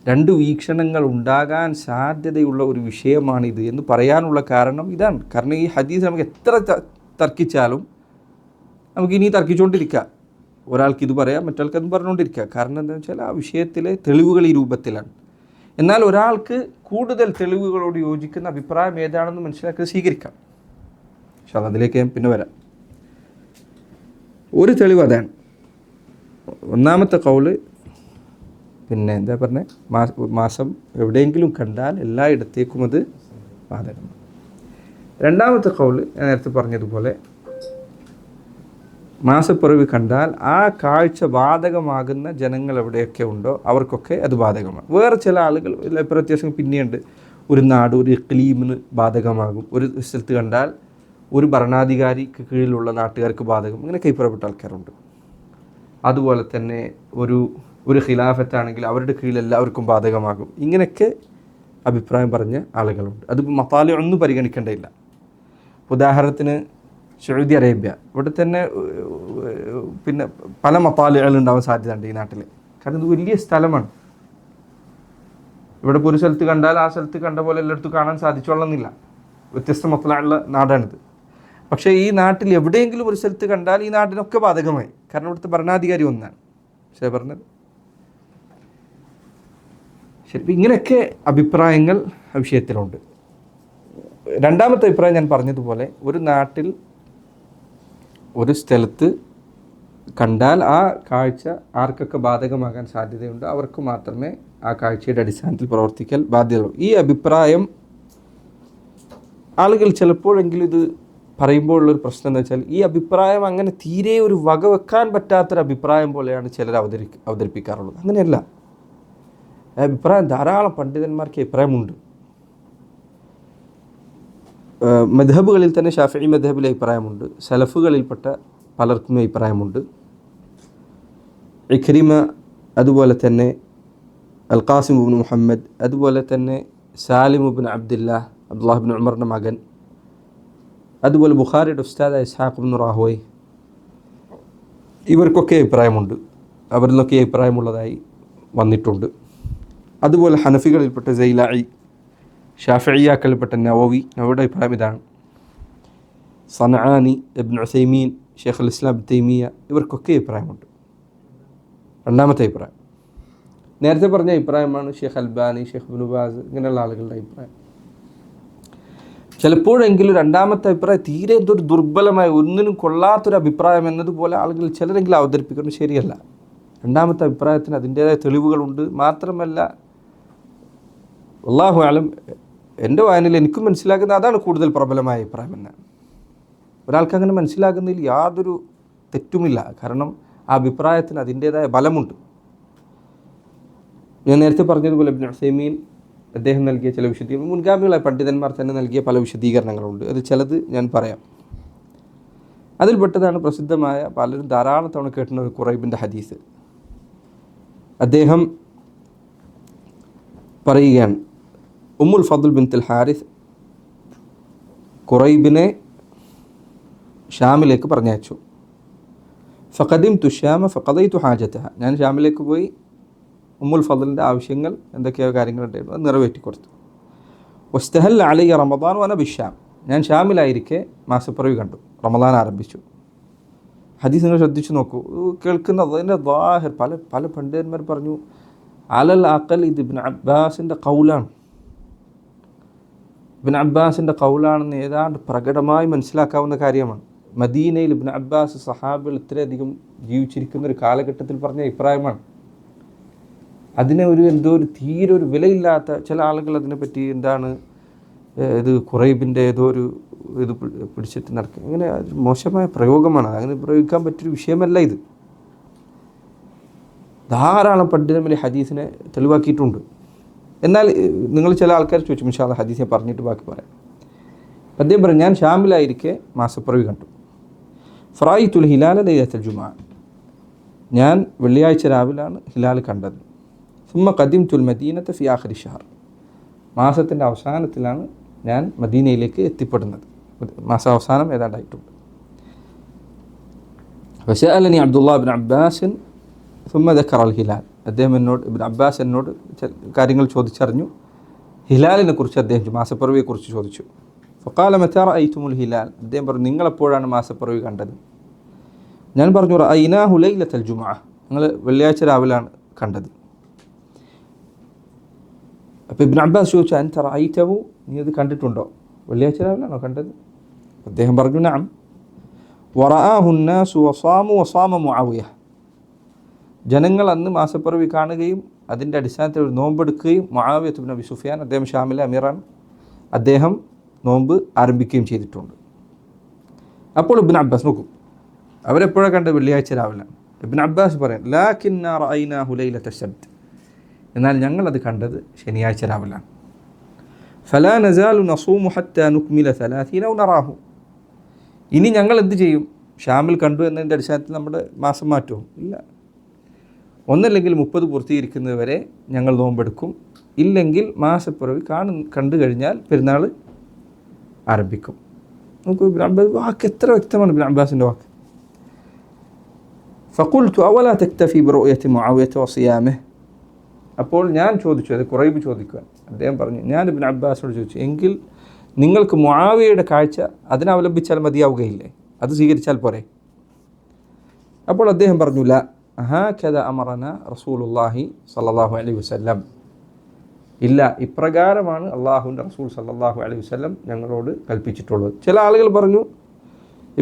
രണ്ട് വീക്ഷണങ്ങൾ ഉണ്ടാകാൻ സാധ്യതയുള്ള ഒരു വിഷയമാണിത് എന്ന് പറയാനുള്ള കാരണം ഇതാണ്. കാരണം ഈ ഹദീസ് നമുക്ക് എത്ര തർക്കിച്ചാലും നമുക്കിനി തർക്കിച്ചുകൊണ്ടിരിക്കുക. ഒരാൾക്ക് ഇത് പറയാം, മറ്റൊരാൾക്ക് അത് പറഞ്ഞുകൊണ്ടിരിക്കുക. കാരണം എന്താണെന്ന് വെച്ചാൽ ആ വിഷയത്തിലെ തെളിവുകൾ ഈ രൂപത്തിലാണ്. എന്നാൽ ഒരാൾക്ക് കൂടുതൽ തെളിവുകളോട് യോജിക്കുന്ന അഭിപ്രായം ഏതാണെന്ന് മനസ്സിലാക്കി സ്വീകരിക്കാം. പക്ഷേ അതിലേക്ക് ഞാൻ പിന്നെ വരാം. ഒരു തെളിവ് അതാണ്. ഒന്നാമത്തെ കൗള് പിന്നെ എന്താ പറഞ്ഞത്, മാസം എവിടെയെങ്കിലും കണ്ടാൽ എല്ലായിടത്തേക്കും അത് ബാധകമാണ്. രണ്ടാമത്തെ കൗള് ഞാൻ നേരത്തെ പറഞ്ഞതുപോലെ മാസപ്പിറവി കണ്ടാൽ ആ കാഴ്ച ബാധകമാകുന്ന ജനങ്ങൾ എവിടെയൊക്കെ ഉണ്ടോ അവർക്കൊക്കെ അത് ബാധകമാണ്. വേറെ ചില ആളുകൾ വ്യത്യാസം പിന്നെയുണ്ട്. ഒരു നാട്, ഒരു ഇഖ്ലീമിന് ബാധകമാകും. ഒരു സ്ഥലത്ത് കണ്ടാൽ ഒരു ഭരണാധികാരിക്ക് കീഴിലുള്ള നാട്ടുകാർക്ക് ബാധകം. ഇങ്ങനെ കൈപ്പുറപ്പെട്ട ആൾക്കാരുണ്ട്. അതുപോലെ തന്നെ ഒരു ഖിലാഫത്താണെങ്കിൽ അവരുടെ കീഴിൽ എല്ലാവർക്കും ബാധകമാകും. ഇങ്ങനെയൊക്കെ അഭിപ്രായം പറഞ്ഞ ആളുകളുണ്ട്. അത് മത്താലി ഒന്നും പരിഗണിക്കേണ്ടതില്ല. ഉദാഹരണത്തിന് സൗദി അറേബ്യ, ഇവിടെ തന്നെ പിന്നെ പല മത്താലികൾ ഉണ്ടാവാൻ സാധ്യതയുണ്ട് ഈ നാട്ടിൽ. കാരണം ഇത് വലിയ സ്ഥലമാണ്. ഇവിടെ ഇപ്പോൾ ഒരു സ്ഥലത്ത് കണ്ടാൽ ആ സ്ഥലത്ത് കണ്ട പോലെ എല്ലായിടത്തും കാണാൻ സാധിച്ചോളന്നില്ല. വ്യത്യസ്ത മത്താലുള്ള നാടാണിത്. പക്ഷേ ഈ നാട്ടിൽ എവിടെയെങ്കിലും ഒരു സ്ഥലത്ത് കണ്ടാൽ ഈ നാട്ടിനൊക്കെ ബാധകമായി. കാരണം ഇവിടുത്തെ ഭരണാധികാരി ഒന്നാണ്. പക്ഷേ പറഞ്ഞത് ശരി. ഇങ്ങനെയൊക്കെ അഭിപ്രായങ്ങൾ വിഷയത്തിലുണ്ട്. രണ്ടാമത്തെ അഭിപ്രായം ഞാൻ പറഞ്ഞതുപോലെ ഒരു നാട്ടിൽ ഒരു സ്ഥലത്ത് കണ്ടാൽ ആ കാഴ്ച ആർക്കൊക്കെ ബാധകമാകാൻ സാധ്യതയുണ്ട് അവർക്ക് മാത്രമേ ആ കാഴ്ചയുടെ അടിസ്ഥാനത്തിൽ പ്രവർത്തിക്കൽ ബാധ്യതയുള്ളൂ. ഈ അഭിപ്രായം ആളുകൾ ചിലപ്പോഴെങ്കിലും ഇത് പറയുമ്പോഴുള്ളൊരു പ്രശ്നം എന്താ വെച്ചാൽ ഈ അഭിപ്രായം അങ്ങനെ തീരെ ഒരു വക വെക്കാൻ പറ്റാത്തൊരു അഭിപ്രായം പോലെയാണ് ചിലർ അവതരിപ്പിക്കാറുള്ളത്. അങ്ങനെയല്ല. അഭിപ്രായം ധാരാളം പണ്ഡിതന്മാർക്ക് അഭിപ്രായമുണ്ട്. മദ്ഹബുകളിൽ തന്നെ ഷാഫിഈ മദ്ഹബിൽ അഭിപ്രായമുണ്ട്. സലഫുകളിൽപ്പെട്ട പലർക്കും അഭിപ്രായമുണ്ട്. ഇക്രിമ അതുപോലെ തന്നെ അൽ ഖാസിം ഇബ്നു മുഹമ്മദ്, അതുപോലെ തന്നെ സാലിം ഇബ്നു അബ്ദുല്ലാഹ് ഇബ്നു ഉമറിൻ്റെ മകൻ, അതുപോലെ ബുഖാരിയുടെ ഉസ്താദ് ഇസ്ഹാഖ് ഇബ്നു റാഹോയ്, ഇവർക്കൊക്കെ അഭിപ്രായമുണ്ട്. അവരിൽ നിന്നൊക്കെ അഭിപ്രായമുള്ളതായി വന്നിട്ടുണ്ട്. അതുപോലെ ഹനഫികളിൽപ്പെട്ട സൈലായി, ഷാഫിഇയ്യാക്കളിൽപ്പെട്ട നവവിയുടെ അഭിപ്രായം ഇതാണ്. സനആനി, ഇബ്നു ഉസൈമീൻ, ഷെയ്ഖുൽ ഇസ്ലാം ഇബ്നു തൈമിയ്യ, ഇവർക്കൊക്കെ അഭിപ്രായമുണ്ട്. രണ്ടാമത്തെ അഭിപ്രായം നേരത്തെ പറഞ്ഞ അഭിപ്രായമാണ് Sheikh Albani, Sheikh Ibn Baz, ഇങ്ങനെയുള്ള ആളുകളുടെ അഭിപ്രായം. ചിലപ്പോഴെങ്കിലും രണ്ടാമത്തെ അഭിപ്രായം തീരെ എന്തൊരു ദുർബലമായ ഒന്നിനും കൊള്ളാത്തൊരു അഭിപ്രായം എന്നതുപോലെ ആളുകൾ ചിലരെങ്കിലും അവതരിപ്പിക്കുന്നത് ശരിയല്ല. രണ്ടാമത്തെ അഭിപ്രായത്തിന് അതിൻ്റേതായ തെളിവുകളുണ്ട്. മാത്രമല്ല, അല്ലാഹു അലം, എൻ്റെ വായനയിൽ എനിക്കും മനസ്സിലാക്കുന്നത് അതാണ് കൂടുതൽ പ്രബലമായ അഭിപ്രായം എന്നാണ്. ഒരാൾക്ക് അങ്ങനെ മനസ്സിലാക്കുന്നതിൽ യാതൊരു തെറ്റുമില്ല. കാരണം ആ അഭിപ്രായത്തിന് അതിൻ്റേതായ ബലമുണ്ട്. ഞാൻ നേരത്തെ പറഞ്ഞതുപോലെ ഇബ്നു ഉസൈമീൻ അദ്ദേഹം നൽകിയ ചില വിശദീകരണം, മുൻഗാമികളായ പണ്ഡിതന്മാർ തന്നെ നൽകിയ പല വിശദീകരണങ്ങളുണ്ട്. അത് ചിലത് ഞാൻ പറയാം. അതിൽപ്പെട്ടതാണ് പ്രസിദ്ധമായ, പലരും ധാരാളം തവണ കേട്ടുന്ന ഒരു ഖുറൈബിൻ്റെ ഹദീസ്. അദ്ദേഹം പറയുകയാണ്, ഉമ്മുൽ ഫദ്ൽ ബിൻത്തുൽ ഹാരിസ് ഖുറൈബിനെ ഷാമിലേക്ക് പറഞ്ഞയച്ചു. ഫഖദിംതു ഷാമ ഫഖദൈതു ഹാജതഹ, ഞാൻ ഷാമിലേക്ക് പോയി ഉമ്മുൽ ഫദ്ലിൻ്റെ ആവശ്യങ്ങൾ എന്തൊക്കെയോ കാര്യങ്ങളുണ്ടായിരുന്നു അത് നിറവേറ്റി കൊടുത്തു. വസ്തഹല്ല അലയ്യ റമദാൻ വന ബിഷാം, ഞാൻ ഷാമിലായിരിക്കെ മാസപ്പിറവി കണ്ടു, റമദാൻ ആരംഭിച്ചു. ഹദീസ് നിങ്ങൾ ശ്രദ്ധിച്ചു നോക്കൂ, കേൾക്കുന്നത് അതിൻ്റെ ദാഹിർ പല പണ്ഡിതന്മാർ പറഞ്ഞു അലൽ അഖൽ ഇത് ഇബ്നു അബ്ബാസിൻ്റെ ഖൗലാണ്, ഇബ്നു അബ്ബാസിൻ്റെ ഖൗലാണെന്ന് ഏതാണ്ട് പ്രകടമായി മനസ്സിലാക്കാവുന്ന കാര്യമാണ്. മദീനയിൽ ഇബ്നു അബ്ബാസ് സഹാബികൾ ഇത്രയധികം ജീവിച്ചിരിക്കുന്ന ഒരു കാലഘട്ടത്തിൽ പറഞ്ഞ അഭിപ്രായമാണ്. അതിനെ തീരെ ഒരു വിലയില്ലാത്ത ചില ആളുകൾ അതിനെപ്പറ്റി എന്താണ് ഇത് ഖുറൈബിൻ്റെ ഏതോ ഒരു ഇത് പിടിച്ചിട്ട് നടക്കുക, ഇങ്ങനെ മോശമായ പ്രയോഗമാണ്. അങ്ങനെ പ്രയോഗിക്കാൻ പറ്റിയൊരു വിഷയമല്ല ഇത്. ധാരാളം പണ്ഡിതന്മാർ ഹദീസിനെ തെളിവാക്കിയിട്ടുണ്ട്. എന്നാൽ നിങ്ങൾ ചില ആൾക്കാർ ചോദിച്ചു, ഇൻഷാ അല്ലാഹ് ഹദീസിനെ പറഞ്ഞിട്ട് ബാക്കി പറയാം. അദ്ദേഹം പറഞ്ഞു, ഞാൻ ഷാമിലായിരിക്കെ മാസപ്പിറവി കണ്ടു. ഫറായിത്തുൽ ഹിലാല ലൈലത്തുൽ ജുമുഅ, ഞാൻ വെള്ളിയാഴ്ച രാവിലാണ് ഹിലാൽ കണ്ടത്. സുമ്മ ഖദിംതുൽ മദീനത ഫി ആഖിരി ഷഹർ, മാസത്തിൻ്റെ അവസാനത്തിലാണ് ഞാൻ മദീനയിലേക്ക് എത്തിപ്പെടുന്നത്. മാസാവസാനം ഏതാണ്ടായിട്ടുണ്ട്. ഫസഅലനി അബ്ദുല്ലാഹ് ഇബ്നു അബ്ബാസ് സുമ്മ ദക്കറ അൽ ഹിലാൽ, അദ്ദേഹം ഇബ്നു അബ്ബാസ് എന്നോട് കാര്യങ്ങൾ ചോദിച്ചറിഞ്ഞു. ഹിലാലിനെ കുറിച്ച് അദ്ദേഹം മാസപ്പിറവിയെക്കുറിച്ച് ചോദിച്ചു. ഫഖാല മതാ റഅയ്തുമുൽ ഹിലാൽ, അദ്ദേഹം പറഞ്ഞു, നിങ്ങളെപ്പോഴാണ് മാസപ്പിറവി കണ്ടത്? ഞാൻ പറഞ്ഞു, റഅയ്നാഹു ലൈലത്തുൽ ജുമുഅ, ഞങ്ങൾ വെള്ളിയാഴ്ച രാവിലാണ് കണ്ടത്. അപ്പോൾ ഇബ്നു അബ്ബാസ് ചോദിച്ചു, അൻത റഅയ്തഹു, നീ അത് കണ്ടിട്ടുണ്ടോ? വെള്ളിയാഴ്ച രാവിലാണോ കണ്ടത്? അദ്ദേഹം പറഞ്ഞു, നഅം. വറആഹു അന്നാസു വസാമു വസാമ മുആവിയ, ജനങ്ങൾ അന്ന് മാസപ്പിറവി കാണുകയും അതിൻ്റെ അടിസ്ഥാനത്തിൽ ഒരു നോമ്പെടുക്കുകയും മുആവിയ ഇബ്നു അബി സുഫിയാൻ, അദ്ദേഹം ഷാമിലെ അമീറാണ്, അദ്ദേഹം നോമ്പ് ആരംഭിക്കുകയും ചെയ്തിട്ടുണ്ട്. അപ്പോൾ ഇബ്നു അബ്ബാസ് നോക്കൂ, അവരെപ്പോഴാണ് കണ്ടത്? വെള്ളിയാഴ്ച രാവിലാണ്. ഇബ്നു അബ്ബാസ് പറയാം, ലാകിന്നാ റഅയ്നാഹു ലൈലത സബ്ത്, എന്നാൽ ഞങ്ങളത് കണ്ടത് ശനിയാഴ്ച രാവിലാണ്. ഫലാ നസാലു നസൂമു ഹത്താ നുക്മില 30 ഔ നറാഹു, ഇനി ഞങ്ങൾ എന്ത് ചെയ്യും? ഷാമിൽ കണ്ടു എന്നതിൻ്റെ അടിസ്ഥാനത്തിൽ നമ്മുടെ മാസം മാറ്റുമോ? ഇല്ല. ഒന്നല്ലെങ്കിൽ 30 പൂർത്തീകരിക്കുന്നത് വരെ ഞങ്ങൾ നോമ്പെടുക്കും, ഇല്ലെങ്കിൽ മാസപ്പിറവി കണ്ടു കഴിഞ്ഞാൽ പെരുന്നാൾ ആരംഭിക്കും. നമുക്ക് ഇബ്നു അബ്ബാസ് വാക്ക് എത്ര വ്യക്തമാണ്, ഇബ്നു അബ്ബാസിൻ്റെ വാക്ക്. ഫഖുൽതു അവലാ തക്തഫി ബിറുഅയതി മുആവിയത വസിയാമിഹി, അപ്പോൾ ഞാൻ ചോദിച്ചു, അത് ഖുറൈബ് ചോദിക്കുവാൻ, അദ്ദേഹം പറഞ്ഞു, ഞാൻ ഇബ്നു അബ്ബാസിനോട് ചോദിച്ചു, എങ്കിൽ നിങ്ങൾക്ക് മുആവിയയുടെ കാഴ്ച അതിനവലംബിച്ചാൽ മതിയാവുകയില്ലേ? അത് സ്വീകരിച്ചാൽ പോരെ? അപ്പോൾ അദ്ദേഹം പറഞ്ഞു, ല ഹകദ അമറന റസൂലുള്ളാഹി സ്വല്ലല്ലാഹു അലൈഹി വസല്ലം, ഇല്ല, ഇപ്രകാരമാണ് അള്ളാഹുവിൻ്റെ റസൂൽ സല്ലല്ലാഹു അലൈഹി വസല്ലം ഞങ്ങളോട് കൽപ്പിച്ചിട്ടുള്ളത്. ചില ആളുകൾ പറഞ്ഞു,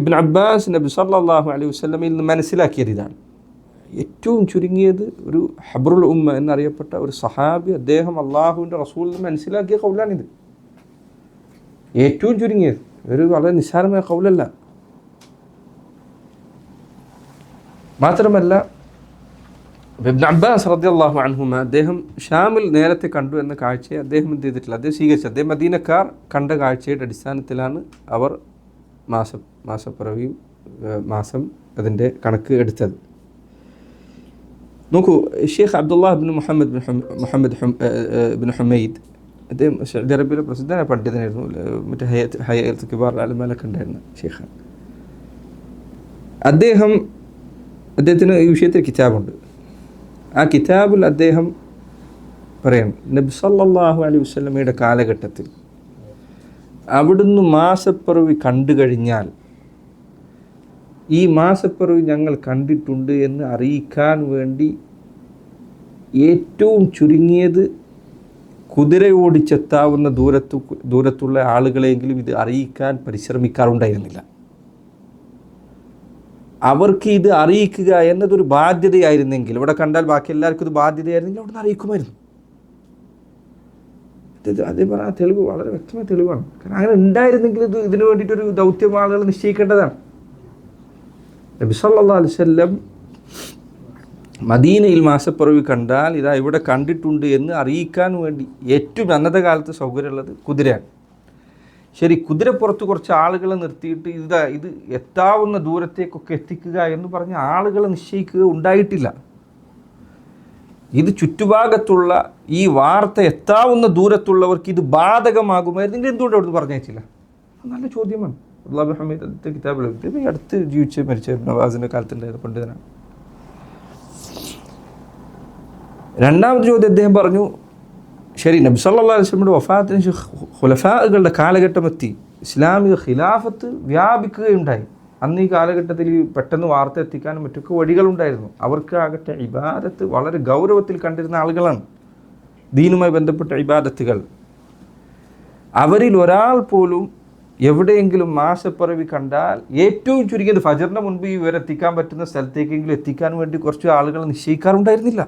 ഇബ്നു അബ്ബാസ് നബി സല്ലല്ലാഹു അലൈഹി വസല്ലമയിൽ നിന്ന് മനസ്സിലാക്കിയത് ഇതാണ്. ഏറ്റവും ചുരുങ്ങിയത് ഒരു ഹബ്റുൽ ഉമ്മ എന്നറിയപ്പെട്ട ഒരു സഹാബി, അദ്ദേഹം അള്ളാഹുവിൻ്റെ റസൂലിൽ നിന്ന് മനസ്സിലാക്കിയ ഖൗലാണിത്. ഏറ്റവും ചുരുങ്ങിയത്, ഒരു വളരെ നിസ്സാരമായ ഖൗലല്ല. മാത്രമല്ല, ഇബ്നു അബ്ബാസ് റളിയല്ലാഹു അൻഹുമ, അദ്ദേഹം ഷാമിൽ നേരത്തെ കണ്ടു എന്ന കാഴ്ചയെ അദ്ദേഹം എന്ത് ചെയ്തിട്ടില്ല, അദ്ദേഹം സ്വീകരിച്ചത്. അദ്ദേഹം മദീനക്കാർ കണ്ട കാഴ്ചയുടെ അടിസ്ഥാനത്തിലാണ് അവർ മാസപ്പിറവിയും മാസം അതിൻ്റെ കണക്ക് എടുത്തത്. നോക്കൂ, ഷെയ്ഖ് അബ്ദുല്ലാഹ് മുഹമ്മദ് ബിൻ ഹുമൈദ്, അദ്ദേഹം സൗദി അറേബ്യയിലെ പ്രസിദ്ധനായ പണ്ഡിതനായിരുന്നു. മറ്റേ ഹയത്ത് കിബാർ അലമലൊക്കെ ഉണ്ടായിരുന്ന ഷെയ്ഖാണ്. അദ്ദേഹത്തിന് ഈ വിഷയത്തിൽ കിതാബുണ്ട്. ആ കിതാബിൽ അദ്ദേഹം പറയണം, നബി സല്ലല്ലാഹു അലൈഹി വസല്ലമയുടെ കാലഘട്ടത്തിൽ അവിടുന്ന് മാസപ്പിറവി കണ്ടു കഴിഞ്ഞാൽ ഈ മാസപ്പിറവി ഞങ്ങൾ കണ്ടിട്ടുണ്ട് എന്ന് അറിയിക്കാൻ വേണ്ടി ഏറ്റവും ചുരുങ്ങിയത് കുതിര ഓടിച്ചെത്താവുന്ന ദൂരത്തുള്ള ആളുകളെങ്കിലും ഇത് അറിയിക്കാൻ പരിശ്രമിക്കാറുണ്ടായിരുന്നില്ല. അവർക്ക് ഇത് അറിയിക്കുക എന്നതൊരു ബാധ്യതയായിരുന്നെങ്കിൽ, ഇവിടെ കണ്ടാൽ ബാക്കി എല്ലാവർക്കും ഇത് ബാധ്യതയായിരുന്നെങ്കിൽ അവിടെ നിന്ന് അറിയിക്കുമായിരുന്നു. അതേ പറഞ്ഞ ആ തെളിവ് വളരെ വ്യക്തമായ തെളിവാണ്. കാരണം അങ്ങനെ ഉണ്ടായിരുന്നെങ്കിൽ ഇതിനു വേണ്ടിയിട്ടൊരു ദൗത്യം ആളുകൾ നിശ്ചയിക്കേണ്ടതാണ്. നബി സല്ലല്ലാഹു അലൈഹി വസല്ലം മദീനയിൽ മാസപ്പിറവി കണ്ടാൽ ഇതാ ഇവിടെ കണ്ടിട്ടുണ്ട് എന്ന് അറിയിക്കാൻ വേണ്ടി ഏറ്റവും അന്നത്തെ കാലത്ത് സൗകര്യമുള്ളത് കുതിരയാണ്. ശരി, കുതിരപ്പുറത്ത് കുറച്ച് ആളുകളെ നിർത്തിയിട്ട് ഇത് എത്താവുന്ന ദൂരത്തേക്കൊക്കെ എത്തിക്കുക എന്ന് പറഞ്ഞ ആളുകളെ നിശ്ചയിക്കുക ഉണ്ടായിട്ടില്ല. ഇത് ചുറ്റുഭാഗത്തുള്ള ഈ വാർത്ത എത്താവുന്ന ദൂരത്തുള്ളവർക്ക് ഇത് ബാധകമാകുമായിരുന്നെങ്കിൽ എന്തുകൊണ്ട് അവിടുന്ന് പറഞ്ഞയച്ചില്ല? നല്ല ചോദ്യമാണ്. അബ്ദുല്ലാഹ് ഹമീദ് അടുത്ത കിതാബിൽ അടുത്ത് ജീവിച്ച് മരിച്ച നവാസിൻ്റെ കാലത്തുണ്ടായിരുന്ന പണ്ഡിതനാണ്. രണ്ടാമത്തെ ചോദ്യം അദ്ദേഹം പറഞ്ഞു, ശരി, നബി സല്ലല്ലാഹു അലൈഹി വസല്ലമയുടെ വഫാത്തിന് ശേഷം ഖുലഫാകളുടെ കാലഘട്ടം എത്തി, ഇസ്ലാമിക ഖിലാഫത്ത് വ്യാപിക്കുകയുണ്ടായി. അന്ന് ഈ കാലഘട്ടത്തിൽ പെട്ടെന്ന് വാർത്ത എത്തിക്കാനും മറ്റൊക്കെ വഴികളുണ്ടായിരുന്നു. അവർക്ക് ആകട്ടെ ഇബാദത്ത് വളരെ ഗൗരവത്തിൽ കണ്ടിരുന്ന ആളുകളാണ്, ദീനുമായി ബന്ധപ്പെട്ട ഇബാദത്തുകൾ. അവരിൽ ഒരാൾ പോലും എവിടെയെങ്കിലും മാസപ്പിറവി കണ്ടാൽ ഏറ്റവും ചുരുങ്ങിയത് ഫജറിന് മുൻപ് ഇവരെത്തിക്കാൻ പറ്റുന്ന സ്ഥലത്തേക്കെങ്കിലും എത്തിക്കാൻ വേണ്ടി കുറച്ച് ആളുകൾ നിശ്ചയിക്കാറുണ്ടായിരുന്നില്ല.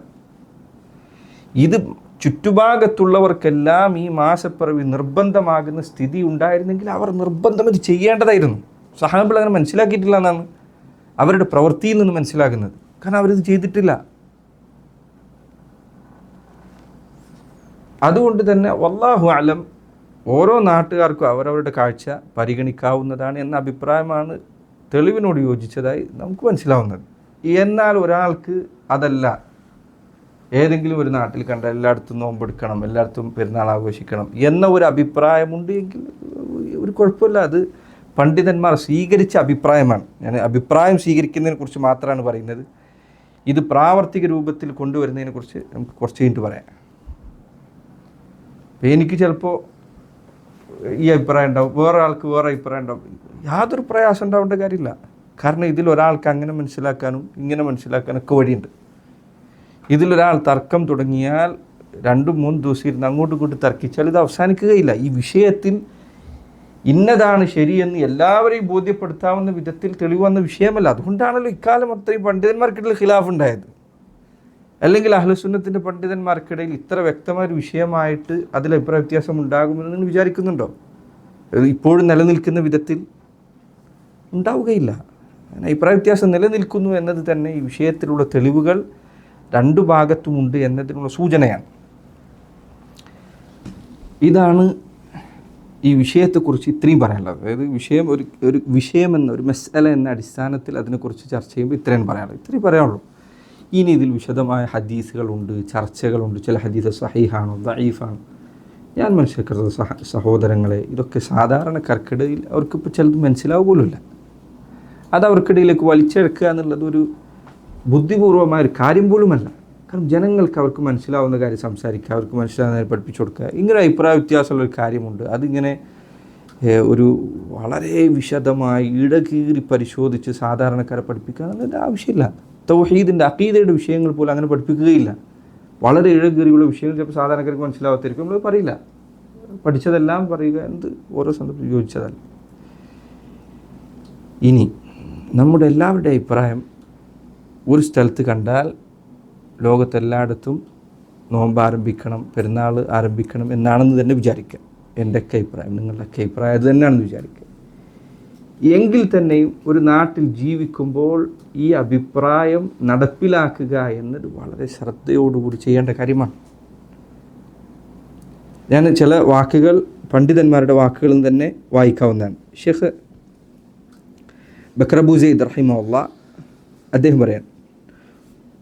ഇത് ചുറ്റുഭാഗത്തുള്ളവർക്കെല്ലാം ഈ മാസപ്പിറവി നിർബന്ധമാകുന്ന സ്ഥിതി ഉണ്ടായിരുന്നെങ്കിൽ അവർ നിർബന്ധം ഇത് ചെയ്യേണ്ടതായിരുന്നു. സഹാബികൾ അങ്ങനെ മനസ്സിലാക്കിയിട്ടില്ല എന്നാണ് അവരുടെ പ്രവൃത്തിയിൽ നിന്ന് മനസ്സിലാക്കുന്നത്. കാരണം അവരിത് ചെയ്തിട്ടില്ല. അതുകൊണ്ട് തന്നെ വല്ലാഹു അലം, ഓരോ നാട്ടുകാർക്കും അവരവരുടെ കാഴ്ച പരിഗണിക്കാവുന്നതാണ് എന്ന അഭിപ്രായമാണ് തെളിവിനോട് യോജിച്ചതായി നമുക്ക് മനസ്സിലാവുന്നത്. എന്നാൽ ഒരാൾക്ക് അതല്ല, ഏതെങ്കിലും ഒരു നാട്ടിൽ കണ്ട എല്ലായിടത്തും നോമ്പെടുക്കണം, എല്ലായിടത്തും പെരുന്നാൾ ആഘോഷിക്കണം എന്ന ഒരു അഭിപ്രായമുണ്ട് എങ്കിൽ ഒരു കുഴപ്പമില്ല. അത് പണ്ഡിതന്മാർ സ്വീകരിച്ച അഭിപ്രായമാണ്. ഞാൻ അഭിപ്രായം സ്വീകരിക്കുന്നതിനെ കുറിച്ച് മാത്രമാണ് പറയുന്നത്. ഇത് പ്രാവർത്തിക രൂപത്തിൽ കൊണ്ടുവരുന്നതിനെ കുറിച്ച് നമുക്ക് കുറച്ച് കഴിഞ്ഞിട്ട് പറയാം. എനിക്ക് ചിലപ്പോൾ ഈ അഭിപ്രായം ഉണ്ടാവും, വേറെ ആൾക്ക് വേറെ അഭിപ്രായം ഉണ്ടാവും. യാതൊരു പ്രയാസം ഉണ്ടാവേണ്ട കാര്യമില്ല. കാരണം ഇതിലൊരാൾക്ക് അങ്ങനെ മനസ്സിലാക്കാനും ഇങ്ങനെ മനസ്സിലാക്കാനൊക്കെ വഴിയുണ്ട്. ഇതിലൊരാൾ തർക്കം തുടങ്ങിയാൽ 2-3 ദിവസം ഇരുന്ന് അങ്ങോട്ടും ഇങ്ങോട്ടും തർക്കിച്ചാൽ ഇത് അവസാനിക്കുകയില്ല. ഈ വിഷയത്തിൽ ഇന്നതാണ് ശരിയെന്ന് എല്ലാവരെയും ബോധ്യപ്പെടുത്താവുന്ന വിധത്തിൽ തെളിവന്ന വിഷയമല്ല. അതുകൊണ്ടാണല്ലോ ഇക്കാലം അത്രയും പണ്ഡിതന്മാർക്കിടയിൽ ഖിലാഫ് ഉണ്ടായത്. അല്ലെങ്കിൽ അഹ്ലുസുന്നത്തിൻ്റെ പണ്ഡിതന്മാർക്കിടയിൽ ഇത്ര വ്യക്തമായൊരു വിഷയമായിട്ട് അതിൽ അഭിപ്രായ വ്യത്യാസം ഉണ്ടാകുമെന്ന് നിങ്ങൾ വിചാരിക്കുന്നുണ്ടോ? ഇപ്പോഴും നിലനിൽക്കുന്ന വിധത്തിൽ ഉണ്ടാവുകയില്ല. അങ്ങനെ അഭിപ്രായ വ്യത്യാസം നിലനിൽക്കുന്നു എന്നത് തന്നെ ഈ വിഷയത്തിലുള്ള തെളിവുകൾ 2 ഭാഗത്തുമുണ്ട് എന്നതിനുള്ള സൂചനയാണ്. ഇതാണ് ഈ വിഷയത്തെക്കുറിച്ച് ഇത്രയും പറയാനുള്ളത്. അതായത് ഒരു വിഷയമെന്ന ഒരു മസ്അല എന്ന അടിസ്ഥാനത്തിൽ അതിനെക്കുറിച്ച് ചർച്ച ചെയ്യുമ്പോൾ ഇത്രയും പറയാനുള്ളൂ. ഇനി ഇതിൽ വിശദമായ ഹദീസുകളുണ്ട്, ചർച്ചകളുണ്ട്. ചില ഹദീസ് സഹീഹാണോ ദഈഫാണോ. ഞാൻ മനസ്സിലാക്കുന്നത് സഹോദരങ്ങളെ, ഇതൊക്കെ സാധാരണക്കാർക്കിടയിൽ അവർക്കിപ്പോൾ ചിലത് മനസ്സിലാവുക പോലുമില്ല. അത് അവർക്കിടയിലേക്ക് വലിച്ചെടുക്കുക എന്നുള്ളത് ഒരു ബുദ്ധിപൂർവമായ ഒരു കാര്യം പോലുമല്ല. കാരണം ജനങ്ങൾക്ക് അവർക്ക് മനസ്സിലാവുന്ന കാര്യം സംസാരിക്കുക, അവർക്ക് മനസ്സിലാവുന്ന പഠിപ്പിച്ചു കൊടുക്കുക. ഇങ്ങനെ അഭിപ്രായ വ്യത്യാസമുള്ളൊരു കാര്യമുണ്ട്. അതിങ്ങനെ ഒരു വളരെ വിശദമായി ഇടകീറി പരിശോധിച്ച് സാധാരണക്കാരെ പഠിപ്പിക്കുക എന്നതിൻ്റെ ആവശ്യമില്ല. തൗഹീദിൻ്റെ അഖീദയുടെ വിഷയങ്ങൾ പോലും അങ്ങനെ പഠിപ്പിക്കുകയില്ല. വളരെ ഇഴകീറിയുള്ള വിഷയങ്ങൾ ചിലപ്പോൾ സാധാരണക്കാർക്ക് മനസ്സിലാവാത്തിരിക്കും. നമ്മൾ പറയില്ല, പഠിച്ചതെല്ലാം പറയുക എന്നത് ഓരോ സന്ദർഭത്തിൽ യോജിച്ചതല്ല. ഇനി നമ്മുടെ എല്ലാവരുടെ അഭിപ്രായം ഒരു സ്ഥലത്ത് കണ്ടാൽ ലോകത്തെല്ലായിടത്തും നോമ്പ് ആരംഭിക്കണം, പെരുന്നാൾ ആരംഭിക്കണം എന്നാണെന്ന് തന്നെ വിചാരിക്കുക. എൻ്റെയൊക്കെ അഭിപ്രായം, നിങ്ങളുടെയൊക്കെ അഭിപ്രായം അത് തന്നെയാണെന്ന് വിചാരിക്കുക. എങ്കിൽ തന്നെയും ഒരു നാട്ടിൽ ജീവിക്കുമ്പോൾ ഈ അഭിപ്രായം നടപ്പിലാക്കുക എന്നത് വളരെ ശ്രദ്ധയോടുകൂടി ചെയ്യേണ്ട കാര്യമാണ്. ഞാൻ ചില വാക്കുകൾ പണ്ഡിതന്മാരുടെ വാക്കുകളും തന്നെ വായിക്കാവുന്നതാണ്. ഷെയ്ഖ് ബക്കർ അബൂ സയ്യിദ് റഹിമഹുല്ലാഹ് അദ്ദേഹം പറയാൻ,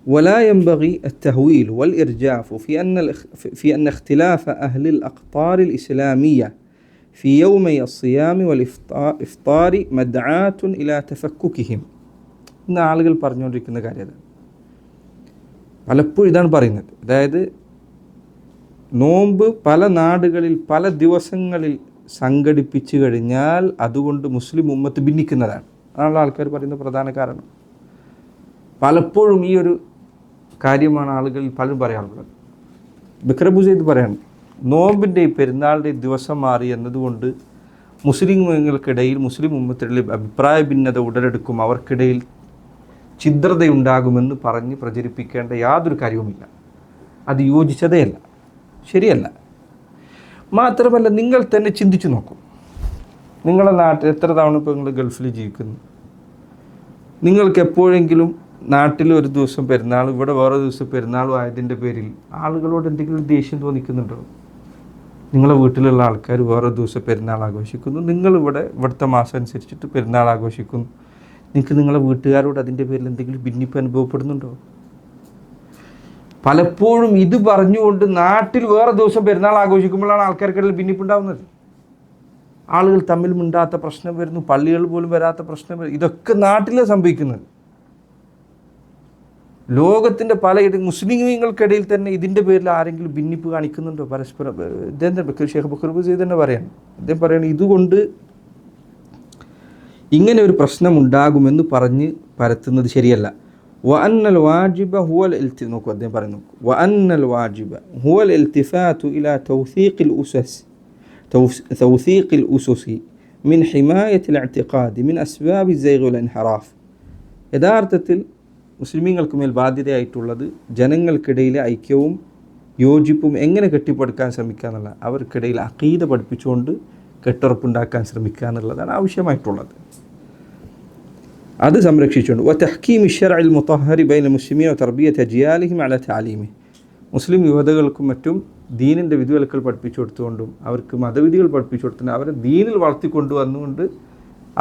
ولا ينبغي التهويل والإرجاف في أن اختلاف أهل الأقطار الإسلامية في يومي الصيام والإفطار مدعاة إلى تفككهم. ഇന്ന് ആളുകൾ പറഞ്ഞുകൊണ്ടിരിക്കുന്ന കാര്യം പലപ്പോഴും ഇതാണ് പറയുന്നത്. അതായത് നോമ്പ് പല നാടുകളിൽ പല ദിവസങ്ങളിൽ സംഘടിപ്പിച്ചു കഴിഞ്ഞാൽ അതുകൊണ്ട് മുസ്ലിം ഉമ്മത്ത് ഭിന്നിക്കുന്നതാണ്. അതാണ് ആൾക്കാർ പറയുന്ന പ്രധാന കാരണം. പലപ്പോഴും ഈ ഒരു കാര്യമാണ് ആളുകളിൽ പലരും പറയാറുള്ളത്. ബക്കർ അബൂ സയ്യിദ് പറയാണ്, നോമ്പിൻ്റെ പെരുന്നാളിൻ്റെ ദിവസം മാറി എന്നതുകൊണ്ട് മുസ്ലിങ്ങൾക്കിടയിൽ മുസ്ലിം ഉമ്മത്തിലെ അഭിപ്രായ ഭിന്നത ഉടലെടുക്കും, അവർക്കിടയിൽ ഛിദ്രതയുണ്ടാകുമെന്ന് പറഞ്ഞ് പ്രചരിപ്പിക്കേണ്ട യാതൊരു കാര്യവുമില്ല. അത് യോജിച്ചതേ അല്ല, ശരിയല്ല. മാത്രമല്ല, നിങ്ങൾ തന്നെ ചിന്തിച്ചു നോക്കും. നിങ്ങളുടെ നാട്ടിൽ എത്ര തവണ ഇപ്പോൾ നിങ്ങൾ ഗൾഫിൽ ജീവിക്കുന്നു, നിങ്ങൾക്ക് എപ്പോഴെങ്കിലും നാട്ടിൽ ഒരു ദിവസം പെരുന്നാൾ, ഇവിടെ വേറെ ദിവസം പെരുന്നാളും ആയതിൻ്റെ പേരിൽ ആളുകളോട് എന്തെങ്കിലും ദേഷ്യം തോന്നിക്കുന്നുണ്ടോ? നിങ്ങളെ വീട്ടിലുള്ള ആൾക്കാർ വേറെ ദിവസം പെരുന്നാൾ ആഘോഷിക്കുന്നു, നിങ്ങളിവിടെ ഇവിടുത്തെ മാസം അനുസരിച്ചിട്ട് പെരുന്നാൾ ആഘോഷിക്കുന്നു, നിങ്ങൾക്ക് നിങ്ങളെ വീട്ടുകാരോട് അതിൻ്റെ പേരിൽ എന്തെങ്കിലും ഭിന്നിപ്പ് അനുഭവപ്പെടുന്നുണ്ടോ? പലപ്പോഴും ഇത് പറഞ്ഞുകൊണ്ട് നാട്ടിൽ വേറെ ദിവസം പെരുന്നാൾ ആഘോഷിക്കുമ്പോഴാണ് ആൾക്കാർക്കിടയിൽ ഭിന്നിപ്പുണ്ടാകുന്നത്. ആളുകൾ തമ്മിൽ മിണ്ടാത്ത പ്രശ്നം വരുന്നു, പള്ളികൾ പോലും വരാത്ത പ്രശ്നം വരുന്നു. ഇതൊക്കെ നാട്ടിലാണ് സംഭവിക്കുന്നത്. ലോകത്തിൻ്റെ പലയിടം മുസ്ലിങ്ങൾക്കിടയിൽ തന്നെ ഇതിൻ്റെ പേരിൽ ആരെങ്കിലും ഭിന്നിപ്പ് കാണിക്കുന്നുണ്ടോ പരസ്പരം? ഇദ്ദേഹം ഷെയ്ഖ് ബക്കർ അബൂ സയ്യിദ് തന്നെ പറയാണ്, അദ്ദേഹം പറയാണ്, ഇതുകൊണ്ട് ഇങ്ങനെ ഒരു പ്രശ്നം ഉണ്ടാകുമെന്ന് പറഞ്ഞ് പരത്തുന്നത് ശരിയല്ല. വഅന്നൽ വാജിബ ഹുവൽ നോക്കൂ, അദ്ദേഹം പറയുന്നു, വഅന്നൽ വാജിബ ഹുവൽ ഇൽതിഫാതു ഇലാ തൗസീഖിൽ ഉസുസി മിൻ ഹിമായത്തിൽ ഇഅ്തിഖാദി മിൻ അസ്ബാബി സൈഗ് വൽ ഇൻഹിറാഫ്. യഥാർത്ഥത്തിൽ മുസ്ലിമീങ്ങൾക്ക് മേൽ ബാധ്യതയായിട്ടുള്ളത് ജനങ്ങൾക്കിടയിലെ ഐക്യവും യോജിപ്പും എങ്ങനെ കെട്ടിപ്പടുക്കാൻ ശ്രമിക്കുക എന്നുള്ള, അവർക്കിടയിൽ അഖീദ പഠിപ്പിച്ചുകൊണ്ട് കെട്ടുറപ്പുണ്ടാക്കാൻ ശ്രമിക്കുക എന്നുള്ളതാണ് ആവശ്യമായിട്ടുള്ളത്. അത് സംരക്ഷിച്ചുകൊണ്ട് വതഹ്കീം അശ്ശർഇൽ മുതഹ്ഹരി ബൈന മുസ്ലിമീൻ വതർബിയത്ത് അജ്യാലിഹിം അലാ തഅലീമിഹി, മുസ്ലിം യുവതകൾക്കും മറ്റും ദീനിൻ്റെ വിധിവിലക്കുകൾ പഠിപ്പിച്ചു കൊടുത്തുകൊണ്ടും അവർക്ക് മതവിധികൾ പഠിപ്പിച്ചു കൊടുത്തുകൊണ്ട് അവരെ ദീനിൽ വളർത്തിക്കൊണ്ടു വന്നുകൊണ്ട്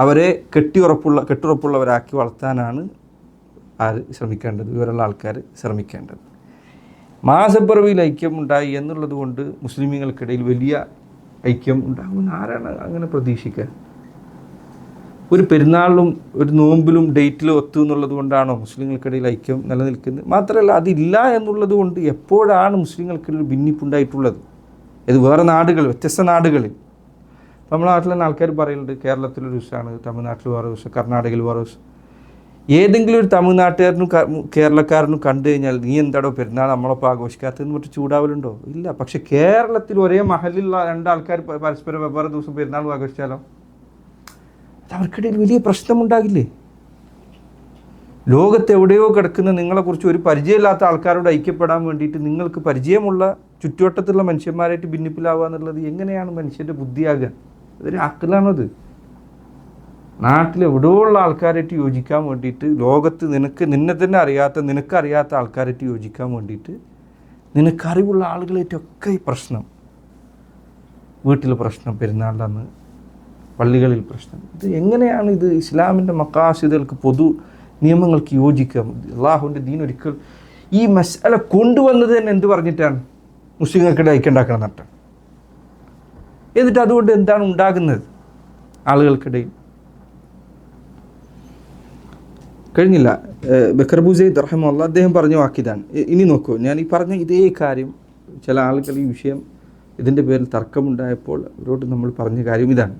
അവരെ കെട്ടുറപ്പുള്ളവരാക്കി വളർത്താനാണ് ആര് ശ്രമിക്കേണ്ടത്? ഇവരുള്ള ആൾക്കാർ ശ്രമിക്കേണ്ടത്. മാസപ്പിറവിയിൽ ഐക്യം ഉണ്ടായി എന്നുള്ളത് കൊണ്ട് മുസ്ലിമീങ്ങൾക്കിടയിൽ വലിയ ഐക്യം ഉണ്ടാകുമെന്ന് ആരാണ് അങ്ങനെ പ്രതീക്ഷിക്കുക? ഒരു പെരുന്നാളിലും ഒരു നോമ്പിലും ഡേറ്റിലും ഒത്തു എന്നുള്ളത് കൊണ്ടാണോ മുസ്ലിങ്ങൾക്കിടയിൽ ഐക്യം നിലനിൽക്കുന്നത്? മാത്രമല്ല, അതില്ല എന്നുള്ളത് കൊണ്ട് എപ്പോഴാണ് മുസ്ലിങ്ങൾക്കിടയിൽ ഭിന്നിപ്പുണ്ടായിട്ടുള്ളത്? ഇത് വേറെ നാടുകൾ, വ്യത്യസ്ത നാടുകളിൽ. നമ്മുടെ നാട്ടിൽ തന്നെ ആൾക്കാർ പറയുന്നുണ്ട്, കേരളത്തിലൊരു ദിവസമാണ്, തമിഴ്നാട്ടിൽ വേറെ ദിവസം, കർണാടകയിൽ വേറെ ദിവസം. ഏതെങ്കിലും ഒരു തമിഴ്നാട്ടുകാരനും കേരളക്കാരനും കണ്ടു കഴിഞ്ഞാൽ നീ എന്താടോ പെരുന്നാൾ നമ്മളൊപ്പം ആഘോഷിക്കാത്തതെന്ന് പറഞ്ഞിട്ട് ചൂടാവലുണ്ടോ? ഇല്ല. പക്ഷെ കേരളത്തിൽ ഒരേ മഹലിലുള്ള രണ്ടാൾക്കാർ പരസ്പരം വെവ്വേറെ ദിവസം പെരുന്നാൾ ആഘോഷിച്ചാലോ അത് അവർക്കിടയിൽ വലിയ പ്രശ്നമുണ്ടാകില്ലേ? ലോകത്ത് എവിടെയോ കിടക്കുന്ന നിങ്ങളെക്കുറിച്ച് ഒരു പരിചയമില്ലാത്ത ആൾക്കാരോട് ഐക്യപ്പെടാൻ വേണ്ടിയിട്ട് നിങ്ങൾക്ക് പരിചയമുള്ള ചുറ്റുവട്ടത്തുള്ള മനുഷ്യന്മാരായിട്ട് ഭിന്നിപ്പിലാവുക എന്നുള്ളത് എങ്ങനെയാണ് മനുഷ്യൻ്റെ ബുദ്ധിയാകുക? അതൊരു അക്കലാണത്. നാട്ടിലെവിടെയോ ഉള്ള ആൾക്കാരായിട്ട് യോജിക്കാൻ വേണ്ടിയിട്ട്, ലോകത്ത് നിന്നെ തന്നെ നിനക്കറിയാത്ത ആൾക്കാരായിട്ട് യോജിക്കാൻ വേണ്ടിയിട്ട് നിനക്കറിവുള്ള ആളുകളായിട്ടൊക്കെ ഈ പ്രശ്നം. വീട്ടിൽ പ്രശ്നം, പെരുന്നാളിൻ്റെ അന്ന് പള്ളികളിൽ പ്രശ്നം. ഇത് എങ്ങനെയാണ് ഇത് ഇസ്ലാമിൻ്റെ മഖാസിദുകൾക്ക്, പൊതു നിയമങ്ങൾക്ക് യോജിക്കുക? അള്ളാഹുവിൻ്റെ ദീൻ ഒരിക്കൽ ഈ മസ്അല കൊണ്ടുവന്നത് തന്നെ എന്ത് പറഞ്ഞിട്ടാണ്? മുസ്ലിങ്ങൾക്കിടെ ഐക്യമുണ്ടാക്കണം എന്നിട്ടാണ്. എന്നിട്ട് അതുകൊണ്ട് എന്താണ് ഉണ്ടാകുന്നത് ആളുകൾക്കിടയിൽ? കഴിഞ്ഞില്ല. ബക്കർ അബൂ സയ്യിദ് റഹിമഹുല്ലാഹ് അദ്ദേഹം പറഞ്ഞ വാക്കിതാണ്. ഇനി നോക്കൂ, ഞാൻ ഈ പറഞ്ഞ ഇതേ കാര്യം ചില ആളുകൾ ഈ വിഷയം ഇതിൻ്റെ പേരിൽ തർക്കമുണ്ടായപ്പോൾ അവരോട് നമ്മൾ പറഞ്ഞ കാര്യം ഇതാണ്: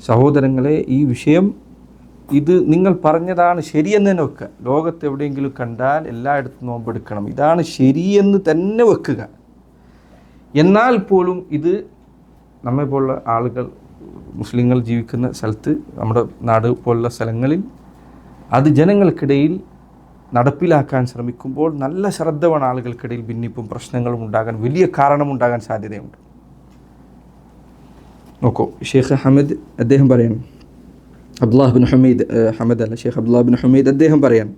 സഹോദരങ്ങളെ, ഈ വിഷയം ഇത് നിങ്ങൾ പറഞ്ഞതാണ് ശരിയെന്ന് തന്നെ വെക്കുക. ലോകത്ത് എവിടെയെങ്കിലും കണ്ടാൽ എല്ലായിടത്തും നോമ്പെടുക്കണം, ഇതാണ് ശരിയെന്ന് തന്നെ വെക്കുക. എന്നാൽ പോലും ഇത് നമ്മെപ്പോലുള്ള ആളുകൾ, മുസ്ലിങ്ങൾ ജീവിക്കുന്ന സ്ഥലത്ത്, നമ്മുടെ നാട് പോലുള്ള സ്ഥലങ്ങളിൽ അത് ജനങ്ങൾക്കിടയിൽ നടപ്പിലാക്കാൻ ശ്രമിക്കുമ്പോൾ നല്ല ശ്രദ്ധ വേണം. ആളുകൾക്കിടയിൽ ഭിന്നിപ്പും പ്രശ്നങ്ങളും ഉണ്ടാകാൻ വലിയ കാരണമുണ്ടാകാൻ സാധ്യതയുണ്ട്. നോക്കൂ, ഷെയ്ഖ് ഹമദ് അദ്ദേഹം പറയണം, അബ്ദുല്ലാഹ് ബിൻ ഹമീദ്, ഹമദ് അല്ല, ഷെയ്ഖ് അബ്ദുല്ലാഹ് ബിൻ ഹമീദ് അദ്ദേഹം പറയണം,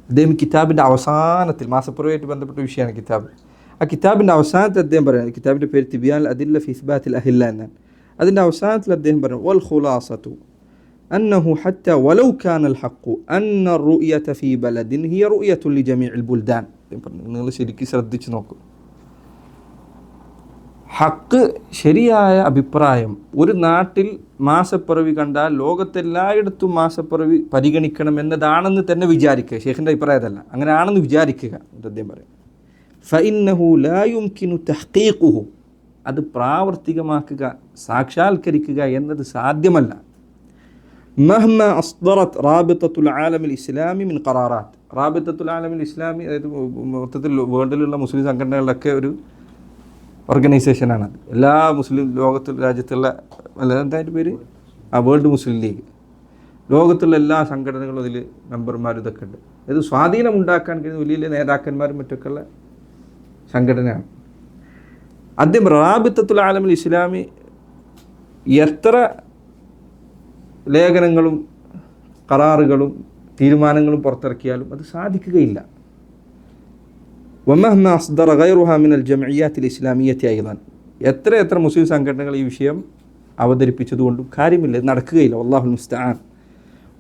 അദ്ദേഹം കിതാബിൻ്റെ അവസാനത്തിൽ, മാസപ്പുറവുമായിട്ട് ബന്ധപ്പെട്ട വിഷയമാണ് കിതാബ്, ആ കിതാബിൻ്റെ അവസാനത്തിൽ അദ്ദേഹം പറയുന്നത്, കിതാബിൻ്റെ പേര് തിബിയാൻ അദില്ല ഫി ഇസ്ബാത്തിൽ അഹില്ല എന്നാണ്. അതിൻ്റെ അവസാനത്തിൽ അദ്ദേഹം പറഞ്ഞു, വൽ ഖുലാസതു أنه حتى ولو كان الحق أن الرؤية في بلد هي رؤية لجميع البلدان. നിങ്ങൾ ശരിക്കും ശ്രദ്ധിച്ച് നോക്കൂ. ഹക്ക് ശരിയായ അഭിപ്രായം ഒരു നാട്ടിൽ മാസപ്പിറവി കണ്ടാൽ ലോകത്തെല്ലായിടത്തും മാസപ്പിറവി പരിഗണിക്കണം എന്നതാണെന്ന് തന്നെ വിചാരിക്കുക. ഷെയ്ഖിൻ്റെ അഭിപ്രായം അതല്ല, അങ്ങനെ ആണെന്ന് വിചാരിക്കുക. അദ്ദേഹം പറയും ഫഇന്നഹു ലാ യുംകിനു തഹ്ഖീഖുഹു, അത് പ്രാവർത്തികമാക്കുക, സാക്ഷാത്കരിക്കുക എന്നത് സാധ്യമല്ല. മഹ്മ അസ്ദറത് റാബിത്തത്തുൽ ആലമിൽ ഇസ്ലാമി മിൻ ഖറാറാത്ത്. റാബിത്തത്തുൽ ആലമിൽ ഇസ്ലാമി അതായത് മൊത്തത്തിൽ വേൾഡിലുള്ള മുസ്ലിം സംഘടനകളിലൊക്കെ ഒരു ഓർഗനൈസേഷനാണ്. എല്ലാ മുസ്ലിം രാജ്യത്തുള്ള എന്തായാലും പേര് വേൾഡ് മുസ്ലിം ലീഗ്. ലോകത്തുള്ള എല്ലാ സംഘടനകളും അതിൽ മെമ്പർമാരും ഇതൊക്കെ ഉണ്ട്. ഇത് സ്വാധീനം ഉണ്ടാക്കാൻ കഴിയുന്ന വലിയ വലിയ നേതാക്കന്മാരും മറ്റൊക്കെയുള്ള സംഘടനയാണ്. അദ്ദേഹം റാബിത്തത്തുൽ ആലമിൽ ഇസ്ലാമി എത്ര ലേഖനങ്ങളും കരാറുകളും തീരുമാനങ്ങളും പുറത്തിറക്കിയാലും അത് സാധിക്കുകയില്ല. വമഹ്മ അസ്ദറ ഗൈറുഹാ മിനൽ ജംഇയ്യാത്തിൽ ഇസ്ലാമിയ്യത്തി അയ്ളൻ, എത്ര മുസ്ലിം സംഘടനകൾ ഈ വിഷയം അവതരിപ്പിച്ചതുകൊണ്ടും കാര്യമില്ല, നടക്കുകയില്ല. വല്ലാഹുൽ മുസ്തആൻ.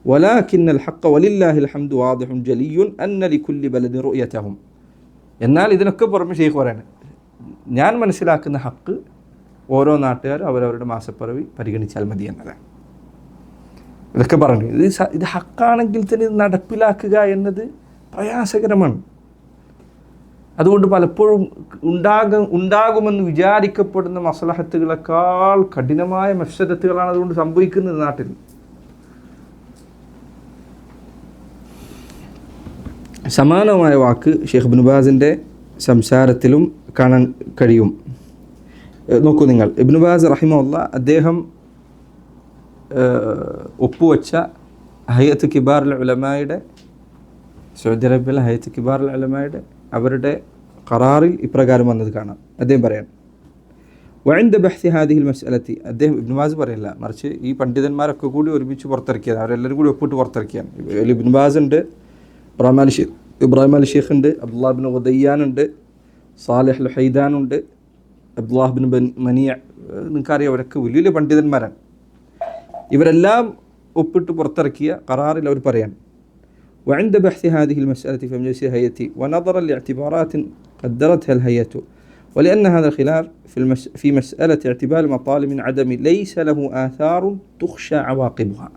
വലാകിന്നൽ ഹഖ്ഖ വലില്ലാഹിൽ ഹംദു വാദിഹുൻ ജലിയുൻ അന്ന ലികുല്ലി ബലദിൻ റുഅയതഹും. എന്നാൽ ഇതിനൊക്കെ പുറമെ ഷെയ്ഖ് പറയാണ്, ഞാൻ മനസ്സിലാക്കുന്ന ഹക്ക് ഓരോ നാട്ടുകാരും അവരവരുടെ മാസപ്പിറവി പരിഗണിച്ചാൽ മതി എന്നതാണ്. ഇതൊക്കെ പറഞ്ഞു. ഇത് ഹക്കാണെങ്കിൽ തന്നെ ഇത് നടപ്പിലാക്കുക എന്നത് പ്രയാസകരമാണ്. അതുകൊണ്ട് പലപ്പോഴും ഉണ്ടാകുമെന്ന് വിചാരിക്കപ്പെടുന്ന മസ്ലഹത്തുകളെക്കാൾ കഠിനമായ മഫ്സദത്തുകളാണ് അതുകൊണ്ട് സംഭവിക്കുന്നത് നാട്ടിൽ. സമാനമായ വാക്ക് ഷെയ്ഖ് ഇബ്നു ബാസിൻ്റെ സംസാരത്തിലും കാണാൻ കഴിയും. നോക്കൂ നിങ്ങൾ, ഇബ്നു ബാസ് റഹിമഹുല്ലാ അദ്ദേഹം ഒപ്പുവെച്ച ഹയ്യത്ത് കിബാറുൽ ഉലമായുടെ, സൗദി അറേബ്യയിലെ ഹയ്യത്ത് കിബാറുൽ ഉലമായുടെ അവരുടെ ഖറാറിൽ ഇപ്രകാരം വന്നത് കാണാം. അദ്ദേഹം പറയാൻ വഇൻദ ബഹ്സി ഹാദിഹിൽ മസ്അലത്തി, അദ്ദേഹം ഇബ്നു ബാസ് പറയില്ല, മറിച്ച് ഈ പണ്ഡിതന്മാരൊക്കെ കൂടി ഒരുമിച്ച് പുറത്തിറക്കിയത്, അവരെല്ലാവരും കൂടി ഒപ്പിട്ട് പുറത്തിറക്കിയാണ്. ഇബ്നു ബാസ് ഉണ്ട്, ഇബ്രാഹിം അൽ ഷെയ്ഖ് ഉണ്ട്, അബ്ദുല്ലാഹ് ബിൻ ഉദയ്യാൻ ഉണ്ട്, സാലിഹ് അൽ ഹൈദാൻ ഉണ്ട്, അബ്ദുല്ലാഹ് ബിൻ മനിയ, നിങ്ങൾക്കറിയാം അവരൊക്കെ വലിയ വലിയ പണ്ഡിതന്മാരാണ്. ഇവരെല്ലാം ഒപ്പിട്ട് പുറത്തിറക്കിയ ഖറാറിൽ അവർ പറയാൻ وعند بحث هذه المسألة في مجلس الهيئة ونظرا لاعتبارات قدرتها الهيئة ولأن هذا الخلاف في مسألة اعتبار مطالب عدم ليس له آثار تخشى عواقبها.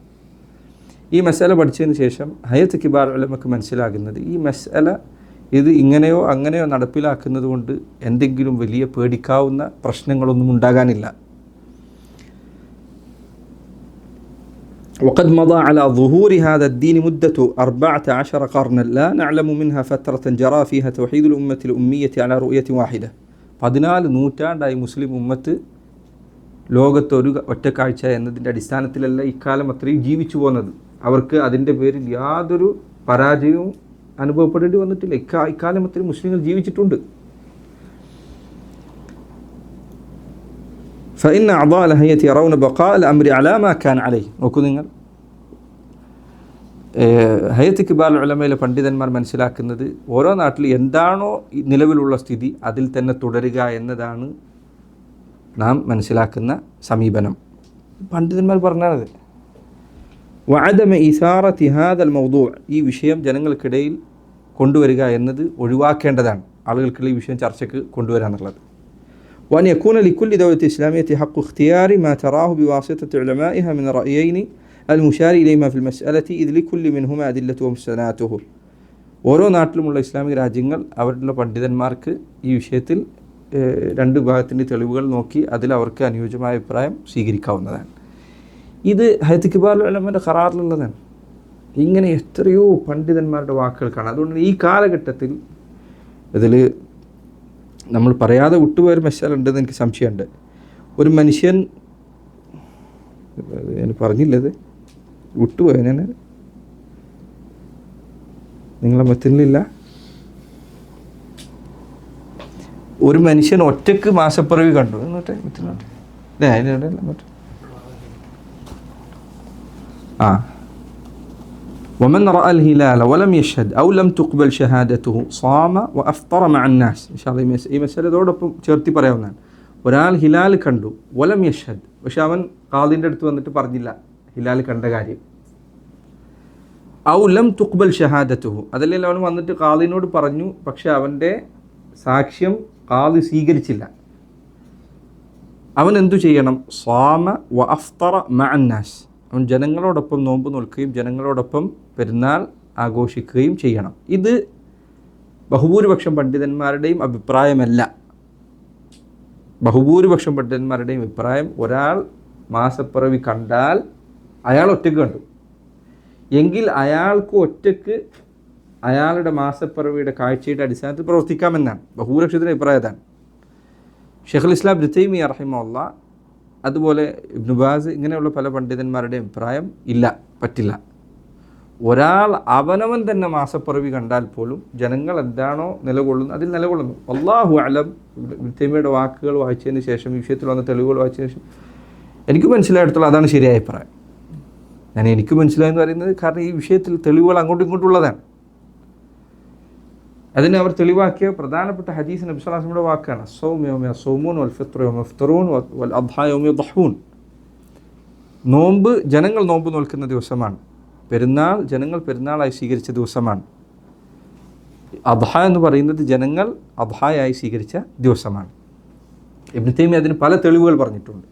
ഈ മസല പഠിച്ചതിന് ശേഷം ഹയ്യത്ത് കിബാർ ഉലമക്ക് മനസ്സിലാകുന്നത് ഈ മസല ഇത് ഇങ്ങനെയോ അങ്ങനെയോ നടപ്പിലാക്കുന്നത് കൊണ്ട് എന്തെങ്കിലും വലിയ പേടിക്കാവുന്ന പ്രശ്നങ്ങളൊന്നും ഉണ്ടാകാനില്ല. وقد مضى على ظهور هذا الدين مدة 14 قرنا لا نعلم منها فترة جرى فيها توحيد الأمة الأمية على رؤية واحدة. 14 നൂറ്റാണ്ടായി മുസ്ലിം ഉമ്മത്ത് ലോകത്തൊരു ഒറ്റക്കാഴ്ച എന്നതിൻ്റെ അടിസ്ഥാനത്തിലല്ല ഇക്കാലം അത്രയും ജീവിച്ചു പോകുന്നത്. അവർക്ക് അതിൻ്റെ പേരിൽ യാതൊരു പരാജയവും അനുഭവപ്പെടേണ്ടി വന്നിട്ടില്ല. ഇക്കാലം അത്രയും മുസ്ലിങ്ങൾ ജീവിച്ചിട്ടുണ്ട്. فإن أعضاء الهيئة يرون بقاء الأمر على ما كان عليه. നോക്കൂ നിങ്ങൾ, ഹയ്യത്ത് കിബാർ ഉലമയിലെ പണ്ഡിതന്മാർ മനസ്സിലാക്കുന്നത് ഓരോ നാട്ടിൽ എന്താണോ നിലവിലുള്ള സ്ഥിതി അതിൽ തന്നെ തുടരുക എന്നതാണ് നാം മനസ്സിലാക്കുന്ന സമീപനം. പണ്ഡിതന്മാർ പറഞ്ഞത് വഅദമ ഇസാറത്തി ഹാദൽ മൗദൂ, ഈ വിഷയം ജനങ്ങൾക്കിടയിൽ കൊണ്ടുവരിക എന്നത് ഒഴിവാക്കേണ്ടതാണ്. ആളുകൾക്കുള്ള ഈ വിഷയം ചർച്ചയ്ക്ക് കൊണ്ടുവരാന്നുള്ളത്. وأن يكون لكل دولة إسلامية حق اختيار ما تراه بواسطة علمائها من رأيين المشار إليهما في المسألة إذ لكل منهما أدلة ومستنداته. ഓരോ നാട്ടിലുമുള്ള ഇസ്ലാമിക രാജ്യങ്ങൾ അവരുടെ പണ്ഡിതന്മാർക്ക് ഈ വിഷയത്തിൽ രണ്ട് വിഭാഗത്തിൻ്റെ തെളിവുകൾ നോക്കി അതിൽ അവർക്ക് അനുയോജ്യമായ അഭിപ്രായം സ്വീകരിക്കാവുന്നതാണ്. ഇത് ഹയ്യത്ത് കിബാർ ഉലമയുടെ ഖറാറിലുള്ളതാണ്. ഇങ്ങനെ എത്രയോ പണ്ഡിതന്മാരുടെ വാക്കുകൾ കാണാം. അതുകൊണ്ട് ഈ കാലഘട്ടത്തിൽ ഇതിൽ നമ്മൾ പറയാതെ വിട്ടുപോയൊരു മസാല ഉണ്ടെന്ന് എനിക്ക് സംശയമുണ്ട്. ഒരു മനുഷ്യൻ, ഞാൻ പറഞ്ഞില്ലത് വിട്ടുപോയ, ഞാൻ നിങ്ങളെ മത്തിനില്ല. ഒരു മനുഷ്യൻ ഒറ്റക്ക് മാസപ്പിറവി കണ്ടു എന്നിട്ട് ومن رأى الهلال ولم يشهد أو لم تقبل شهادته صام وأفطر مع الناس. إن شاء الله ഈ മസലയോടൊപ്പം ചേർത്തി പറയാവുന്നതാണ്. ഒരാൾ ഹിലാൽ കണ്ടു, വലം യഷ്ഹദ്, പക്ഷെ അവൻ ഖാദിൻ്റെ അടുത്ത് വന്നിട്ട് പറഞ്ഞില്ല ഹിലാൽ കണ്ട കാര്യം. ഔ ലം തുഖ്ബൽ ഷഹാദത്തുഹു, അതല്ലെങ്കിൽ അവൻ വന്നിട്ട് ഖാദിനോട് പറഞ്ഞു, പക്ഷെ അവൻ്റെ സാക്ഷ്യം ഖാദി സ്വീകരിച്ചില്ല. അവൻ എന്തു ചെയ്യണം? സ്വാമ വ അഫ്തറ മഅന്നാസ്, അവൻ ജനങ്ങളോടൊപ്പം നോമ്പ് നോൽക്കുകയും ജനങ്ങളോടൊപ്പം പെരുന്നാൾ ആഘോഷിക്കുകയും ചെയ്യണം. ഇത് ബഹുഭൂരിപക്ഷം പണ്ഡിതന്മാരുടെയും അഭിപ്രായമല്ല. ബഹുഭൂരിപക്ഷം പണ്ഡിതന്മാരുടെയും അഭിപ്രായം, ഒരാൾ മാസപ്പിറവി കണ്ടാൽ അയാൾ ഒറ്റയ്ക്ക് കണ്ടു എങ്കിൽ അയാൾക്ക് ഒറ്റയ്ക്ക് അയാളുടെ മാസപ്പിറവിയുടെ കാഴ്ചയുടെ അടിസ്ഥാനത്തിൽ പ്രവർത്തിക്കാമെന്നാണ് ബഹുഭൂരിപക്ഷത്തിൻ്റെ അഭിപ്രായം. അതാണ് ഷെയ്ഖുൽ ഇസ്ലാം ഇബ്നു തൈമിയ്യ റഹിമഹുല്ലാഹ്, അതുപോലെ ഇബ്നു ബാസ്, ഇങ്ങനെയുള്ള പല പണ്ഡിതന്മാരുടെയും അഭിപ്രായം ഇല്ല, പറ്റില്ല. ഒരാൾ അവനവൻ തന്നെ മാസപ്പിറവി കണ്ടാൽ പോലും ജനങ്ങൾ എന്താണോ നിലകൊള്ളുന്നത് അതിൽ നിലകൊള്ളുന്നു. അല്ലാഹു അലം. ഇബ്നു തൈമിയ്യയുടെ വാക്കുകൾ വായിച്ചതിന് ശേഷം, ഈ വിഷയത്തിൽ വന്ന തെളിവുകൾ വായിച്ചതിന് ശേഷം എനിക്ക് മനസ്സിലായിടത്തോളം അതാണ് ശരിയായ അഭിപ്രായം. എനിക്ക് മനസ്സിലായെന്ന് പറയുന്നത് കാരണം ഈ വിഷയത്തിൽ തെളിവുകൾ അങ്ങോട്ടും ഇങ്ങോട്ടും ഉള്ളതാണ്. അതിനെ അവർ തെളിവാക്കിയ പ്രധാനപ്പെട്ട ഹദീസ് നബി സ്വല്ലല്ലാഹു അലൈഹി വസല്ലമയുടെ വാക്കാണ്, അസ്സൗമു യൗമ യസൂമൂൻ വൽ ഫിത്റു യൗമ യഫ്തറൂൻ വൽ അദ്ഹാ യൗമ യദ്ഹൂൻ. നോമ്പ് ജനങ്ങൾ നോമ്പ് നോൽക്കുന്ന ദിവസമാണ്, പെരുന്നാൾ ജനങ്ങൾ പെരുന്നാളായി സ്വീകരിച്ച ദിവസമാണ്. അദ്ഹ എന്ന് പറയുന്നത് ജനങ്ങൾ അദ്ഹായായി സ്വീകരിച്ച ദിവസമാണ്. ഇബ്നു തൈമിയ്യ അതിന് പല തെളിവുകൾ പറഞ്ഞിട്ടുണ്ട്.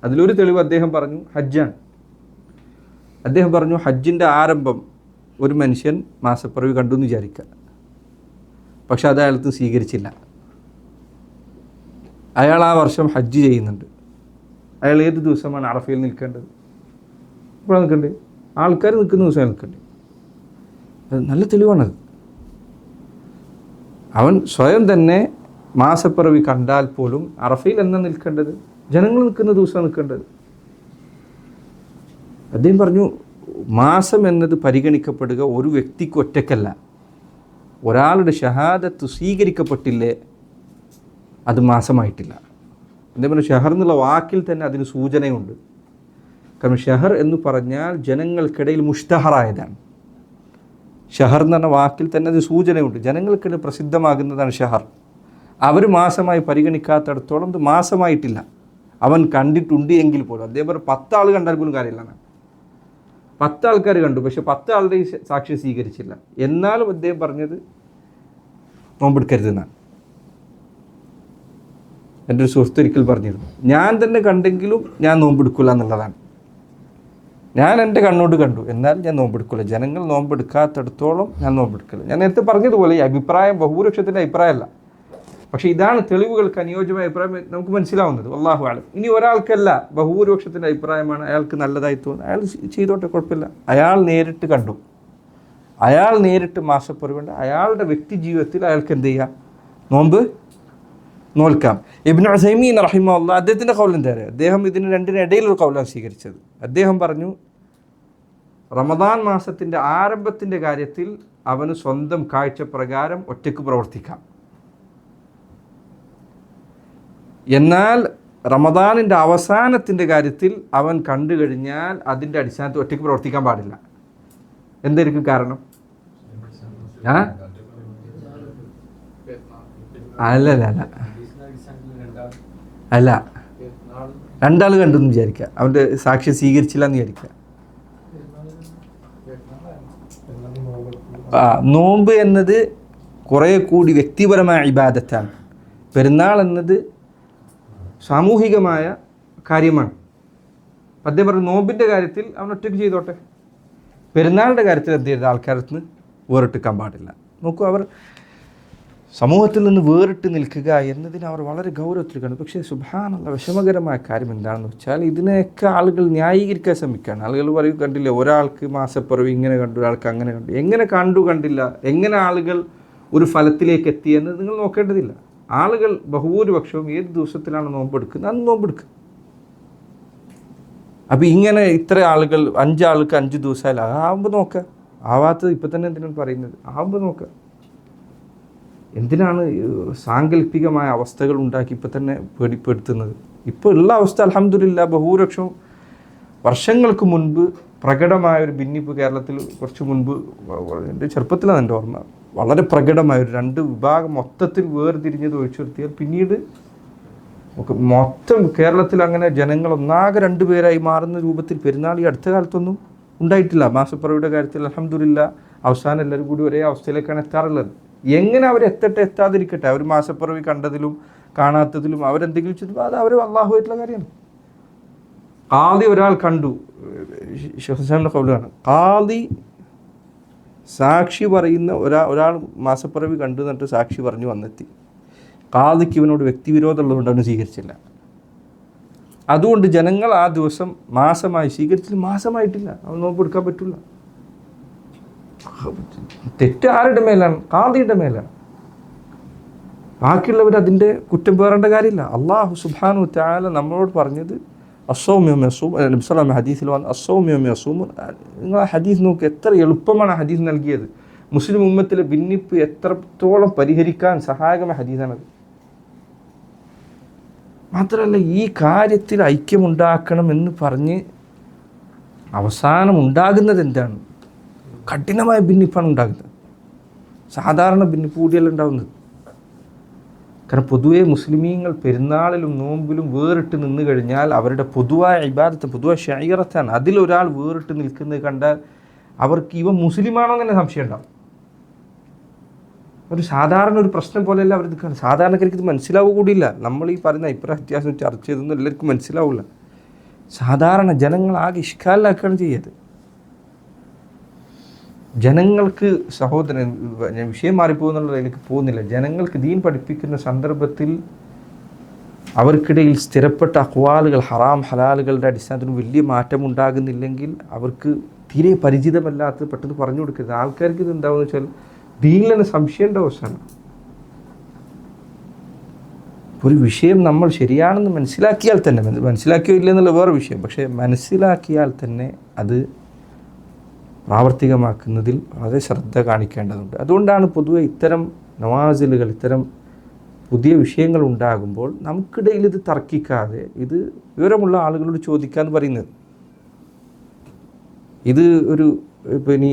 അതിലൊരു തെളിവ് അദ്ദേഹം പറഞ്ഞു ഹജ്ജാണ്. അദ്ദേഹം പറഞ്ഞു, ഹജ്ജിൻ്റെ ആരംഭം ഒരു മനുഷ്യൻ മാസപ്പിറവി കണ്ടു എന്ന് വിചാരിക്കുക, പക്ഷെ അത് അയാൾക്ക് സ്വീകരിച്ചില്ല. അയാൾ ആ വർഷം ഹജ്ജ് ചെയ്യുന്നുണ്ട്. അയാൾ ഏത് ദിവസമാണ് അറഫയിൽ നിൽക്കേണ്ടത്? എപ്പോഴാണ് നിൽക്കേണ്ടത്? ആൾക്കാർ നിൽക്കുന്ന ദിവസമാണ് നിൽക്കേണ്ടത്. അത് നല്ല തെളിവാണത്. അവൻ സ്വയം തന്നെ മാസപ്പിറവി കണ്ടാൽ പോലും അറഫയിൽ എന്നാണ് നിൽക്കേണ്ടത്? ജനങ്ങൾ നിൽക്കുന്ന ദിവസമാണ് നിൽക്കേണ്ടത്. അദ്ദേഹം പറഞ്ഞു, മാസം എന്നത് പരിഗണിക്കപ്പെടുക ഒരു വ്യക്തിക്ക് ഒറ്റയ്ക്കല്ല. ഒരാളുടെ ഷഹാദത്ത് സ്വീകരിക്കപ്പെട്ടില്ലേ അത് മാസമായിട്ടില്ല. അദ്ദേഹം പറഞ്ഞു, ഷഹർ എന്നുള്ള വാക്കിൽ തന്നെ അതിന് സൂചനയുണ്ട്. കാരണം ഷഹർ എന്ന് പറഞ്ഞാൽ ജനങ്ങൾക്കിടയിൽ മുഷ്തഹറായതാണ്. ഷഹർ എന്ന് പറഞ്ഞ വാക്കിൽ തന്നെ അത് സൂചനയുണ്ട്. ജനങ്ങൾക്കിടയിൽ പ്രസിദ്ധമാകുന്നതാണ് ഷഹർ. അവർ മാസമായി പരിഗണിക്കാത്തടത്തോളം ഇത് മാസമായിട്ടില്ല. അവൻ കണ്ടിട്ടുണ്ട് എങ്കിൽ പോലും. അദ്ദേഹം പറഞ്ഞു 10 ആൾ കണ്ടാൽ പോലും കാര്യമില്ല. 10 ആൾക്കാർ കണ്ടു, പക്ഷെ 10 ആളുടെ സാക്ഷ്യം സ്വീകരിച്ചില്ല. എന്നാലും അദ്ദേഹം പറഞ്ഞത് നോമ്പെടുക്കരുതെന്നാണ്. എൻ്റെ ഒരു സുഹൃത്ത് ഒരിക്കൽ പറഞ്ഞിരുന്നു, ഞാൻ തന്നെ കണ്ടെങ്കിലും ഞാൻ നോമ്പെടുക്കില്ല എന്നുള്ളതാണ്. ഞാൻ എൻ്റെ കണ്ണോട് കണ്ടു, എന്നാൽ ഞാൻ നോമ്പെടുക്കില്ല. ജനങ്ങൾ നോമ്പെടുക്കാത്തടത്തോളം ഞാൻ നോമ്പെടുക്കില്ല. ഞാൻ നേരത്തെ പറഞ്ഞതുപോലെ ഈ അഭിപ്രായം ബഹുഭൂരിപക്ഷത്തിൻ്റെ അഭിപ്രായമല്ല, പക്ഷേ ഇതാണ് തെളിവുകൾക്ക് അനുയോജ്യമായ അഭിപ്രായം നമുക്ക് മനസ്സിലാവുന്നത്. അല്ലാഹു അലം. ഇനി ഒരാൾക്കല്ല, ബഹുഭൂരിപക്ഷത്തിൻ്റെ അഭിപ്രായമാണ്, അയാൾക്ക് നല്ലതായി തോന്നുന്നു, അയാൾ ചെയ്തോട്ടെ, കുഴപ്പമില്ല. അയാൾ നേരിട്ട് കണ്ടു, അയാൾ നേരിട്ട് മാസപ്പിറവിണ്ട്, അയാളുടെ വ്യക്തി ജീവിതത്തിൽ അയാൾക്ക് എന്ത് ചെയ്യാം? നോമ്പ് നോൽക്കാം. ഇബ്നു ഉസൈമീൻ റഹിമഹുല്ലാഹ് അദ്ദേഹത്തിൻ്റെ ഖൗൽ എന്താ പറയുക? അദ്ദേഹം ഇതിന് രണ്ടിനിടയിലൊരു ഖൗലാണ് സ്വീകരിച്ചത്. അദ്ദേഹം പറഞ്ഞു, റമദാൻ മാസത്തിൻ്റെ ആരംഭത്തിൻ്റെ കാര്യത്തിൽ അവന് സ്വന്തം കാഴ്ചപ്രകാരം ഒറ്റയ്ക്ക് പ്രവർത്തിക്കാം. എന്നാൽ റമദാനിൻ്റെ അവസാനത്തിൻ്റെ കാര്യത്തിൽ അവൻ കണ്ടു കഴിഞ്ഞാൽ അതിൻ്റെ അടിസ്ഥാനത്തിൽ ഒറ്റയ്ക്ക് പ്രവർത്തിക്കാൻ പാടില്ല. എന്തായിരിക്കും കാരണം? അല്ല 2 ആൾ കണ്ടു എന്ന് വിചാരിക്കുക, അവൻ്റെ സാക്ഷ്യം സ്വീകരിച്ചില്ല എന്ന് വിചാരിക്കുക. നോമ്പ് എന്നത് കുറേ കൂടി വ്യക്തിപരമായ ഇബാദത്താണ്. പെരുന്നാൾ എന്നത് സാമൂഹികമായ കാര്യമാണ്. അദ്ദേഹം പറഞ്ഞു, നോമ്പിൻ്റെ കാര്യത്തിൽ അവൻ ഒറ്റയ്ക്ക് ചെയ്തോട്ടെ, പെരുന്നാളിൻ്റെ കാര്യത്തിൽ എന്ത് ചെയ്ത ആൾക്കാരത്ത് നിന്ന് വേറിട്ടിക്കാൻ പാടില്ല. നോക്കൂ, അവർ സമൂഹത്തിൽ നിന്ന് വേറിട്ട് നിൽക്കുക എന്നതിന് അവർ വളരെ ഗൗരവത്തിൽ കണ്ടു. പക്ഷേ സുബ്ഹാനല്ലാഹ്, വിഷമകരമായ കാര്യം എന്താണെന്ന് വെച്ചാൽ ഇതിനെയൊക്കെ ആളുകൾ ന്യായീകരിക്കാൻ ശ്രമിക്കുകയാണ്. ആളുകൾ പറയും, കണ്ടില്ലേ, ഒരാൾക്ക് മാസപ്പിറവി ഇങ്ങനെ കണ്ടു, ഒരാൾക്ക് അങ്ങനെ കണ്ടു. എങ്ങനെ കണ്ടു കണ്ടില്ല, എങ്ങനെ ആളുകൾ ഒരു ഫലത്തിലേക്ക് എത്തിയെന്ന് നിങ്ങൾ നോക്കേണ്ടതില്ല. ആളുകൾ ബഹുഭൂരിപക്ഷവും ഏത് ദിവസത്തിലാണ് നോമ്പെടുക്കുന്നത് അന്ന് നോമ്പെടുക്കുക. അപ്പോൾ ഇങ്ങനെ ഇത്ര ആളുകൾ 5 ആൾക്ക് 5 ദിവസമായാലും ആവുമ്പോൾ നോക്കുക. ആവാത്തത് ഇപ്പം തന്നെ എന്തിനാണ് പറയുന്നത്? ആവുമ്പോൾ നോക്കുക. എന്തിനാണ് സാങ്കല്പികമായ അവസ്ഥകൾ ഉണ്ടാക്കി ഇപ്പം തന്നെ പേടിപ്പെടുത്തുന്നത്? ഇപ്പോൾ ഉള്ള അവസ്ഥ അൽഹംദുലില്ലാഹ് ബഹുഭൂരിപക്ഷവും വർഷങ്ങൾക്ക് മുൻപ് പ്രകടമായൊരു ഭിന്നിപ്പ് കേരളത്തിൽ കുറച്ച് മുൻപ്, എൻ്റെ ചെറുപ്പത്തിലാണ് എൻ്റെ ഓർമ്മ, വളരെ പ്രകടമായൊരു 2 വിഭാഗം മൊത്തത്തിൽ വേർതിരിഞ്ഞത് ഒഴിച്ചു നിർത്തിയാൽ പിന്നീട് മൊത്തം കേരളത്തിൽ അങ്ങനെ ജനങ്ങൾ ഒന്നാകെ 2 പേരായി മാറുന്ന രൂപത്തിൽ പെരുന്നാൾ ഈ അടുത്ത കാലത്തൊന്നും ഉണ്ടായിട്ടില്ല. മാസപ്പിറവിയുടെ കാര്യത്തിൽ അൽഹംദുലില്ലാ അവസാനം എല്ലാവരും കൂടി ഒരേ അവസ്ഥയിലേക്കാണ് എത്താറുള്ളത്. എങ്ങനെ അവരെത്തട്ടെ, എത്താതിരിക്കട്ടെ, അവർ മാസപ്പിറവി കണ്ടതിലും കാണാത്തതിലും അവരെന്തെങ്കിലും ചെയ്തു അത് അവർ അള്ളാഹുവായിട്ടുള്ള കാര്യമാണ്. ഖാദി ഒരാൾ കണ്ടു, ഷെഹ്സാമിൻ്റെ കൗലാണ്, ഖാദി സാക്ഷി പറയുന്ന ഒരാൾ മാസപ്പിറവി കണ്ടു എന്നിട്ട് സാക്ഷി പറഞ്ഞു വന്നെത്തി. ഖാദിക്ക് ഇവനോട് വ്യക്തിവിരോധം ഉള്ളതുകൊണ്ട് അവന് സ്വീകരിച്ചില്ല. അതുകൊണ്ട് ജനങ്ങൾ ആ ദിവസം മാസമായി സ്വീകരിച്ചില്ല, മാസമായിട്ടില്ല, അവൻ നോമ്പ് എടുക്കാൻ പറ്റില്ല. തെറ്റ് ആരുടെ മേലാണ്? ഖാദിയുടെ മേലാണ്. ബാക്കിയുള്ളവർ അതിൻ്റെ കുറ്റം പേറേണ്ട കാര്യമില്ല. അള്ളാഹു സുബ്ഹാനഹു വ തആല നമ്മളോട് പറഞ്ഞത് ഹദീസിൽ വന്ന് അസ്സൗമ്യസൂം. നിങ്ങൾ ആ ഹദീസ് നോക്ക്, എത്ര എളുപ്പമാണ് ആ ഹദീസ് നൽകിയത്. മുസ്ലിം ഉമ്മത്തിലെ ഭിന്നിപ്പ് എത്രത്തോളം പരിഹരിക്കാൻ സഹായകമായ ഹദീസാണത്. മാത്രമല്ല ഈ കാര്യത്തിൽ ഐക്യമുണ്ടാക്കണം എന്ന് പറഞ്ഞ് അവസാനം ഉണ്ടാകുന്നത് എന്താണ്? കഠിനമായ ഭിന്നിപ്പാണ് ഉണ്ടാകുന്നത്. സാധാരണ ഭിന്നിപ്പ് കൂടിയല്ല ഉണ്ടാകുന്നത്. കാരണം പൊതുവെ മുസ്ലിമീങ്ങൾ പെരുന്നാളിലും നോമ്പിലും വേറിട്ട് നിന്ന് കഴിഞ്ഞാൽ അവരുടെ പൊതുവായ ഇബാദത്ത്, പൊതുവായ ഷൈറത്താണ്. അതിലൊരാൾ വേറിട്ട് നിൽക്കുന്നത് കണ്ടാൽ അവർക്ക് ഇവ മുസ്ലിമാണോ എന്ന് തന്നെ സംശയം ഉണ്ടാവും. ഒരു സാധാരണ ഒരു പ്രശ്നം പോലെയല്ല അവർ ഇത് കാണും. സാധാരണക്കാർക്ക് ഇത് മനസ്സിലാവുക കൂടിയില്ല. നമ്മൾ ഈ പറയുന്ന അഭിപ്രായ വ്യത്യാസം ചർച്ച ചെയ്തൊന്നും എല്ലാവർക്കും മനസ്സിലാവില്ല. സാധാരണ ജനങ്ങളാകെ ഇഷ്കാലിലാക്കുകയാണ് ചെയ്യത്. ജനങ്ങൾക്ക് സഹോദരൻ, ഞാൻ വിഷയം മാറിപ്പോകുന്നുള്ളത് എനിക്ക് പോകുന്നില്ല. ജനങ്ങൾക്ക് ദീൻ പഠിപ്പിക്കുന്ന സന്ദർഭത്തിൽ അവർക്കിടയിൽ സ്ഥിരപ്പെട്ട അഖ്വാലുകൾ, ഹറാം ഹലാലുകളുടെ അടിസ്ഥാനത്തിൽ വലിയ മാറ്റം ഉണ്ടാകുന്നില്ലെങ്കിൽ അവർക്ക് തീരെ പരിചിതമല്ലാത്തത് പെട്ടെന്ന് പറഞ്ഞു കൊടുക്കരുത്. ആൾക്കാർക്ക് ഇത് എന്താണെന്ന് വെച്ചാൽ ദീനിൽ തന്നെ സംശയമുണ്ട്. അവസാനം ഒരു വിഷയം നമ്മൾ ശരിയാണെന്ന് മനസ്സിലാക്കിയാൽ തന്നെ, മനസ്സിലാക്കിയോ ഇല്ലെന്നുള്ള വേറെ വിഷയം, പക്ഷേ മനസ്സിലാക്കിയാൽ തന്നെ അത് പ്രാവർത്തികമാക്കുന്നതിൽ വളരെ ശ്രദ്ധ കാണിക്കേണ്ടതുണ്ട്. അതുകൊണ്ടാണ് പൊതുവെ ഇത്തരം നവാസിലുകൾ, ഇത്തരം പുതിയ വിഷയങ്ങൾ ഉണ്ടാകുമ്പോൾ നമുക്കിടയിൽ ഇത് തർക്കിക്കാതെ ഇത് വിവരമുള്ള ആളുകളോട് ചോദിക്കാമെന്ന് പറയുന്നത്. ഇത് ഒരു ഇപ്പോൾ ഇനി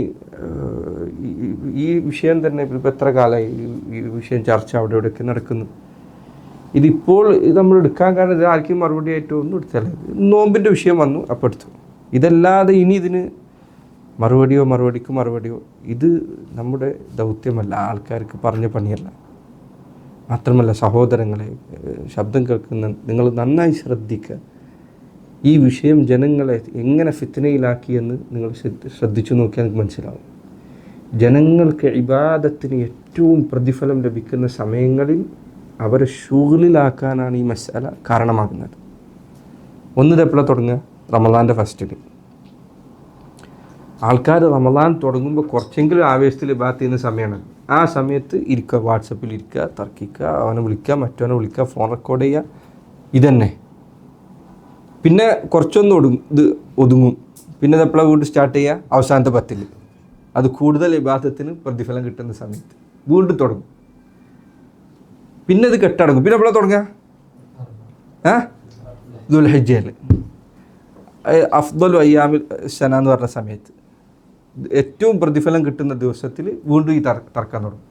ഈ വിഷയം തന്നെ ഇപ്പോൾ എത്ര കാലമായി ഈ വിഷയം ചർച്ച അവിടെ ഇവിടെയൊക്കെ നടക്കുന്നു. ഇതിപ്പോൾ ഇത് നമ്മൾ എടുക്കാൻ കാരണം ഇത് ആർക്കും മറുപടി ആയിട്ടോ ഒന്നും എടുത്തല്ല. നോമ്പിൻ്റെ വിഷയം വന്നു, അപ്പോൾ എടുത്തു. ഇതല്ലാതെ ഇനി ഇതിന് മറുപടിക്ക് മറുപടിയോ ഇത് നമ്മുടെ ദൗത്യമല്ല, ആൾക്കാർക്ക് പറഞ്ഞ പണിയല്ല. മാത്രമല്ല സഹോദരങ്ങളെ, ശബ്ദം കേൾക്കുന്ന നിങ്ങൾ നന്നായി ശ്രദ്ധിക്കുക. ഈ വിഷയം ജനങ്ങളെ എങ്ങനെ ഫിത്നയിലാക്കിയെന്ന് നിങ്ങൾ ശ്രദ്ധിച്ചു നോക്കിയാൽ നിങ്ങൾക്ക് മനസ്സിലാവും. ജനങ്ങൾക്ക് ഇബാദത്തിന് ഏറ്റവും പ്രതിഫലം ലഭിക്കുന്ന സമയങ്ങളിൽ അവരെ ഷുഗലിലാക്കാനാണ് ഈ മസാല കാരണമാകുന്നത്. എപ്പോഴാണ് തുടങ്ങുക? റമദാൻ്റെ ഫസ്റ്റിൽ. ആൾക്കാർ റമദാൻ തുടങ്ങുമ്പോൾ കുറച്ചെങ്കിലും ആവേശത്തിൽ ഇബാദത്ത് ചെയ്യുന്ന സമയമാണ്. ആ സമയത്ത് ഇരിക്കുക, വാട്സപ്പിൽ ഇരിക്കുക, തർക്കിക്കുക, അവനെ വിളിക്കുക, മറ്റവനെ വിളിക്കുക, ഫോൺ റെക്കോർഡ് ചെയ്യുക, ഇതന്നെ. പിന്നെ കുറച്ചൊന്ന് ഒതുങ്ങും. പിന്നെ ഇതെപ്പോഴാണ് വീണ്ടും സ്റ്റാർട്ട് ചെയ്യുക? അവസാനത്തെ 10. അത് കൂടുതൽ ഇബാദത്തിന് പ്രതിഫലം കിട്ടുന്ന സമയത്ത് വീണ്ടും തുടങ്ങും. പിന്നെ ഇത് കെട്ടടങ്ങും. പിന്നെ എപ്പോഴാണ് തുടങ്ങുക? ദുൽഹിജ്ജയിൽ അഫ്ദലു അയ്യാമിൽ സന എന്ന് പറഞ്ഞ സമയത്ത് ഏറ്റവും പ്രതിഫലം കിട്ടുന്ന ദിവസത്തിൽ വീണ്ടും ഈ തർക്കം തുടങ്ങും.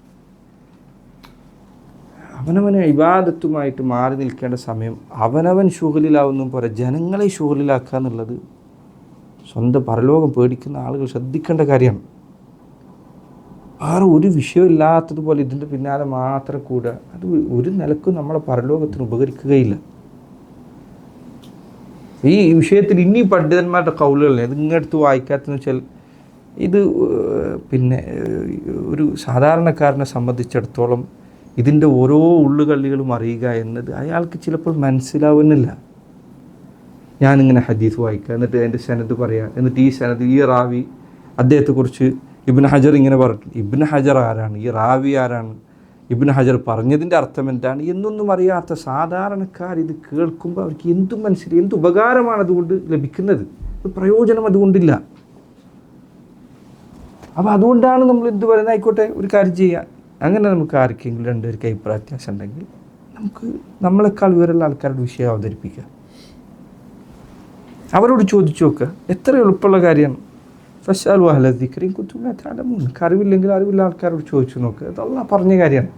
അവനവനെ ഇബാദത്തുമായിട്ട് മാറി നിൽക്കേണ്ട സമയം അവനവൻ ഷുഗലിലാവുന്നും പോരാ, ജനങ്ങളെ ഷുഗലിലാക്കുക എന്നുള്ളത് സ്വന്തം പരലോകം പേടിക്കുന്ന ആളുകൾ ശ്രദ്ധിക്കേണ്ട കാര്യമാണ്. വേറെ ഒരു വിഷയമില്ലാത്തതുപോലെ ഇതിൻ്റെ പിന്നാലെ മാത്രം കൂടുക, അത് ഒരു നിലക്കും നമ്മളെ പരലോകത്തിന് ഉപകരിക്കുകയില്ല. ഈ വിഷയത്തിൽ ഇനി പണ്ഡിതന്മാരുടെ കൗലുകളിൽ ഇതിങ്ങടുത്ത് വായിക്കാത്തെന്ന് വെച്ചാൽ ഇത് പിന്നെ ഒരു സാധാരണക്കാരനെ സംബന്ധിച്ചിടത്തോളം ഇതിൻ്റെ ഓരോ ഉള്ളുകള്ളികളും അറിയുക എന്നത് അയാൾക്ക് ചിലപ്പോൾ മനസ്സിലാവുന്നില്ല. ഞാനിങ്ങനെ ഹദീസ് വായിക്കുക, എന്നിട്ട് എൻ്റെ സനദ് പറയുക, എന്നിട്ട് ഈ സനദ് ഈ റാവി അദ്ദേഹത്തെക്കുറിച്ച് ഇബ്നു ഹജർ ഇങ്ങനെ പറഞ്ഞിട്ടുണ്ട്. ഇബ്നു ഹജർ ആരാണ്? ഈ റാവി ആരാണ്? ഇബ്നു ഹജർ പറഞ്ഞതിൻ്റെ അർത്ഥം എന്താണ് എന്നൊന്നും അറിയാത്ത സാധാരണക്കാർ ഇത് കേൾക്കുമ്പോൾ അവർക്ക് എന്തും മനസ്സിലായി, എന്ത് ഉപകാരമാണ് അതുകൊണ്ട് ലഭിക്കുന്നത്, പ്രയോജനം അതുകൊണ്ടില്ല. അപ്പോൾ അതുകൊണ്ടാണ് നമ്മൾ എന്ത് പറയുന്നത്, ആയിക്കോട്ടെ ഒരു കാര്യം ചെയ്യാം, അങ്ങനെ നമുക്ക് ആർക്കെങ്കിലും 2 പേർക്ക് അഭിപ്രായ വ്യത്യാസം ഉണ്ടെങ്കിൽ നമുക്ക് നമ്മളെക്കാൾ വിവരമുള്ള ആൾക്കാരുടെ വിഷയം അവതരിപ്പിക്കുക, അവരോട് ചോദിച്ചു നോക്കുക. എത്ര എളുപ്പമുള്ള കാര്യമാണ്. ഫസ്അലു അഹ്ല ദിക്രി ഇൻ കുൻതും ലാ തഅലമൂൻ. അറിവില്ലെങ്കിൽ അറിവില്ല ആൾക്കാരോട് ചോദിച്ചു നോക്കുക. അത് അല്ലാഹ് പറഞ്ഞ കാര്യമാണ്.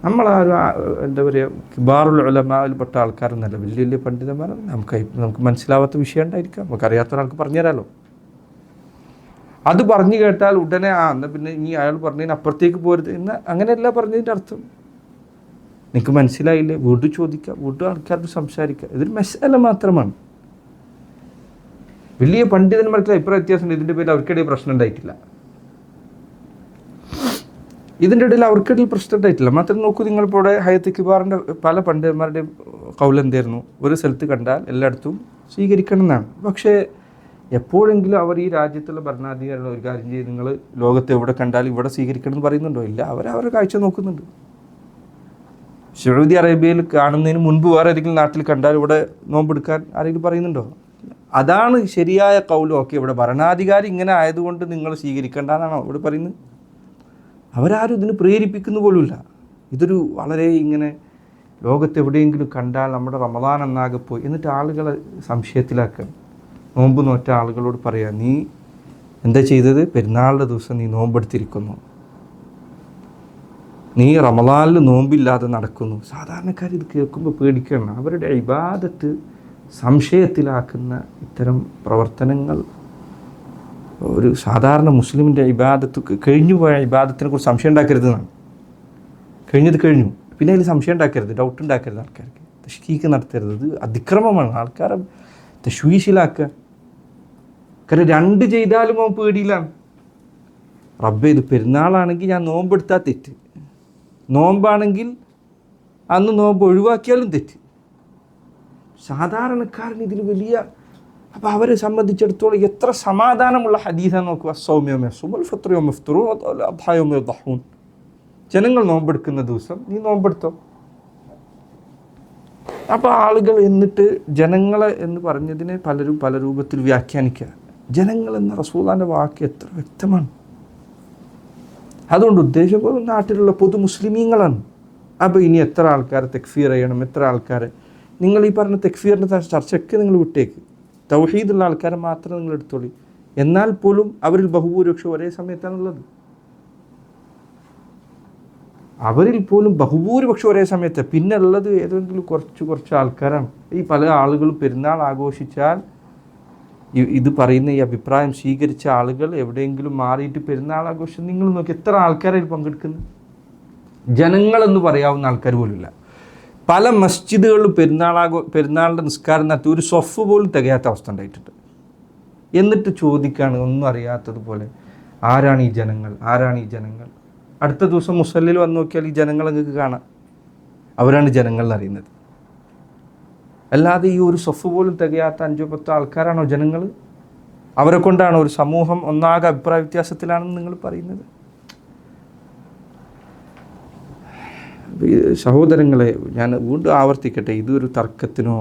നമ്മളാരും എന്താ പറയുക കിബാറുൽ ഉലമായിൽപ്പെട്ട ആൾക്കാരൊന്നല്ല, വലിയ വലിയ പണ്ഡിതന്മാർ. നമുക്ക് മനസ്സിലാവാത്ത വിഷയം ഉണ്ടായിരിക്കാം, നമുക്കറിയാത്ത ഒരാൾക്ക് പറഞ്ഞു തരാമല്ലോ. അത് പറഞ്ഞു കേട്ടാൽ ഉടനെ എന്നാൽ പിന്നെ ഇനി അയാൾ പറഞ്ഞതിന് അപ്പുറത്തേക്ക് പോരുത് എന്ന് അങ്ങനെയല്ല പറഞ്ഞതിൻ്റെ അർത്ഥം. നിങ്ങൾക്ക് മനസ്സിലായില്ലേ, വീണ്ടും ചോദിക്കുക, വീണ്ടും ആൾക്കാർക്ക് സംസാരിക്കുക. ഇതൊരു മസല മാത്രമാണ്. വലിയ പണ്ഡിതന്മാർക്ക് അഭിപ്രായ വ്യത്യാസമുണ്ട്, ഇതിൻ്റെ പേരിൽ അവർക്കിടയിൽ പ്രശ്നം ഉണ്ടായിട്ടില്ല. ഇതിൻ്റെ ഇടയിൽ അവർക്കിടയിൽ പ്രശ്നം ഉണ്ടായിട്ടില്ല. മാത്രം നോക്കൂ, നിങ്ങളിപ്പോൾ ഇവിടെ ഹയത്ത് കിബാറിൻ്റെ പല പണ്ഡിതന്മാരുടെയും കൗൽ എന്തായിരുന്നു? ഒരു സ്ഥലത്ത് കണ്ടാൽ എല്ലായിടത്തും സ്വീകരിക്കണം എന്നാണ്. പക്ഷേ എപ്പോഴെങ്കിലും അവർ ഈ രാജ്യത്തുള്ള ഭരണാധികാരികൾ ഒരു കാര്യം ചെയ്ത് നിങ്ങൾ ലോകത്ത് എവിടെ കണ്ടാലും ഇവിടെ സ്വീകരിക്കണം എന്ന് പറയുന്നുണ്ടോ? ഇല്ല. അവരവരുടെ കാഴ്ച നോക്കുന്നുണ്ട്. സൗദി അറേബ്യയിൽ കാണുന്നതിന് മുൻപ് വേറെ ഏതെങ്കിലും നാട്ടിൽ കണ്ടാൽ ഇവിടെ നോമ്പെടുക്കാൻ ആരെങ്കിലും പറയുന്നുണ്ടോ? അതാണ് ശരിയായ കൗലും. ഓക്കെ, ഇവിടെ ഭരണാധികാരി ഇങ്ങനെ ആയതുകൊണ്ട് നിങ്ങൾ സ്വീകരിക്കേണ്ട എന്നാണോ ഇവിടെ പറയുന്നത്? അവരാരും ഇതിന് പ്രേരിപ്പിക്കുന്നു പോലുമില്ല. ഇതൊരു വളരെ ഇങ്ങനെ ലോകത്ത് എവിടെയെങ്കിലും കണ്ടാൽ നമ്മുടെ റമദാൻ എന്നാകെ പോയി എന്നിട്ട് ആളുകളെ സംശയത്തിലാക്കുക. നോമ്പ് നോറ്റ ആളുകളോട് പറയാം, നീ എന്താ ചെയ്തത്? പെരുന്നാളിൻ്റെ ദിവസം നീ നോമ്പെടുത്തിരിക്കുന്നു, നീ റമദാനിൽ നോമ്പില്ലാതെ നടക്കുന്നു. സാധാരണക്കാർ ഇത് കേൾക്കുമ്പോൾ പേടിക്കണം. അവരുടെ ഇബാദത്ത് സംശയത്തിലാക്കുന്ന ഇത്തരം പ്രവർത്തനങ്ങൾ ഒരു സാധാരണ മുസ്ലിമിൻ്റെ ഇബാദത്ത്, കഴിഞ്ഞു പോയ ഇബാദത്തിനെ കുറിച്ച് സംശയം ഉണ്ടാക്കരുതെന്നാണ്. കഴിഞ്ഞത് കഴിഞ്ഞു, പിന്നെ അതിൽ സംശയം ഉണ്ടാക്കരുത്, ഡൗട്ട് ഉണ്ടാക്കരുത്. ആൾക്കാർക്ക് തശ്കീക്ക് നടത്തരുത്. ഇത് അതിക്രമമാണ്. ആൾക്കാരെ തശ്വീശിലാക്കുക. കാരണം രണ്ട് ചെയ്താലും അവൻ പേടിയിലാണ്. റബ്ബേ, ഇത് പെരുന്നാളാണെങ്കിൽ ഞാൻ നോമ്പെടുത്താൽ തെറ്റ്, നോമ്പാണെങ്കിൽ അന്ന് നോമ്പ് ഒഴിവാക്കിയാലും തെറ്റ്. സാധാരണക്കാരൻ ഇതിൽ വലിയ. അപ്പോൾ അവരെ സംബന്ധിച്ചിടത്തോളം എത്ര സമാധാനമുള്ള ഹദീസാണ് നോക്കുക. ജനങ്ങൾ നോമ്പെടുക്കുന്ന ദിവസം നീ നോമ്പെടുത്തോ. അപ്പോൾ ആളുകൾ എന്നിട്ട് ജനങ്ങളെ എന്ന് പറഞ്ഞതിനെ പലരും പല രൂപത്തിൽ വ്യാഖ്യാനിക്കുക. ജനങ്ങൾ എന്ന റസൂലുള്ളാഹിന്റെ വാക്ക് എത്ര വ്യക്തമാണ്. അതുകൊണ്ട് ഉദ്ദേശം നാട്ടിലുള്ള പൊതു മുസ്ലിമീങ്ങളാണ്. അപ്പോൾ ഇനി എത്ര ആൾക്കാരെ തെക്ഫീർ ചെയ്യണം, എത്ര ആൾക്കാരെ നിങ്ങൾ ഈ പറഞ്ഞ തെക്ഫീറിൻ്റെ ചർച്ചയ്ക്ക് നിങ്ങൾ വിട്ടേക്ക്. തൗഹീദുള്ള ആൾക്കാരെ മാത്രം നിങ്ങൾ എടുത്തോളി. എന്നാൽ പോലും അവരിൽ ബഹുഭൂരിപക്ഷം ഒരേ സമയത്താണുള്ളത്. അവരിൽ പോലും ബഹുഭൂരിപക്ഷം ഒരേ സമയത്ത്. പിന്നെ ഉള്ളത് ഏതെങ്കിലും കുറച്ച് ആൾക്കാരാണ്. ഈ പല ആളുകളും പെരുന്നാൾ ആഘോഷിച്ചാൽ ഇത് പറയുന്ന ഈ അഭിപ്രായം സ്വീകരിച്ച ആളുകൾ എവിടെയെങ്കിലും മാറിയിട്ട് പെരുന്നാൾ ആഘോഷം നിങ്ങൾ നോക്കി എത്ര ആൾക്കാരായി പങ്കെടുക്കുന്നു. ജനങ്ങളെന്ന് പറയാവുന്ന ആൾക്കാർ പോലുമില്ല. പല മസ്ജിദുകളിലും പെരുന്നാളിൻ്റെ നിസ്കാരം നടത്തി ഒരു സ്വഫ് പോലും തികയാത്ത അവസ്ഥ ഉണ്ടായിട്ടുണ്ട്. എന്നിട്ട് ചോദിക്കുകയാണ് ഒന്നും അറിയാത്തതുപോലെ, ആരാണ് ഈ ജനങ്ങൾ, ആരാണ് ഈ ജനങ്ങൾ? അടുത്ത ദിവസം മുസല്ലിൽ വന്ന് നോക്കിയാൽ ഈ ജനങ്ങൾ നിങ്ങൾക്ക് കാണാം. അവരാണ് ജനങ്ങൾ എന്നറിയുന്നത്. അല്ലാതെ ഈ ഒരു സ്വഫ് പോലും തികയാത്ത 5-10 ആൾക്കാരാണോ ജനങ്ങൾ? അവരെ കൊണ്ടാണോ ഒരു സമൂഹം ഒന്നാകെ അഭിപ്രായ വ്യത്യാസത്തിലാണെന്ന് നിങ്ങൾ പറയുന്നത്? സഹോദരങ്ങളെ, ഞാൻ വീണ്ടും ആവർത്തിക്കട്ടെ, ഇതൊരു തർക്കത്തിനോ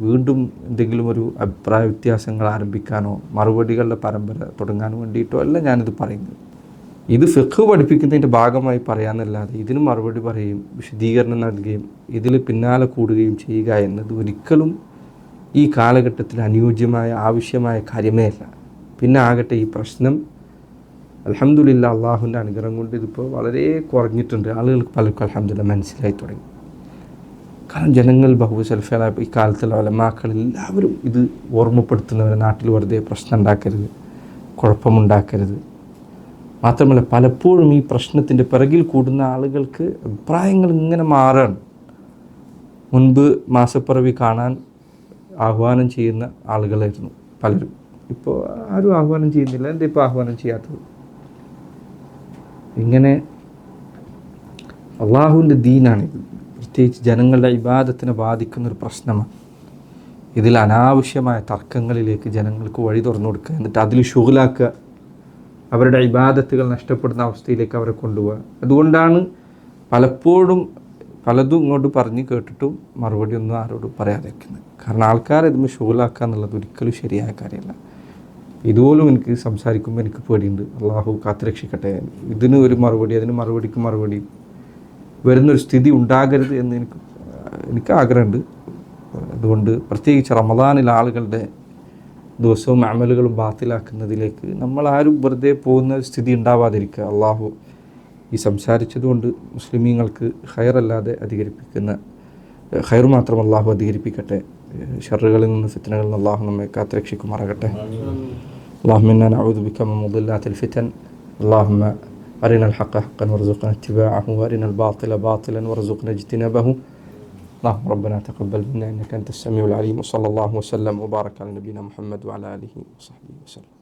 വീണ്ടും എന്തെങ്കിലും ഒരു അഭിപ്രായ വ്യത്യാസങ്ങൾ ആരംഭിക്കാനോ മറുപടികളുടെ പരമ്പര തുടങ്ങാൻ വേണ്ടിയിട്ടോ അല്ല ഞാനിത് പറയുന്നത്. ഇത് ഫിഖ് പഠിപ്പിക്കുന്നതിൻ്റെ ഭാഗമായി പറയാമെന്നല്ലാതെ ഇതിന് മറുപടി പറയുകയും വിശദീകരണം നൽകുകയും ഇതിൽ പിന്നാലെ കൂടുകയും ചെയ്യുക എന്നത് ഒരിക്കലും ഈ കാലഘട്ടത്തിൽ അനുയോജ്യമായ ആവശ്യമായ കാര്യമേ അല്ല. പിന്നെ ആകട്ടെ ഈ പ്രശ്നം അൽഹംദുലില്ലാ അള്ളാഹുവിൻ്റെ അനുഗ്രഹം കൊണ്ട് ഇതിപ്പോൾ വളരെ കുറഞ്ഞിട്ടുണ്ട്. ആളുകൾക്ക് പലർക്കും അൽഹംദുലില്ലാ മനസ്സിലായി തുടങ്ങി. കാരണം ജനങ്ങൾ ബഹുസൽഫല ഈ കാലത്തുള്ള ഉലമാക്കൾ എല്ലാവരും ഇത് ഓർമ്മപ്പെടുത്തുന്നവരെ നാട്ടിൽ വെറുതെ പ്രശ്നം ഉണ്ടാക്കരുത്, കുഴപ്പമുണ്ടാക്കരുത്. മാത്രമല്ല പലപ്പോഴും ഈ പ്രശ്നത്തിൻ്റെ പിറകിൽ കൂടുന്ന ആളുകൾക്ക് അഭിപ്രായങ്ങൾ ഇങ്ങനെ മാറാണ്. മുൻപ് മാസപ്പിറവി കാണാൻ ആഹ്വാനം ചെയ്യുന്ന ആളുകളായിരുന്നു പലരും. ഇപ്പോൾ ആരും ആഹ്വാനം ചെയ്യുന്നില്ല. എന്താ ഇപ്പോൾ ആഹ്വാനം ചെയ്യാത്തത്? ഇങ്ങനെ അള്ളാഹുവിൻ്റെ ദീനാണിത്. പ്രത്യേകിച്ച് ജനങ്ങളുടെ ഇബാദത്തിനെ ബാധിക്കുന്നൊരു പ്രശ്നമാണ്. ഇതിൽ അനാവശ്യമായ തർക്കങ്ങളിലേക്ക് ജനങ്ങൾക്ക് വഴി തുറന്നു കൊടുക്കുക, എന്നിട്ട് അതിൽ ഷുഗലാക്കുക, അവരുടെ ഇബാദത്തുകൾ നഷ്ടപ്പെടുന്ന അവസ്ഥയിലേക്ക് അവരെ കൊണ്ടുപോകുക. അതുകൊണ്ടാണ് പലപ്പോഴും പലതും ഇങ്ങോട്ട് പറഞ്ഞ് കേട്ടിട്ടും മറുപടി ഒന്നും ആരോടും പറയാതെ വയ്ക്കുന്നത്. കാരണം ആൾക്കാരെ ഇതുമ്പോൾ ഷുഗലാക്കുക എന്നുള്ളത് ഒരിക്കലും ശരിയായ കാര്യമല്ല. ഇതുപോലും എനിക്ക് സംസാരിക്കുമ്പോൾ എനിക്ക് പേടിയുണ്ട്. അള്ളാഹു കാത്തുരക്ഷിക്കട്ടെ. ഇതിന് ഒരു മറുപടി, അതിന് മറുപടിക്ക് മറുപടി വരുന്നൊരു സ്ഥിതി ഉണ്ടാകരുത് എന്ന് എനിക്ക് ആഗ്രഹമുണ്ട്. അതുകൊണ്ട് പ്രത്യേകിച്ച് റമദാനിൽ ആളുകളുടെ ദിവസവും അമലുകളും ബാത്തിലാക്കുന്നതിലേക്ക് നമ്മളാരും വെറുതെ പോകുന്ന സ്ഥിതി ഉണ്ടാവാതിരിക്കുക. അള്ളാഹു ഈ സംസാരിച്ചതുകൊണ്ട് മുസ്ലിമീങ്ങൾക്ക് ഖൈറല്ലാതെ അധികരിപ്പിക്കുന്ന ഖൈർ മാത്രം അള്ളാഹു അധികരിപ്പിക്കട്ടെ. ഷർറുകളിൽ നിന്ന് ഫിത്നകളിൽ നിന്ന് അള്ളാഹു നമ്മെ കാത്തുരക്ഷിക്കുമാറാകട്ടെ. اللهم إنا نعوذ بك من مضلات الفتن. اللهم أرنا الحق حقا وارزقنا اتباعه وأرنا الباطل باطلا وارزقنا اجتنابه. اللهم ربنا تقبل منا إنك أنت السميع العليم. وصلى الله وسلم وبارك على نبينا محمد وعلى آله وصحبه وسلم.